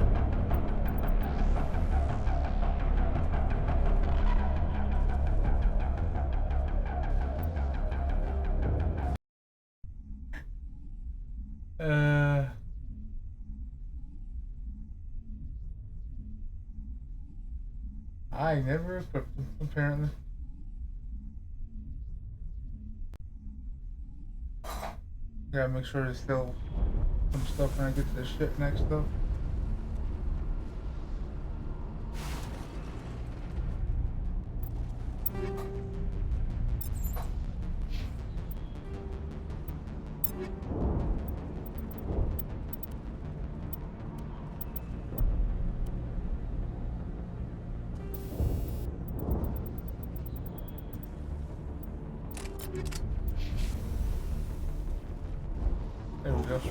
I never equipped them, apparently. Gotta make sure there's still some stuff when I get to the ship next, though. There we go.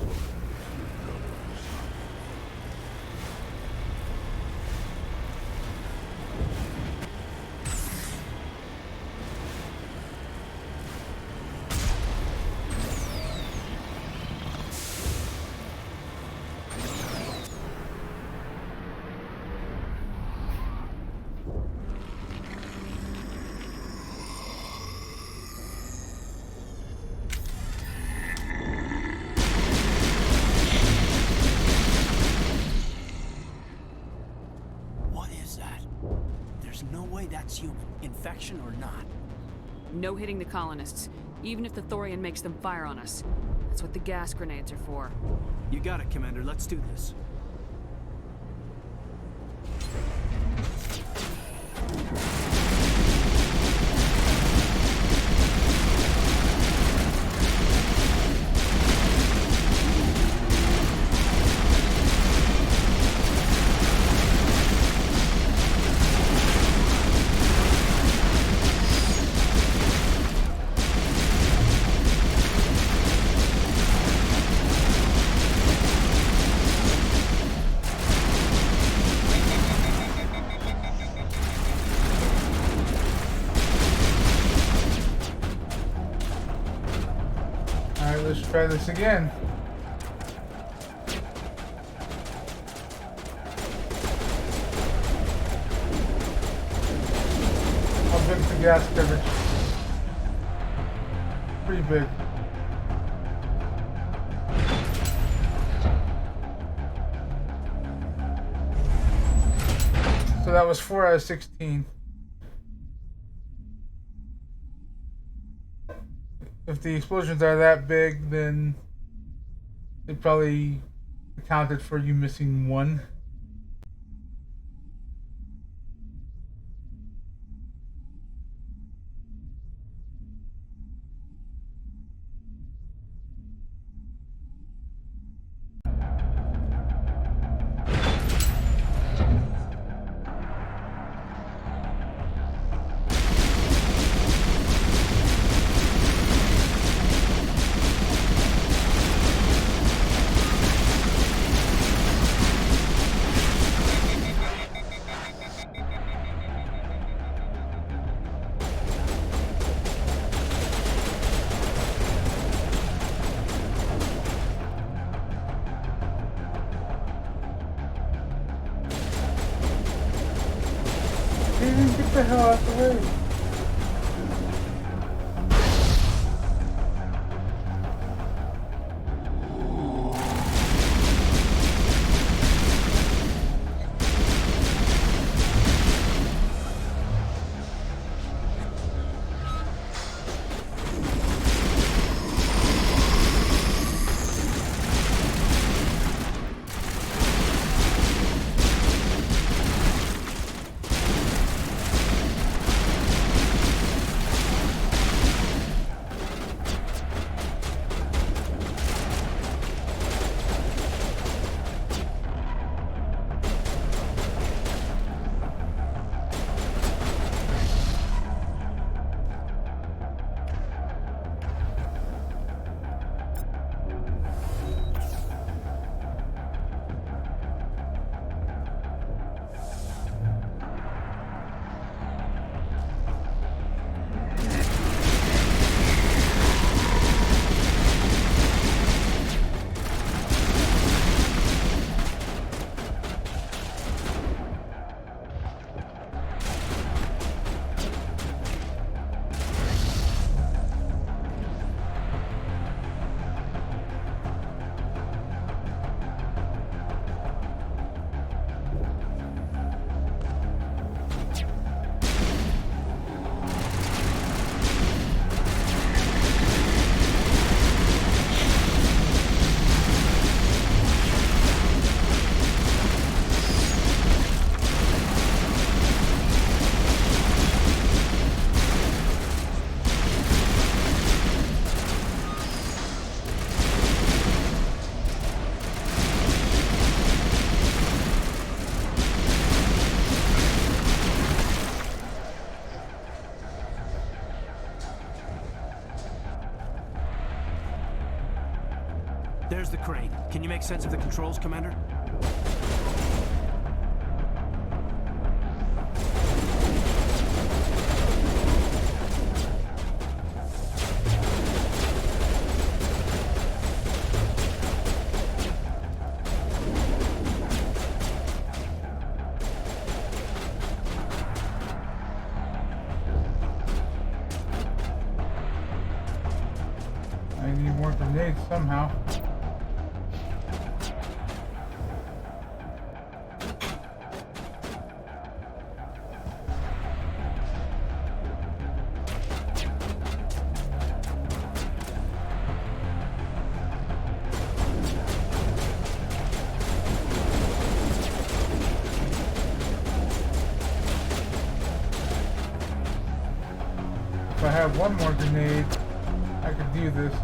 No way that's human, infection or not. No hitting the colonists, even if the Thorian makes them fire on us. That's what the gas grenades are for. You got it, Commander. Let's do this. try this again. How big's the gas coverage? Pretty big. So that was 4 out of 16. If the explosions are that big, then it probably accounted for you missing one. Get the hell out the way. There's the crane. Can you make sense of the controls, Commander? I need more grenades somehow. If I had one more grenade, I could do this.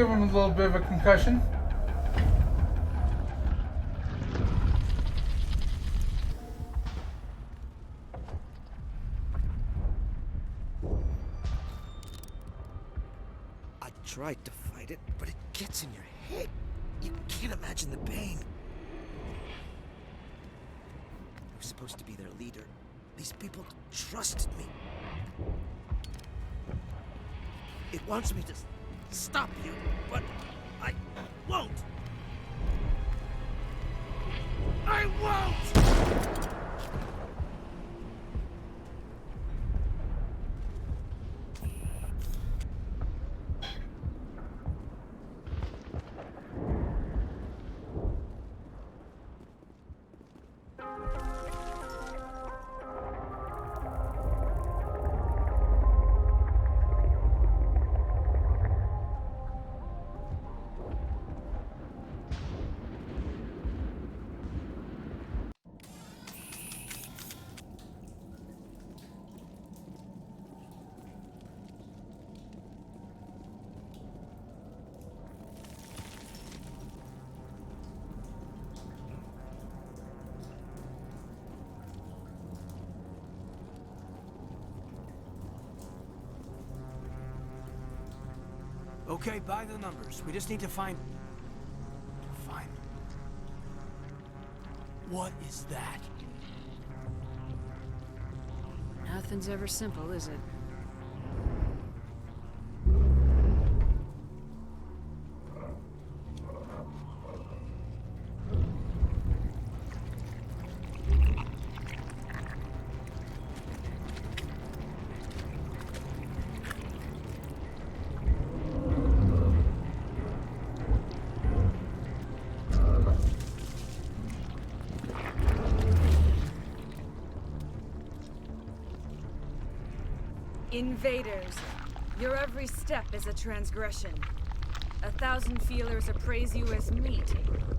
give him a little bit of a concussion. I tried to fight it, but it gets in your head. You can't imagine the pain. I was supposed to be their leader. These people trusted me. It wants me to stop you, but I won't. I won't! Okay, by the numbers. We just need to find... What is that? Nothing's ever simple, is it? Invaders, your every step is a transgression. 1,000 feelers appraise you as meat,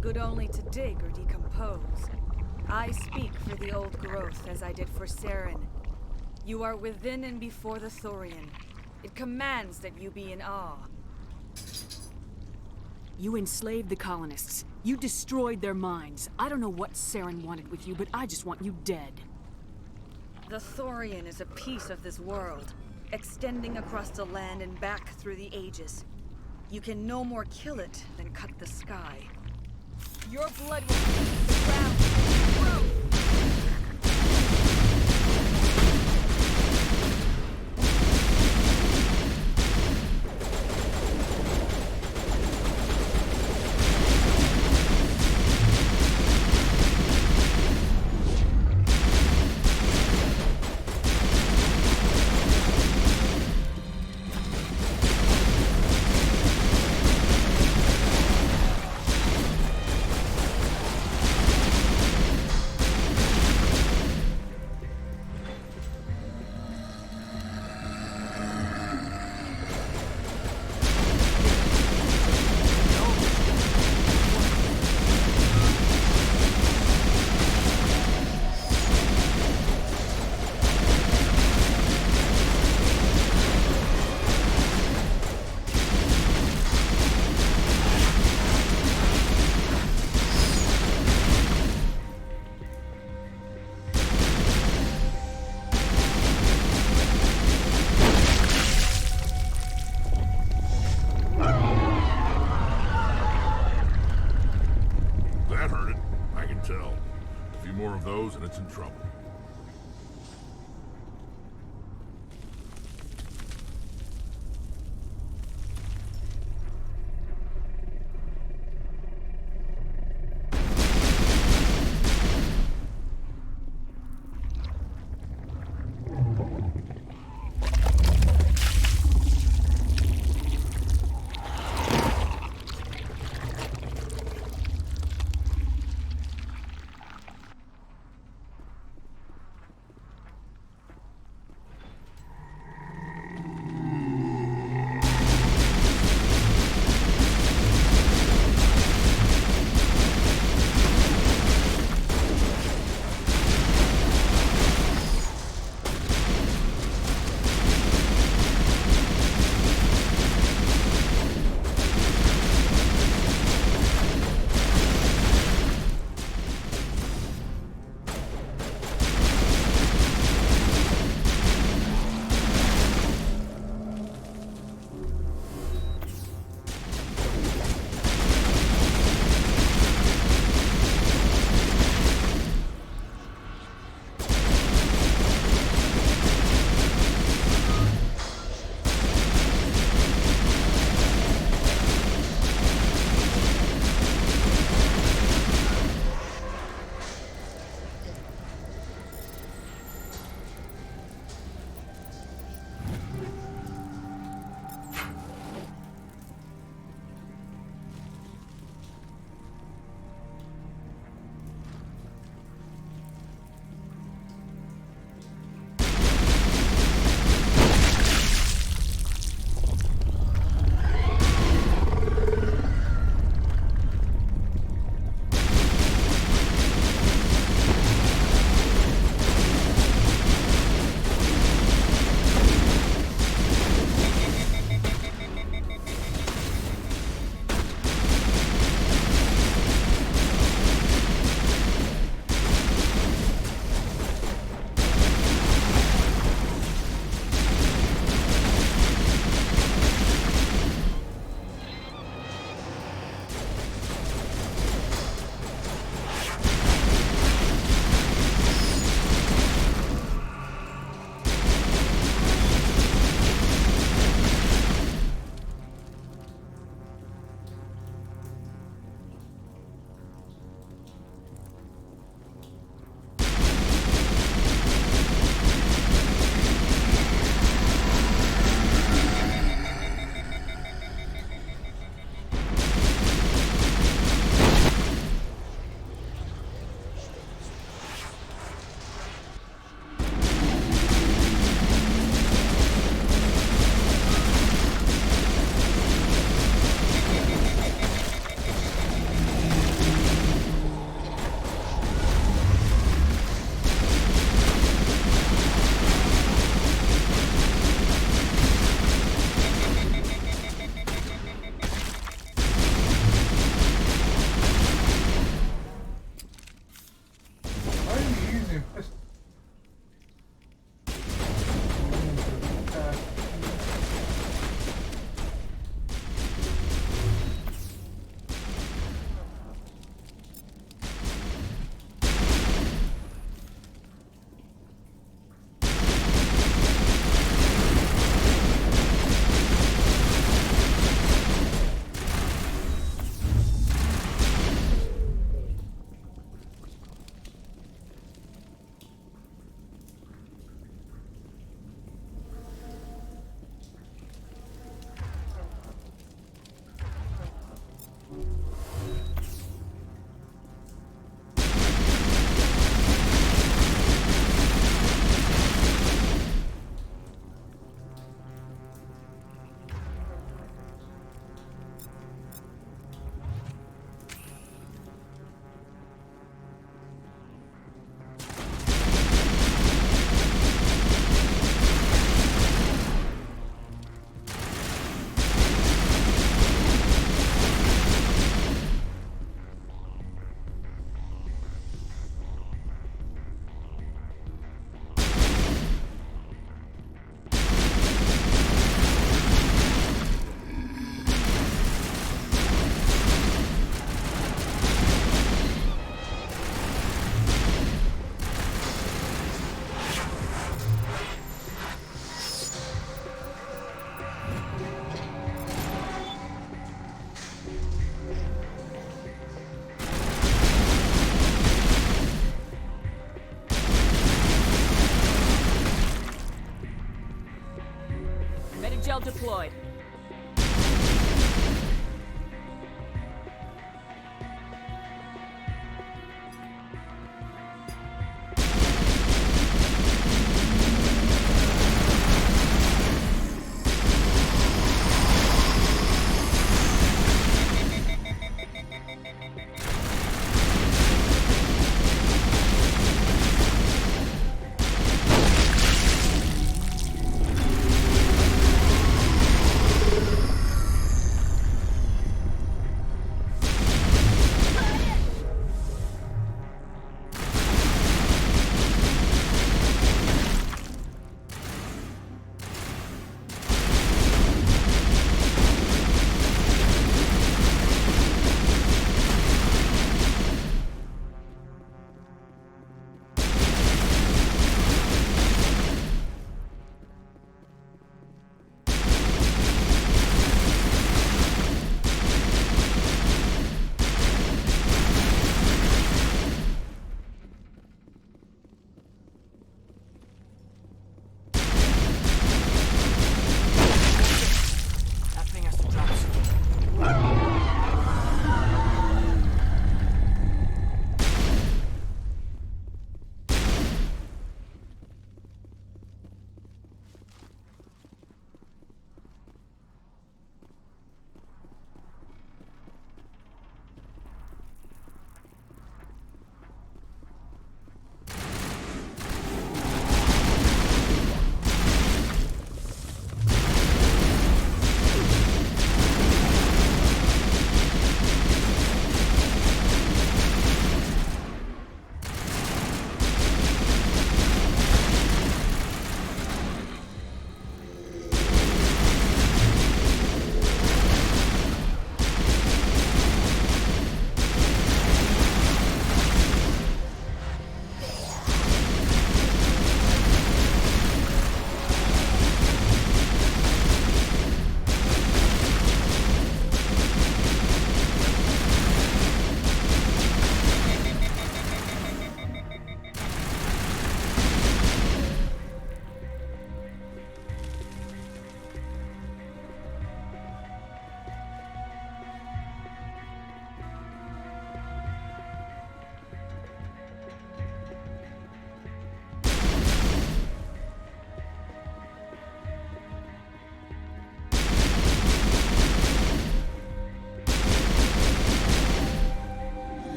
good only to dig or decompose. I speak for the old growth as I did for Saren. You are within and before the Thorian. It commands that you be in awe. You enslaved the colonists. You destroyed their minds. I don't know what Saren wanted with you, but I just want you dead. The Thorian is a piece of this world, extending across the land and back through the ages. You can no more kill it than cut the sky. Your blood will heat the ground and grow. And it's in trouble. shell deployed.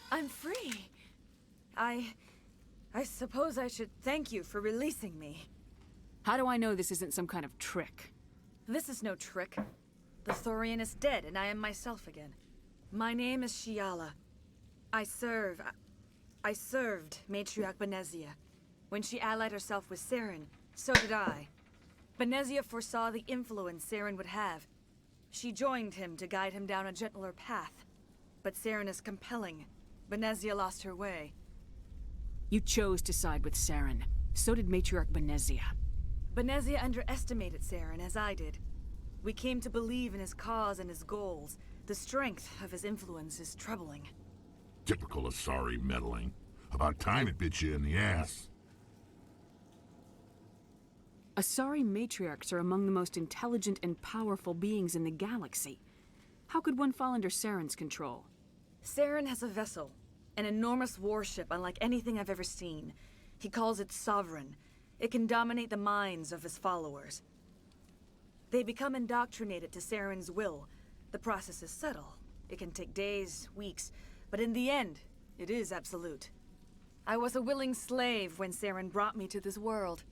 I'm free. I suppose I should thank you for releasing me. How do I know this isn't some kind of trick? This is no trick. The Thorian is dead, and I am myself again. My name is Shiala. I served Matriarch Benezia. When she allied herself with Saren, so did I. Benezia foresaw the influence Saren would have. She joined him to guide him down a gentler path. But Saren is compelling. Benezia lost her way. You chose to side with Saren. So did Matriarch Benezia. Benezia underestimated Saren, as I did. We came to believe in his cause and his goals. The strength of his influence is troubling. Typical Asari meddling. About time it bit you in the ass. Asari matriarchs are among the most intelligent and powerful beings in the galaxy. How could one fall under Saren's control? Saren has a vessel, an enormous warship unlike anything I've ever seen. He calls it Sovereign. It can dominate the minds of his followers. They become indoctrinated to Saren's will. The process is subtle. It can take days, weeks, but in the end, it is absolute. I was a willing slave when Saren brought me to this world.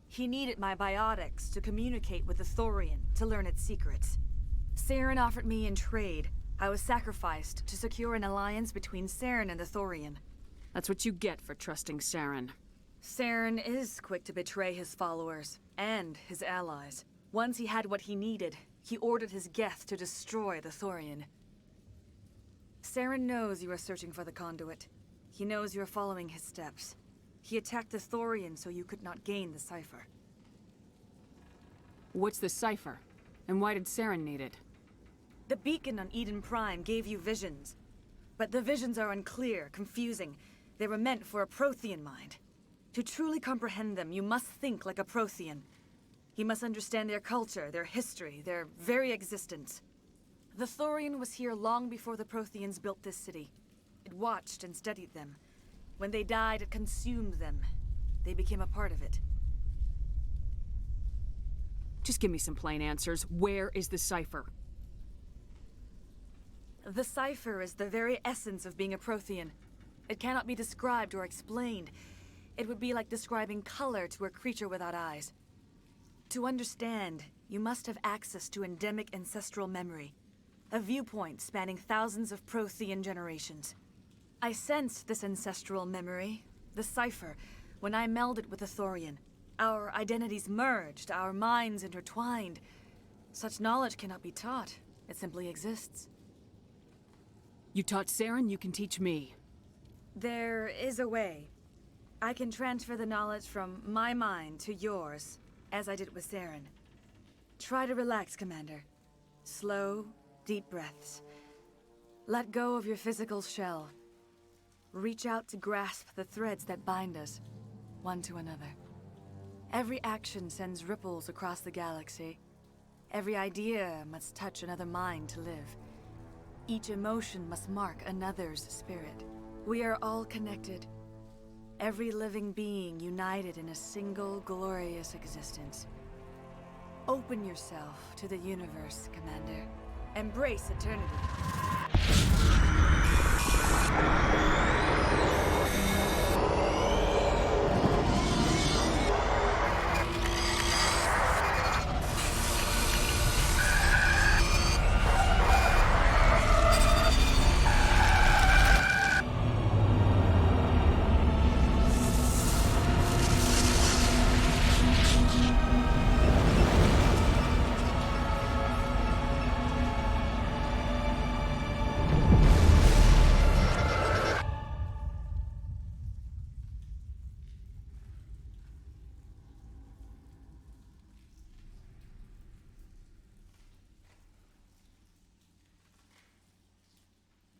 He needed my biotics to communicate with the Thorian, to learn its secrets. Saren offered me in trade. I was sacrificed to secure an alliance between Saren and the Thorian. That's what you get for trusting Saren. Saren is quick to betray his followers, and his allies. Once he had what he needed, he ordered his Geth to destroy the Thorian. Saren knows you are searching for the conduit. He knows you are following his steps. He attacked the Thorian so you could not gain the cipher. What's the cipher? And why did Saren need it? The beacon on Eden Prime gave you visions. But the visions are unclear, confusing. They were meant for a Prothean mind. To truly comprehend them, you must think like a Prothean. You must understand their culture, their history, their very existence. The Thorian was here long before the Protheans built this city. It watched and studied them. When they died, it consumed them. They became a part of it. Just give me some plain answers. Where is the cipher? The cipher is the very essence of being a Prothean. It cannot be described or explained. It would be like describing color to a creature without eyes. To understand, you must have access to endemic ancestral memory. A viewpoint spanning thousands of Prothean generations. I sensed this ancestral memory, the cipher, when I melded with the Thorian. Our identities merged, our minds intertwined. Such knowledge cannot be taught. It simply exists. You taught Saren, you can teach me. There is a way. I can transfer the knowledge from my mind to yours, as I did with Saren. Try to relax, Commander. Slow, deep breaths. Let go of your physical shell. Reach out to grasp the threads that bind us, one to another. Every action sends ripples across the galaxy. Every idea must touch another mind to live. Each emotion must mark another's spirit. We are all connected. Every living being united in a single glorious existence. Open yourself to the universe, Commander. Embrace eternity.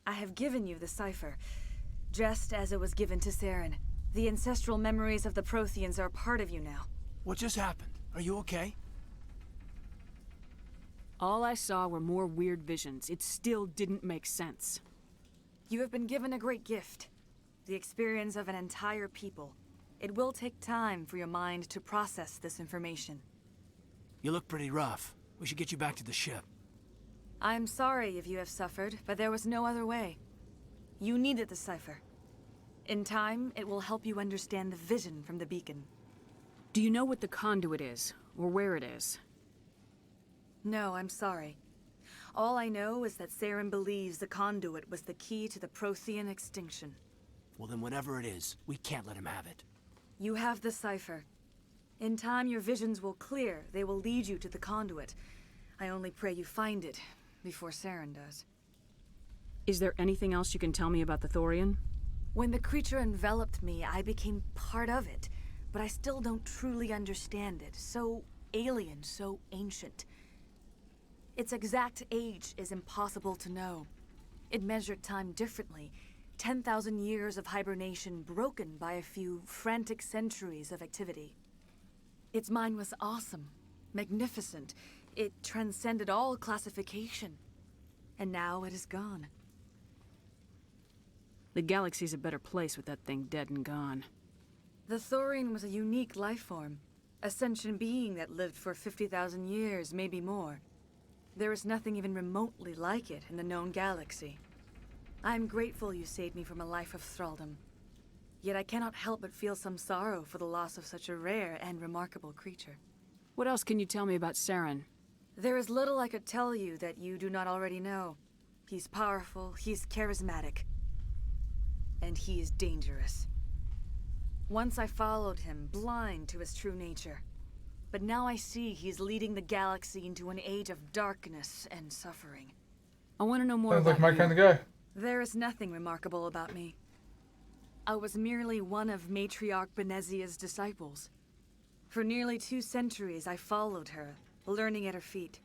I have given you the cipher, just as it was given to Saren. The ancestral memories of the Protheans are a part of you now. What just happened? Are you okay? All I saw were more weird visions. It still didn't make sense. You have been given a great gift. The experience of an entire people. It will take time for your mind to process this information. You look pretty rough. We should get you back to the ship. I'm sorry if you have suffered, but there was no other way. You needed the cipher. In time, it will help you understand the vision from the beacon. Do you know what the conduit is, or where it is? No, I'm sorry. All I know is that Saren believes the conduit was the key to the Prothean extinction. Well then whatever it is, we can't let him have it. You have the cipher. In time, your visions will clear. They will lead you to the conduit. I only pray you find it before Saren does. Is there anything else you can tell me about the Thorian? When the creature enveloped me, I became part of it. but I still don't truly understand it. So alien, so ancient. Its exact age is impossible to know. It measured time differently. 10,000 years of hibernation broken by a few frantic centuries of activity. Its mind was awesome, magnificent. It transcended all classification. And now it is gone. The galaxy's a better place with that thing dead and gone. The Thorian was a unique life form. A sentient being that lived for 50,000 years, maybe more. There is nothing even remotely like it in the known galaxy. I am grateful you saved me from a life of thraldom. Yet I cannot help but feel some sorrow for the loss of such a rare and remarkable creature. What else can you tell me about Saren? There is little I could tell you that you do not already know. He's powerful, he's charismatic. And he is dangerous. Once I followed him, blind to his true nature. But now I see he's leading the galaxy into an age of darkness and suffering. I want to know more Sounds about like my you. kind of guy. There is nothing remarkable about me. I was merely one of Matriarch Benezia's disciples. For nearly 2 centuries I followed her, learning at her feet.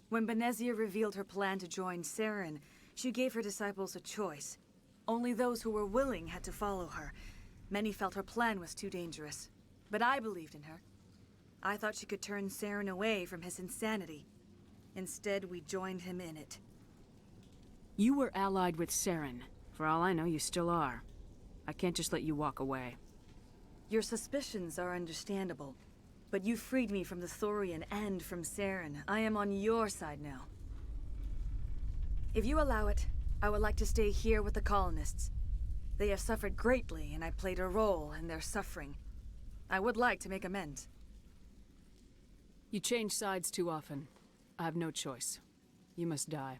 When Benezia revealed her plan to join Saren, she gave her disciples a choice. Only those who were willing had to follow her. Many felt her plan was too dangerous, but I believed in her. I thought she could turn Saren away from his insanity. Instead, we joined him in it. You were allied with Saren. For all I know, you still are. I can't just let you walk away. Your suspicions are understandable, but you freed me from the Thorian and from Saren. I am on your side now. If you allow it, I would like to stay here with the colonists. They have suffered greatly, and I played a role in their suffering. I would like to make amends. You change sides too often. I have no choice. You must die.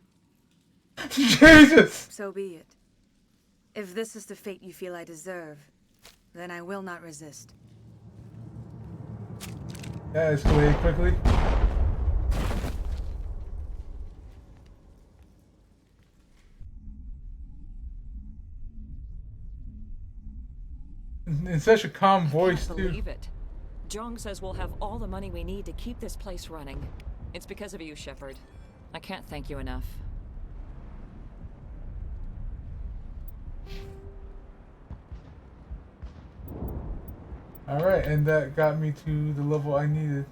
Jesus! So be it. If this is the fate you feel I deserve, then I will not resist. That escalated quickly. In such a calm voice, Can't too. believe it. Jong says we'll have all the money we need to keep this place running. It's because of you, Shepard. I can't thank you enough. Alright, and that got me to the level I needed.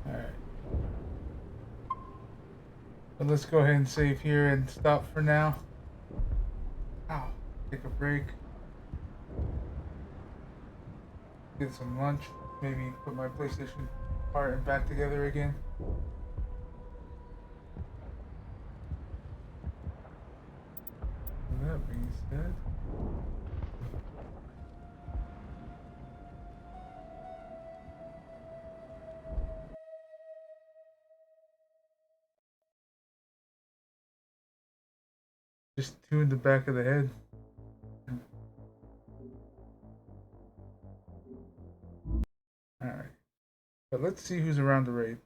Alright. But let's go ahead and save here and stop for now. Ow. Take a break. Get some lunch. Maybe put my PlayStation part and back together again. With that being said, just 2 in the back of the head. Alright. But let's see who's around the raid.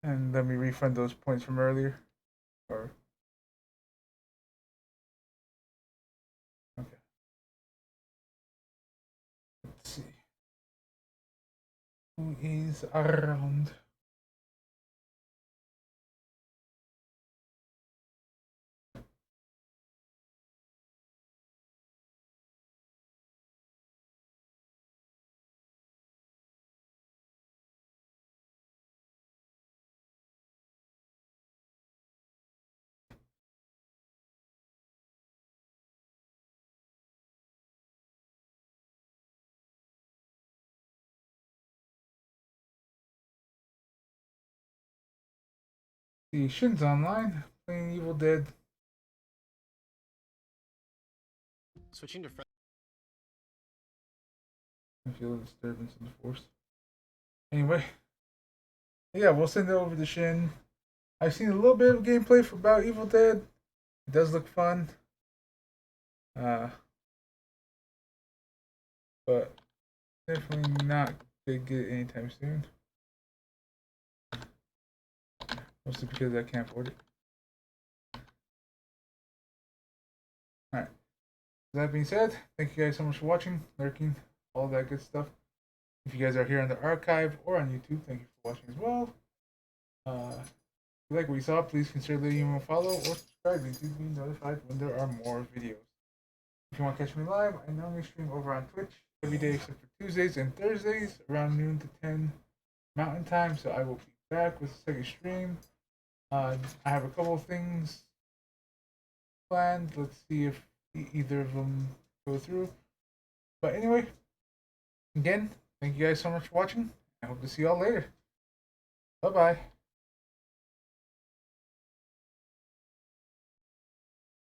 And let me refund those points from earlier. Or okay. Let's see. Who is around? See, Shin's online, playing Evil Dead. Switching to friend. I feel a disturbance in the force. Anyway, yeah, we'll send it over to Shin. I've seen a little bit of gameplay for about Evil Dead. It does look fun. But definitely not gonna get it anytime soon. Mostly because I can't afford it. Alright. That being said, thank you guys so much for watching, lurking, all that good stuff. If you guys are here on the archive or on YouTube, thank you for watching as well. If you like what you saw, please consider leaving a follow or subscribing to be notified when there are more videos. If you want to catch me live, I normally stream over on Twitch every day except for Tuesdays and Thursdays around noon to 10 Mountain Time, so I will be back with a second stream. I have a couple of things planned. Let's see if either of them go through. But anyway, again, thank you guys so much for watching. I hope to see y'all later. Bye-bye.